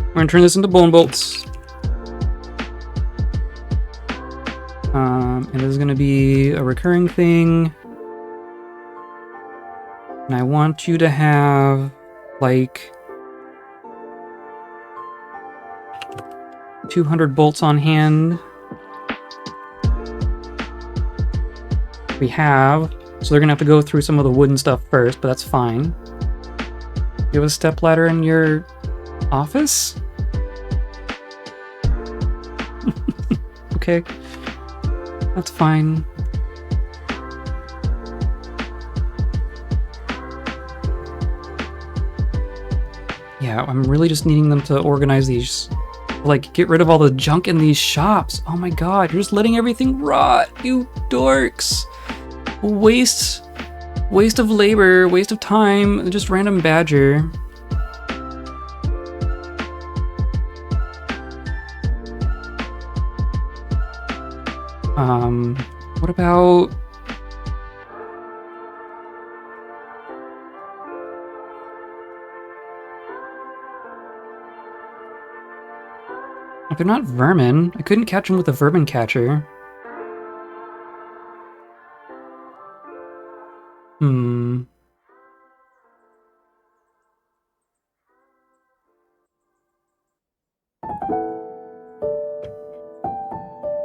We're gonna turn this into bone bolts. And this is gonna be a recurring thing. And I want you to have, like, 200 bolts on hand. We have, so they're gonna have to go through some of the wooden stuff first, but that's fine. You have a stepladder in your office? Okay. That's fine. Yeah, I'm really just needing them to organize these. Like, get rid of all the junk in these shops. Oh my god, you're just letting everything rot, you dorks. Waste of labor, waste of time, just random badger. What about... They're not vermin. I couldn't catch them with a vermin catcher.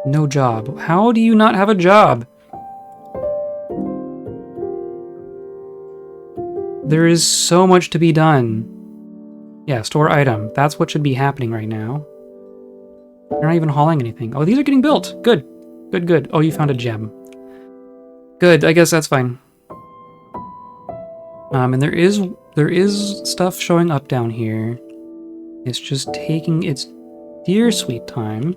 No job. How do you not have a job? There is so much to be done. Yeah, store item. That's what should be happening right now. They're not even hauling anything. Oh, these are getting built. Good. Good, good. Oh, you found a gem. Good, I guess that's fine. And there is stuff showing up down here. It's just taking its dear sweet time.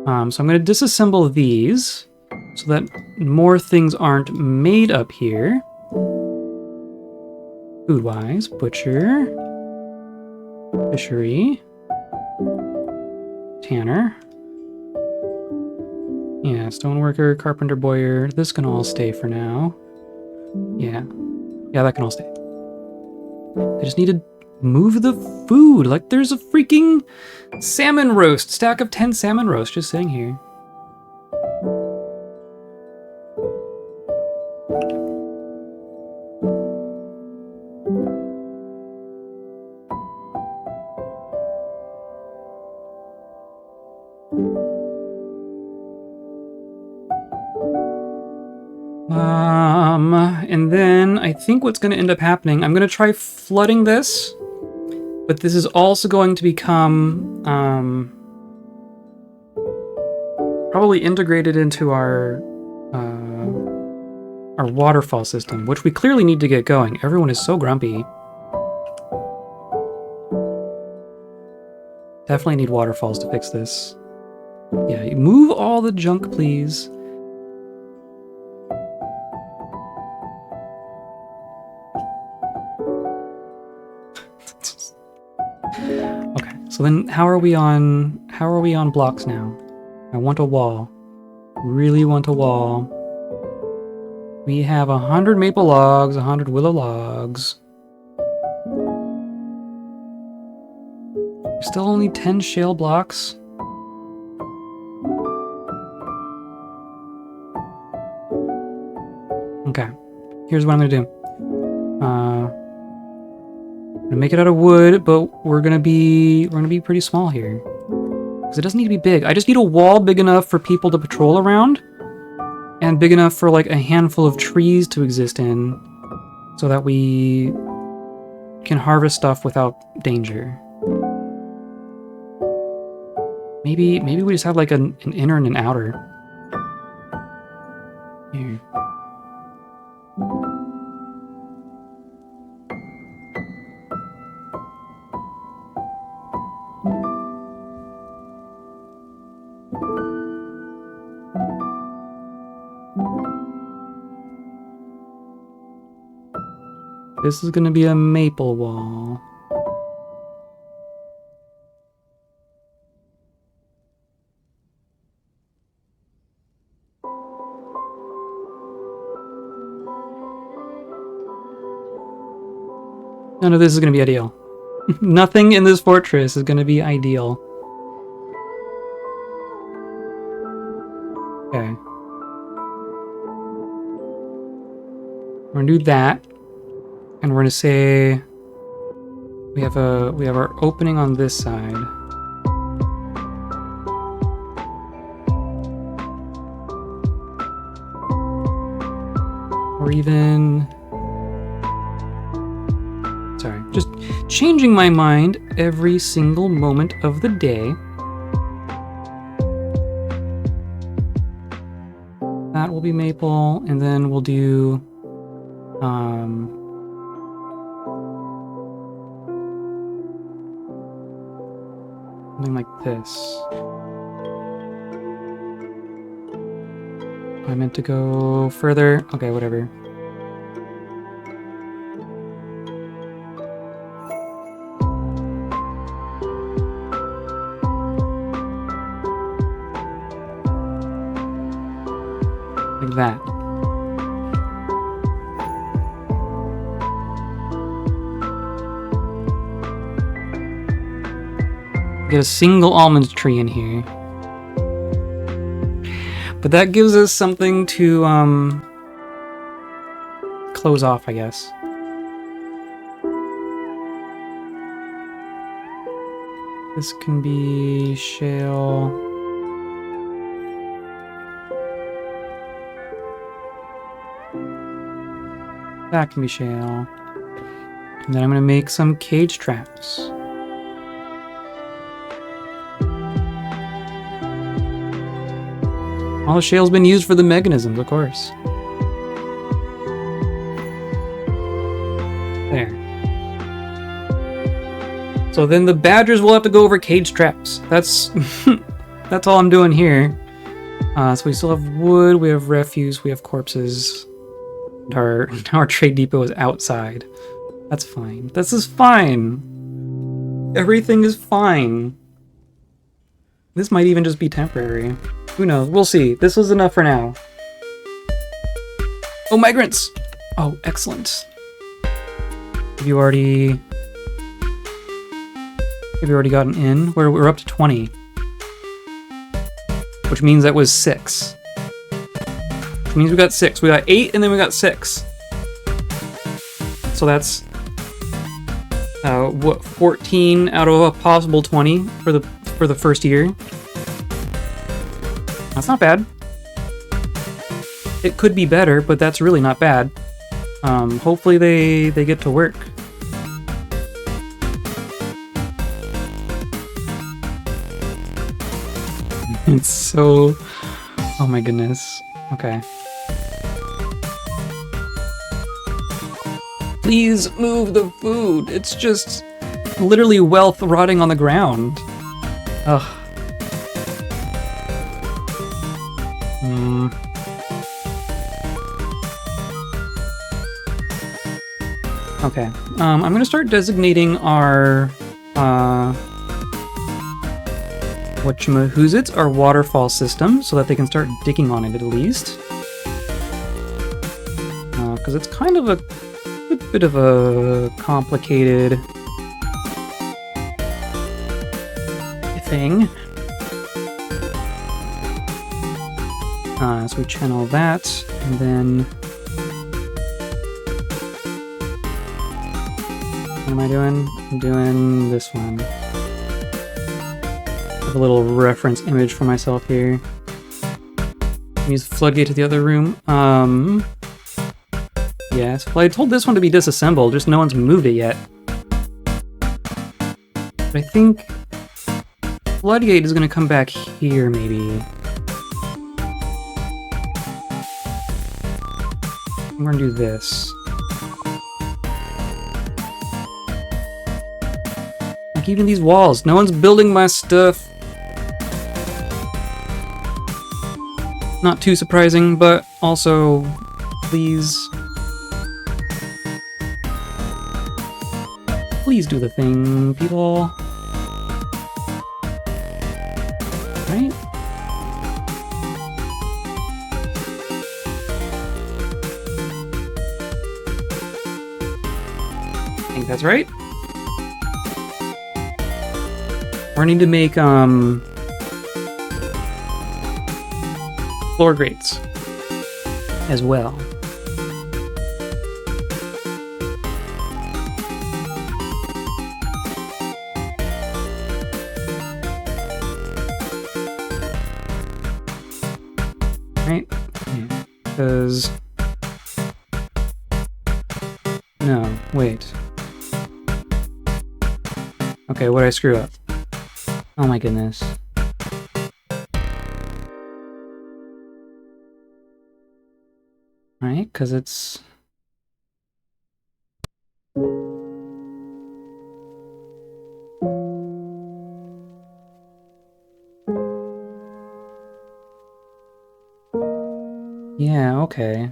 So I'm going to disassemble these so that more things aren't made up here. Food-wise, butcher, fishery, tanner. Yeah, stoneworker, carpenter, bowyer. This can all stay for now. Yeah, that can all stay. I just need to move the food. Like, there's a freaking salmon roast. Stack of 10 salmon roast just sitting here. And then I think what's going to end up happening, I'm going to try flooding this But this is also going to become probably integrated into our waterfall system, which we clearly need to get going. Everyone is so grumpy. Definitely need waterfalls to fix this. Yeah, move all the junk, please. Okay, so then how are we on blocks now? I want a wall. Really want a wall. We have 100 maple logs, 100 willow logs. Still only 10 shale blocks. Okay, here's what I'm gonna do. I'm gonna make it out of wood, but we're gonna be pretty small here. Because it doesn't need to be big. I just need a wall big enough for people to patrol around, and big enough for like a handful of trees to exist in, so that we can harvest stuff without danger. Maybe we just have like an inner and an outer. Here. This is gonna be a maple wall. None of this is gonna be ideal. Nothing in this fortress is gonna be ideal. Okay. We're gonna do that. And we're gonna say we have our opening on this side. Or even, sorry, just changing my mind every single moment of the day. That will be maple, and then we'll do something like this. I meant to go further. Okay, whatever. Like that. Get a single almond tree in here. But that gives us something to close off, I guess. This can be shale. That can be shale. And then I'm gonna make some cage traps. All the shale's been used for the mechanisms, of course. There. So then the badgers will have to go over cage traps. That's that's all I'm doing here. So we still have wood, we have refuse, we have corpses. And our trade depot is outside. That's fine. This is fine. Everything is fine. This might even just be temporary. Who knows? We'll see. This was enough for now. Oh, migrants! Oh, excellent. Have you already gotten in? We're up to 20. Which means that was 6. Which means we got 6. We got 8 and then we got 6. So that's what, 14 out of a possible 20 for the first year. That's not bad. It could be better, but that's really not bad. Hopefully they get to work. It's so... Oh my goodness. Okay. Please move the food. It's just literally wealth rotting on the ground. Ugh. Okay. I'm gonna start designating our whatchamahoots, our waterfall system, so that they can start digging on it at least. Because it's kind of a bit of a complicated thing. So we channel that, and then what am I doing? I'm doing this one. I have a little reference image for myself here. Use floodgate to the other room. Yes. Well, I told this one to be disassembled, just no one's moved it yet. But I think floodgate is gonna come back here, maybe. I'm gonna do this. Like even these walls, no one's building my stuff. Not too surprising, but also, please. Please do the thing, people. Right? I think that's right. We're going to make, floor grates as well. Right? Because... No, wait. Okay, what did I screw up? Oh my goodness. Right, because it's... Yeah, okay.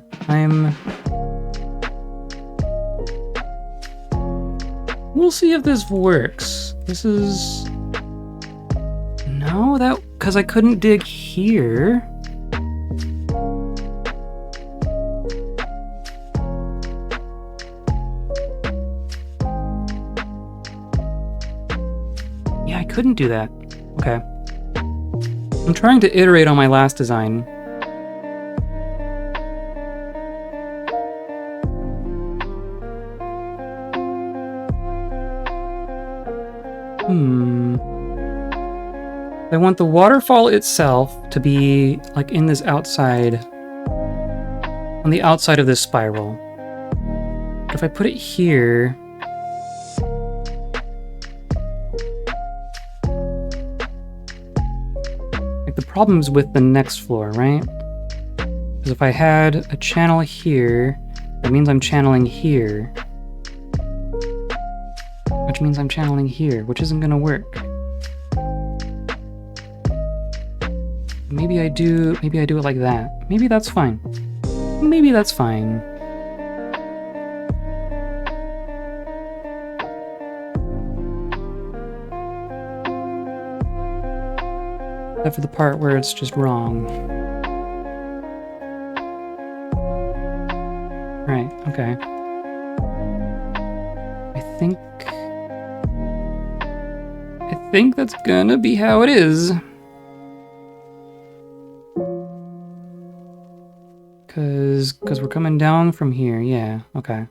We'll see if this works. This is... No, that... Because I couldn't dig here. Yeah, I couldn't do that. Okay. I'm trying to iterate on my last design. I want the waterfall itself to be like in this outside, on the outside of this spiral. But if I put it here, like the problem's with the next floor, right? Because if I had a channel here, that means I'm channeling here. Which means I'm channeling here, which isn't gonna work. Maybe I do it like that. Maybe that's fine. Maybe that's fine. Except for the part where it's just wrong. Right, okay. I think that's gonna be how it is. Cause we're coming down from here, yeah, okay.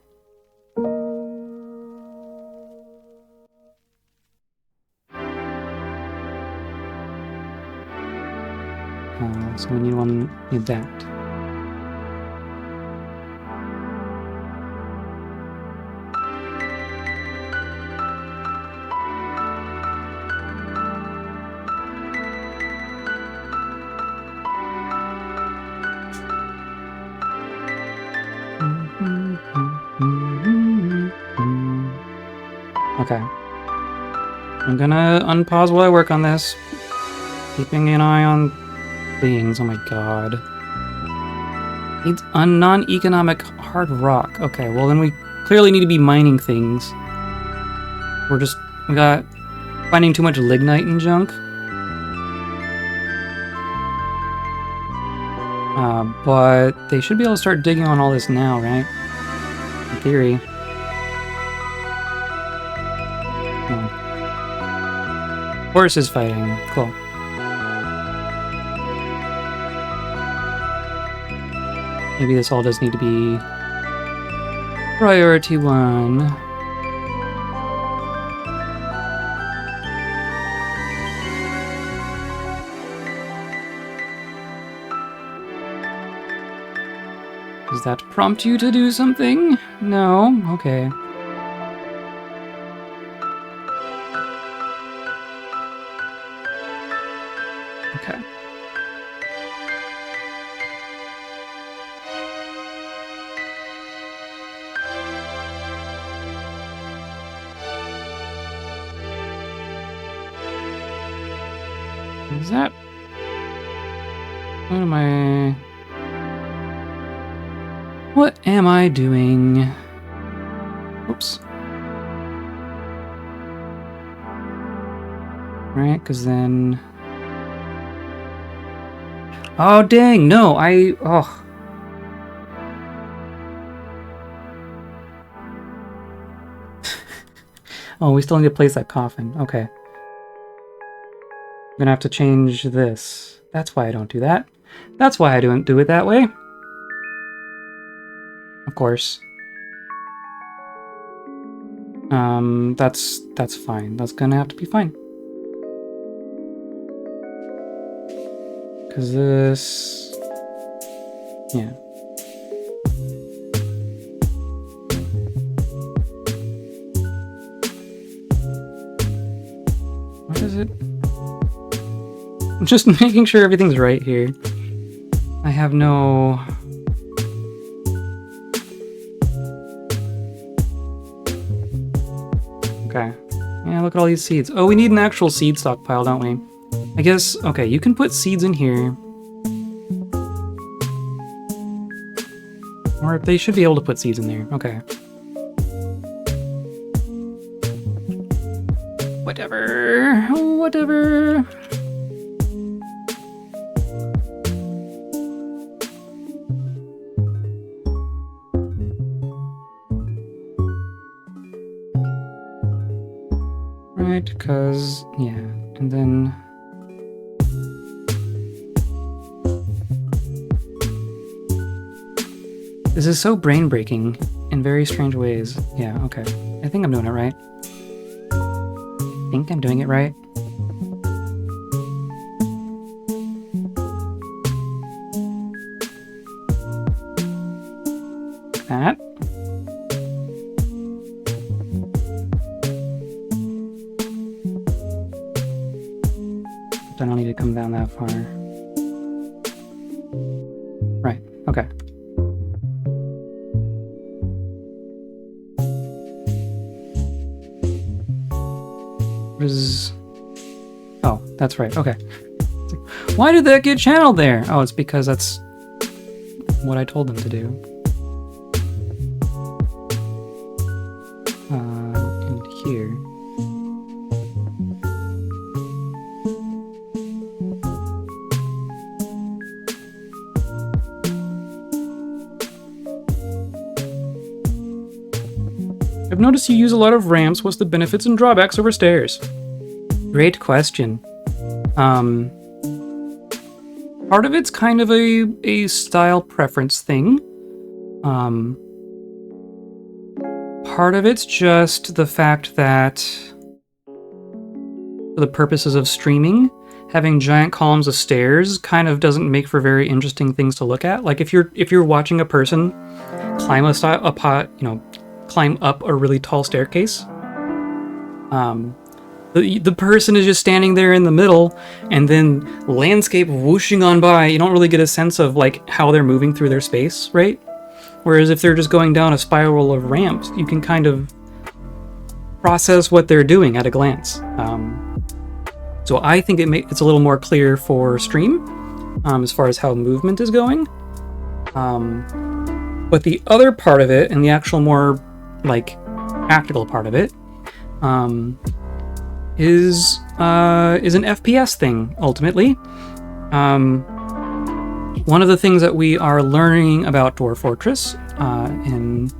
So we need that. Okay. I'm gonna unpause while I work on this. Keeping an eye on things. Oh my god. Needs a non-economic hard rock. Okay, well then we clearly need to be mining things. We got finding too much lignite and junk. But they should be able to start digging on all this now, right? In theory. Horse is fighting. Cool. Maybe this all does need to be priority 1. Does that prompt you to do something? No? Okay. Okay. Is that... What am I doing? Oops. Right, because then... Oh, dang, no, oh. Oh, we still need to place that coffin. Okay. I'm gonna have to change this. That's why I don't do that. That's why I don't do it that way. Of course. That's fine. That's gonna have to be fine. Cause this... Yeah. What is it? I'm just making sure everything's right here. I have no... Okay. Yeah, look at all these seeds. Oh, we need an actual seed stockpile, don't we? I guess, okay, you can put seeds in here. Or they should be able to put seeds in there. Okay. Whatever. Whatever. Right, because, yeah, and then... This is so brain-breaking in very strange ways. Yeah, okay. I think I'm doing it right. I think I'm doing it right. That. I don't need to come down that far. Right, okay. Oh, that's right, okay. Why did that get channeled there? Oh, it's because that's what I told them to do. And here. I've noticed you use a lot of ramps. What's the benefits and drawbacks over stairs? Great question. Part of it's kind of a style preference thing. Part of it's just the fact that for the purposes of streaming, having giant columns of stairs kind of doesn't make for very interesting things to look at. Like if you're watching a person climb climb up a really tall staircase. The person is just standing there in the middle, and then landscape whooshing on by. You don't really get a sense of like how they're moving through their space, right? Whereas if they're just going down a spiral of ramps, you can kind of process what they're doing at a glance. So I think it's a little more clear for stream as far as how movement is going. But the other part of it, and the actual more like practical part of it, is an FPS thing ultimately. One of the things that we are learning about Dwarf Fortress, and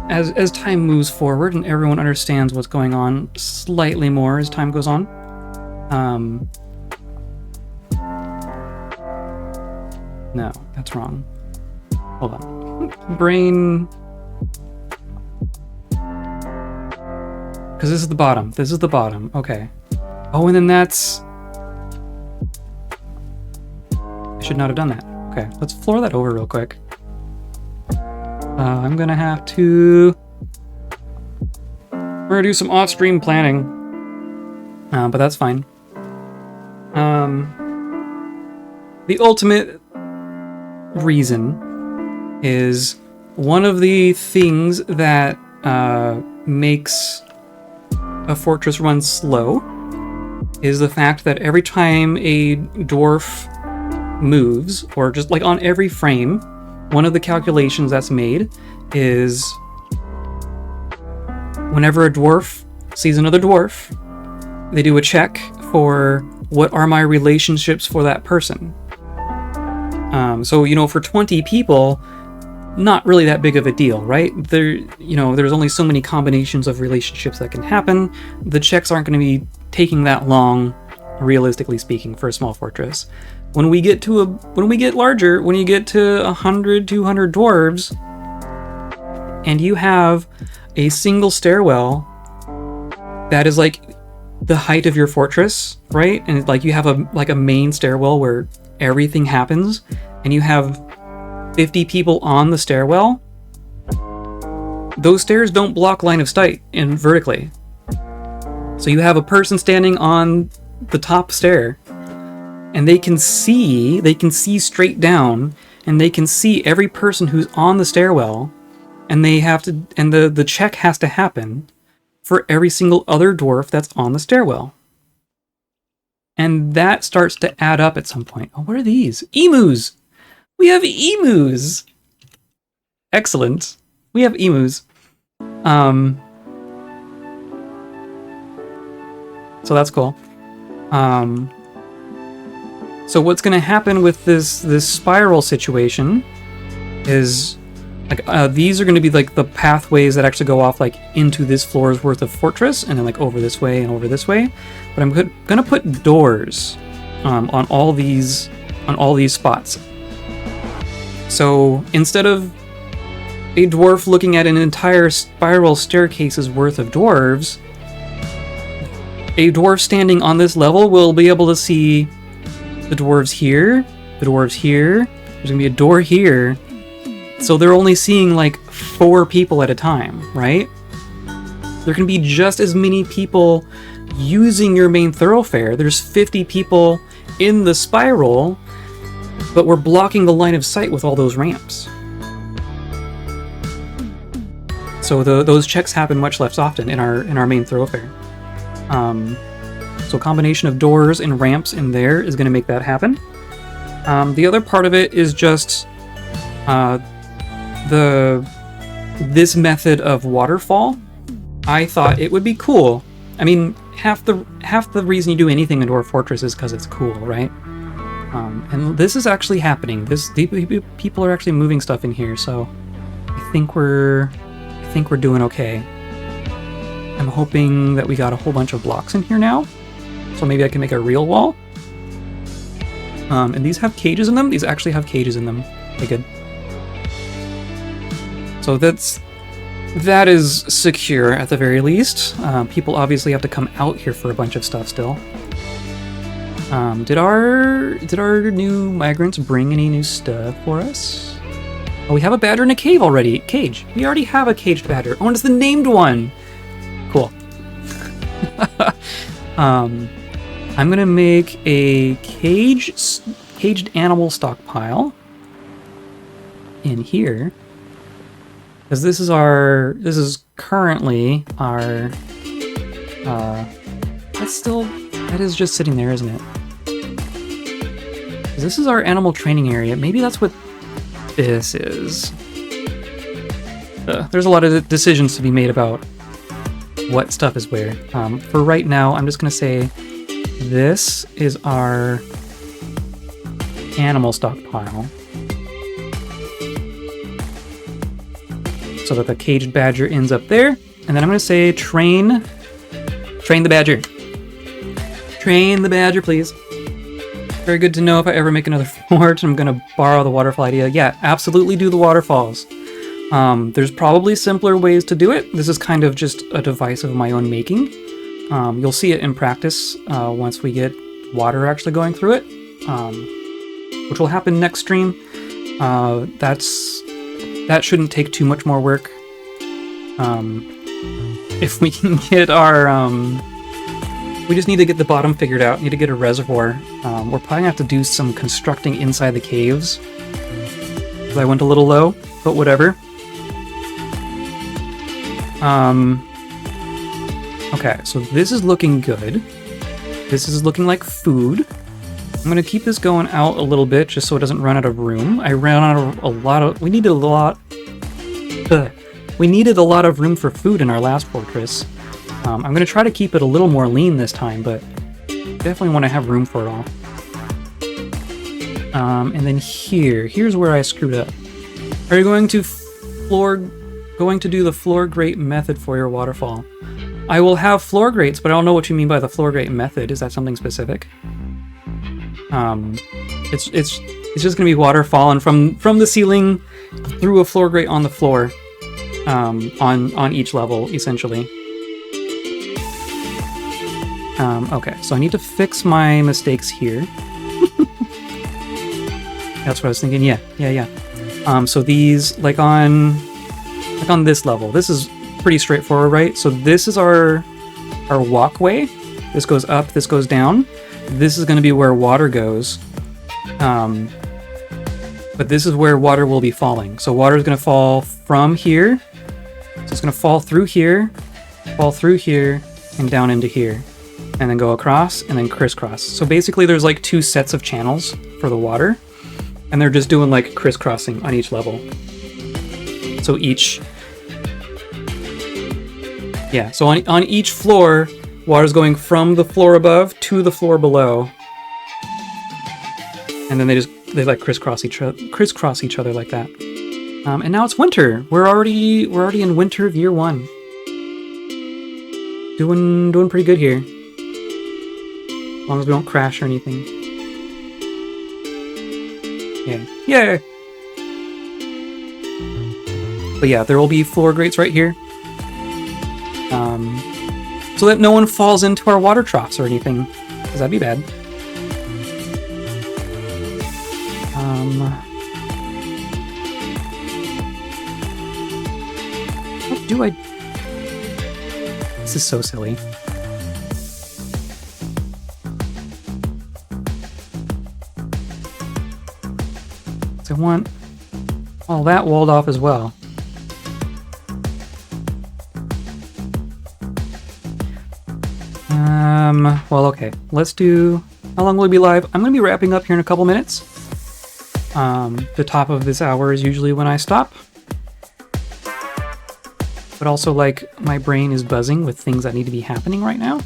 as time moves forward and everyone understands what's going on slightly more as time goes on, no, that's wrong. Hold on. Brain. Because this is the bottom. This is the bottom. Okay. Oh, and then that's... I should not have done that. Okay, let's floor that over real quick. I'm gonna have to... We're gonna do some off-stream planning. But that's fine. The ultimate reason is one of the things that makes a fortress run slow is the fact that every time a dwarf moves, or just like on every frame, one of the calculations that's made is whenever a dwarf sees another dwarf, they do a check for what are my relationships for that person. So, you know, for 20 people, not really that big of a deal, right? There's only so many combinations of relationships that can happen. The checks aren't going to be taking that long, realistically speaking, for a small fortress. When we get larger, when you get to 100, 200 dwarves, and you have a single stairwell that is like the height of your fortress, right? And like you have a main stairwell where everything happens, and you have 50 people on the stairwell, those stairs don't block line of sight in vertically. So you have a person standing on the top stair, and they can see straight down, and they can see every person who's on the stairwell, and the check has to happen for every single other dwarf that's on the stairwell. And that starts to add up at some point. Oh, what are these? Emus! We have emus! Excellent. We have emus. So that's cool. So what's going to happen with this spiral situation is like these are going to be like the pathways that actually go off like into this floor's worth of fortress, and then like over this way and over this way. But I'm going to put doors on all these spots. So instead of a dwarf looking at an entire spiral staircase's worth of dwarves, a dwarf standing on this level will be able to see the dwarves here, the dwarves here, there's gonna be a door here. So they're only seeing like 4 people at a time, right? There can be just as many people using your main thoroughfare. There's 50 people in the spiral, but we're blocking the line of sight with all those ramps. So those checks happen much less often in our main thoroughfare. So a combination of doors and ramps in there is going to make that happen. The other part of it is just this method of waterfall. I thought it would be cool. I mean, half the reason you do anything in Dwarf Fortress is because it's cool, right? And this is actually happening. People are actually moving stuff in here, so I think we're doing okay. I'm hoping that we got a whole bunch of blocks in here now, so maybe I can make a real wall. And these have cages in them. These actually have cages in them. Okay, good. So that is secure at the very least. People obviously have to come out here for a bunch of stuff still. Did our new migrants bring any new stuff for us? Oh, we have a badger in a cave already. Cage. We already have a caged badger. Oh, and it's the named one. Cool. I'm gonna make a caged animal stockpile in here, because this is currently are... that is just sitting there, isn't it? This is our animal training area. Maybe that's what this is. There's a lot of decisions to be made about what stuff is where. For right now, I'm just going to say this is our animal stockpile. So that the caged badger ends up there. And then I'm going to say train the badger. Train the badger, please. Very good to know if I ever make another fort. I'm going to borrow the waterfall idea. Yeah, absolutely do the waterfalls. There's probably simpler ways to do it. This is kind of just a device of my own making. You'll see it in practice once we get water actually going through it, which will happen next stream. That shouldn't take too much more work. If we can get our... we just need to get the bottom figured out. Need to get a reservoir. We're probably gonna have to do some constructing inside the caves. I went a little low, but whatever. Okay, so this is looking good. This is looking like food. I'm gonna keep this going out a little bit just so it doesn't run out of room. I ran out of a lot of... We needed a lot of room for food in our last fortress. I'm going to try to keep it a little more lean this time, but definitely want to have room for it all. And then here's where I screwed up. Are you going to do the floor grate method for your waterfall? I will have floor grates, but I don't know what you mean by the floor grate method. Is that something specific? It's just going to be water falling from the ceiling through a floor grate on the floor, on each level, essentially. Okay, so I need to fix my mistakes here. That's what I was thinking. Yeah. So these, like on this level, this is pretty straightforward, right? So this is our walkway. This goes up, this goes down. This is going to be where water goes. But this is where water will be falling. So water is going to fall from here. So it's going to fall through here, and down into here. And then go across, and then crisscross. So basically there's like 2 sets of channels for the water, and they're just doing like crisscrossing on each level. So so on each floor, water's going from the floor above to the floor below. And then they like crisscross each other like that. And now it's winter. We're already in winter of year 1. Doing pretty good here. As long as we don't crash or anything. Yeah. But yeah, there will be floor grates right here. So that no one falls into our water troughs or anything. Because that'd be bad. What do I... This is so silly. So I want all that walled off as well. Well, okay. Let's do... How long will we be live? I'm going to be wrapping up here in a couple minutes. The top of this hour is usually when I stop. But also, like, my brain is buzzing with things that need to be happening right now.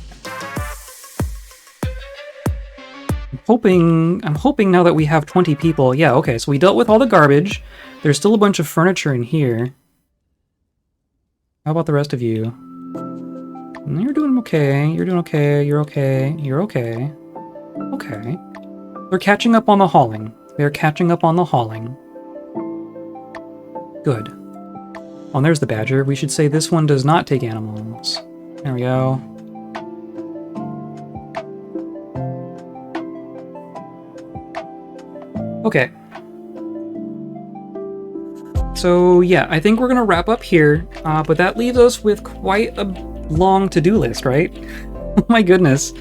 I'm hoping now that we have 20 people. Yeah, okay, so we dealt with all the garbage. There's still a bunch of furniture in here. How about the rest of you? You're doing okay. You're doing okay. You're okay. You're okay. Okay. They're catching up on the hauling. They're catching up on the hauling. Good. Oh, and there's the badger. We should say this one does not take animals. There we go. Okay. So yeah, I think we're gonna wrap up here, but that leaves us with quite a long to-do list, right? Oh my goodness.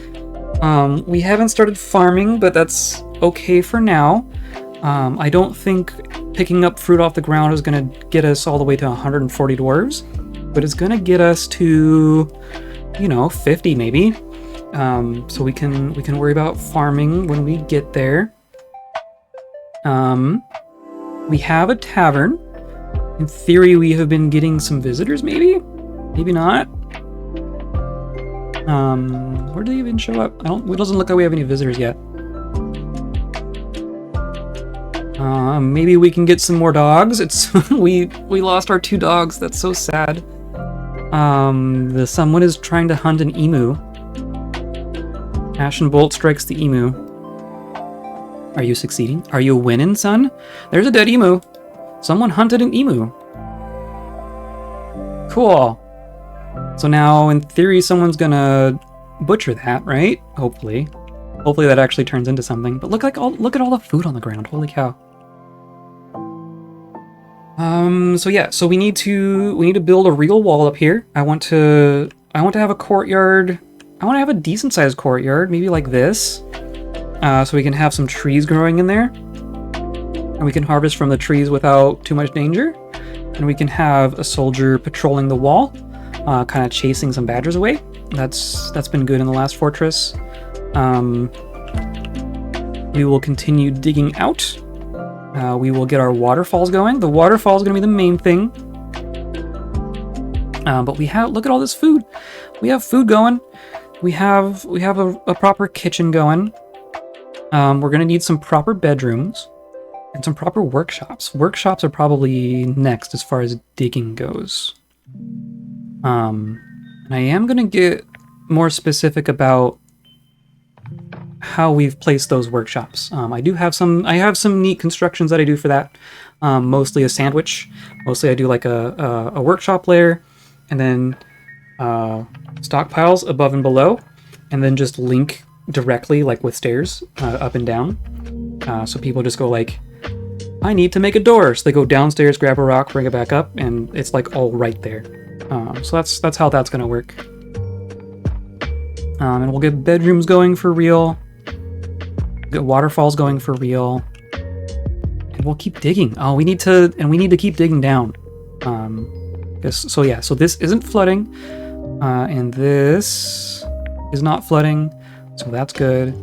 We haven't started farming, but that's okay for now. I don't think picking up fruit off the ground is gonna get us all the way to 140 dwarves. but it's gonna get us to, you know, 50 maybe. So we can worry about farming when we get there. We have a tavern. In theory, we have been getting some visitors, maybe? Maybe not. Where do they even show up? It doesn't look like we have any visitors yet. Maybe we can get some more dogs. We lost our 2 dogs. That's so sad. Someone is trying to hunt an emu. Ashen Bolt strikes the emu. Are you succeeding? Are you winning, son? There's a dead emu. Someone hunted an emu. Cool. So now, in theory, someone's gonna butcher that, right? Hopefully. Hopefully that actually turns into something. But look at all the food on the ground. Holy cow. So yeah, so we need to build a real wall up here. I want to have a courtyard. I want to have a decent sized courtyard, maybe like this. So we can have some trees growing in there. And we can harvest from the trees without too much danger. And we can have a soldier patrolling the wall, kind of chasing some badgers away. That's been good in the last fortress. We will continue digging out. We will get our waterfalls going. The waterfall is going to be the main thing. But look at all this food. We have food going. We have a proper kitchen going. We're going to need some proper bedrooms and some proper workshops. Workshops are probably next as far as digging goes. And I am going to get more specific about how we've placed those workshops. I have some neat constructions that I do for that. Mostly a sandwich. Mostly I do like a workshop layer, and then stockpiles above and below, and then just link directly, like with stairs, up and down. So people just go like, I need to make a door. So they go downstairs, grab a rock, bring it back up, and it's like all right there. So that's how that's gonna work. And we'll get bedrooms going for real. Get waterfalls going for real. And we'll keep digging. Oh, we need to keep digging down. So this isn't flooding. And this is not flooding. So that's good.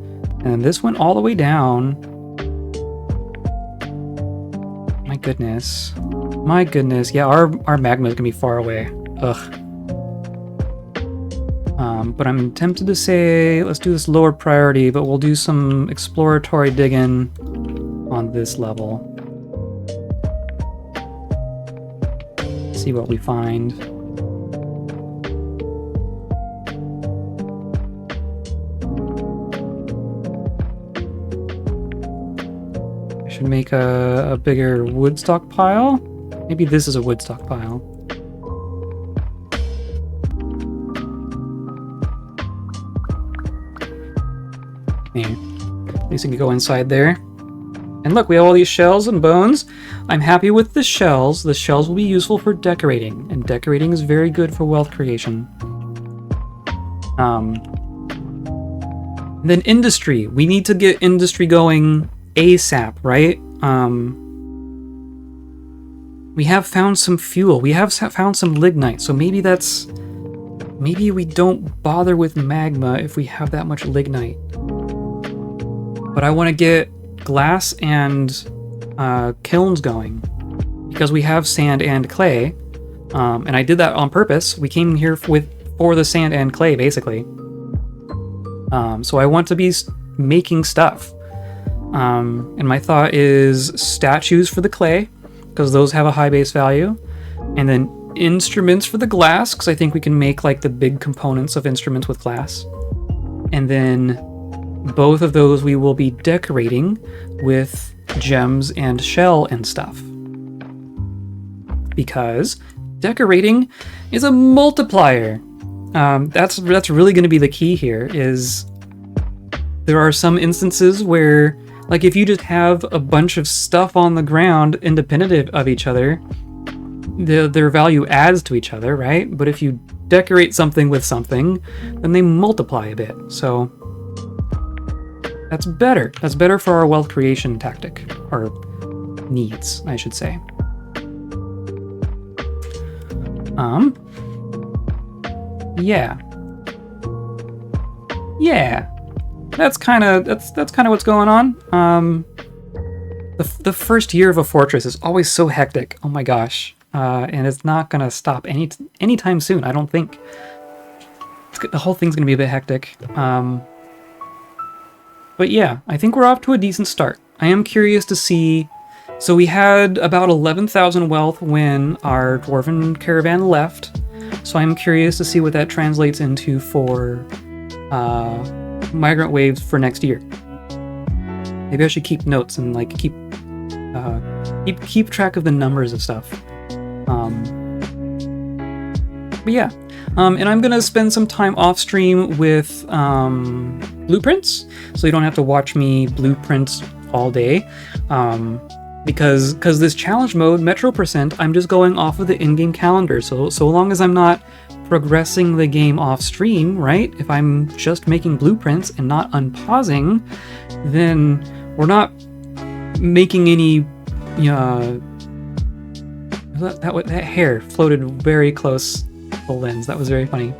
And this went all the way down. My goodness. My goodness. Yeah, our magma is gonna be far away. Ugh. But I'm tempted to say, let's do this lower priority, but we'll do some exploratory digging on this level. See what we find. I should make a bigger wood stockpile. Maybe this is a wood stockpile. At least we can go inside there. And look, we have all these shells and bones. I'm happy with the shells. The shells will be useful for decorating, and decorating is very good for wealth creation. Then industry. We need to get industry going ASAP, right? We have found some fuel. We have found some lignite, so maybe we don't bother with magma if we have that much lignite. But I want to get glass and kilns going because we have sand and clay, and I did that on purpose. We came here for the sand and clay, basically. So I want to be making stuff, and my thought is statues for the clay because those have a high base value, and then instruments for the glass because I think we can make like the big components of instruments with glass, and then both of those we will be decorating with gems and shell and stuff. Because decorating is a multiplier. That's really going to be the key here. Is there are some instances where, like, if you just have a bunch of stuff on the ground independent of each other, their value adds to each other, right? But if you decorate something with something, then they multiply a bit. So that's better. That's better for our wealth creation tactic, or needs, I should say. yeah. Yeah. That's kind of what's going on. The first year of a fortress is always so hectic. Oh my gosh. And it's not gonna stop anytime soon, I don't think. The whole thing's gonna be a bit hectic. But yeah, I think we're off to a decent start. I am curious to see... So we had about 11,000 wealth when our dwarven caravan left. So I'm curious to see what that translates into for migrant waves for next year. Maybe I should keep notes and like keep track of the numbers of stuff. But yeah, and I'm gonna spend some time off stream with blueprints, so you don't have to watch me blueprints all day. Because this challenge mode, Metropolis, I'm just going off of the in-game calendar. So long as I'm not progressing the game off stream, right? If I'm just making blueprints and not unpausing, then we're not making any. That hair floated very close to the lens. That was very funny.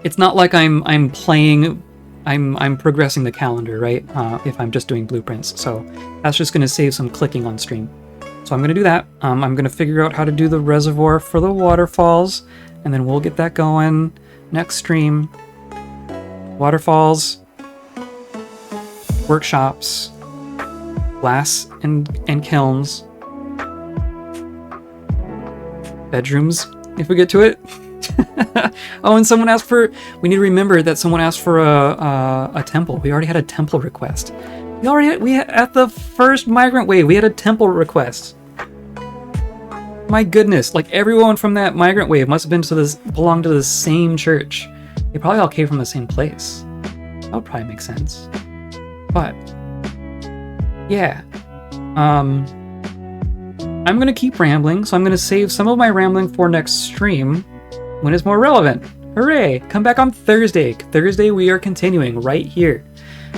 It's not like I'm playing. I'm progressing the calendar, right? If I'm just doing blueprints. So that's just going to save some clicking on stream. So I'm going to do that. I'm going to figure out how to do the reservoir for the waterfalls, and then we'll get that going next stream. Waterfalls, workshops, glass and kilns, bedrooms, if we get to it. Oh, and someone asked for... We need to remember that someone asked for a temple. We already had a temple request. At the first migrant wave, we had a temple request. My goodness, like everyone from that migrant wave must have belonged to the same church. They probably all came from the same place. That would probably make sense. But yeah, I'm gonna keep rambling, so I'm gonna save some of my rambling for next stream when it's more relevant. Hooray! Come back on Thursday. Thursday we are continuing right here.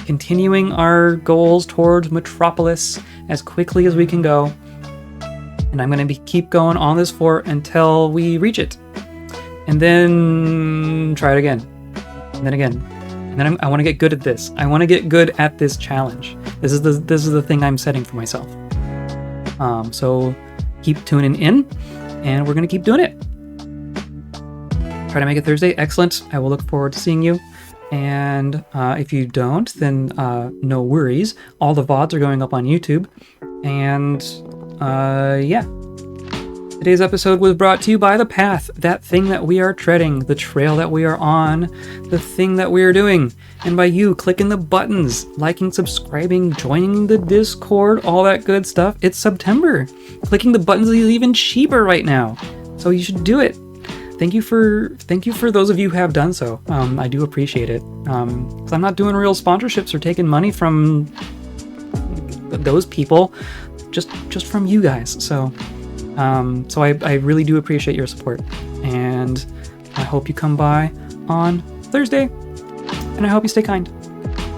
Continuing our goals towards Metropolis as quickly as we can go. And I'm going to keep going on this fort until we reach it. And then try it again. And then again. And then I want to get good at this. I want to get good at this challenge. This is the thing I'm setting for myself. So keep tuning in, and we're going to keep doing it. Try to make it Thursday. Excellent. I will look forward to seeing you. And if you don't, then no worries. All the VODs are going up on YouTube. And yeah. Today's episode was brought to you by The Path, that thing that we are treading, the trail that we are on, the thing that we are doing. And by you clicking the buttons, liking, subscribing, joining the Discord, all that good stuff. It's September. Clicking the buttons is even cheaper right now. So you should do it. Thank you for those of you who have done so. I do appreciate it. 'Cause I'm not doing real sponsorships or taking money from those people, just from you guys. So I really do appreciate your support, and I hope you come by on Thursday, and I hope you stay kind.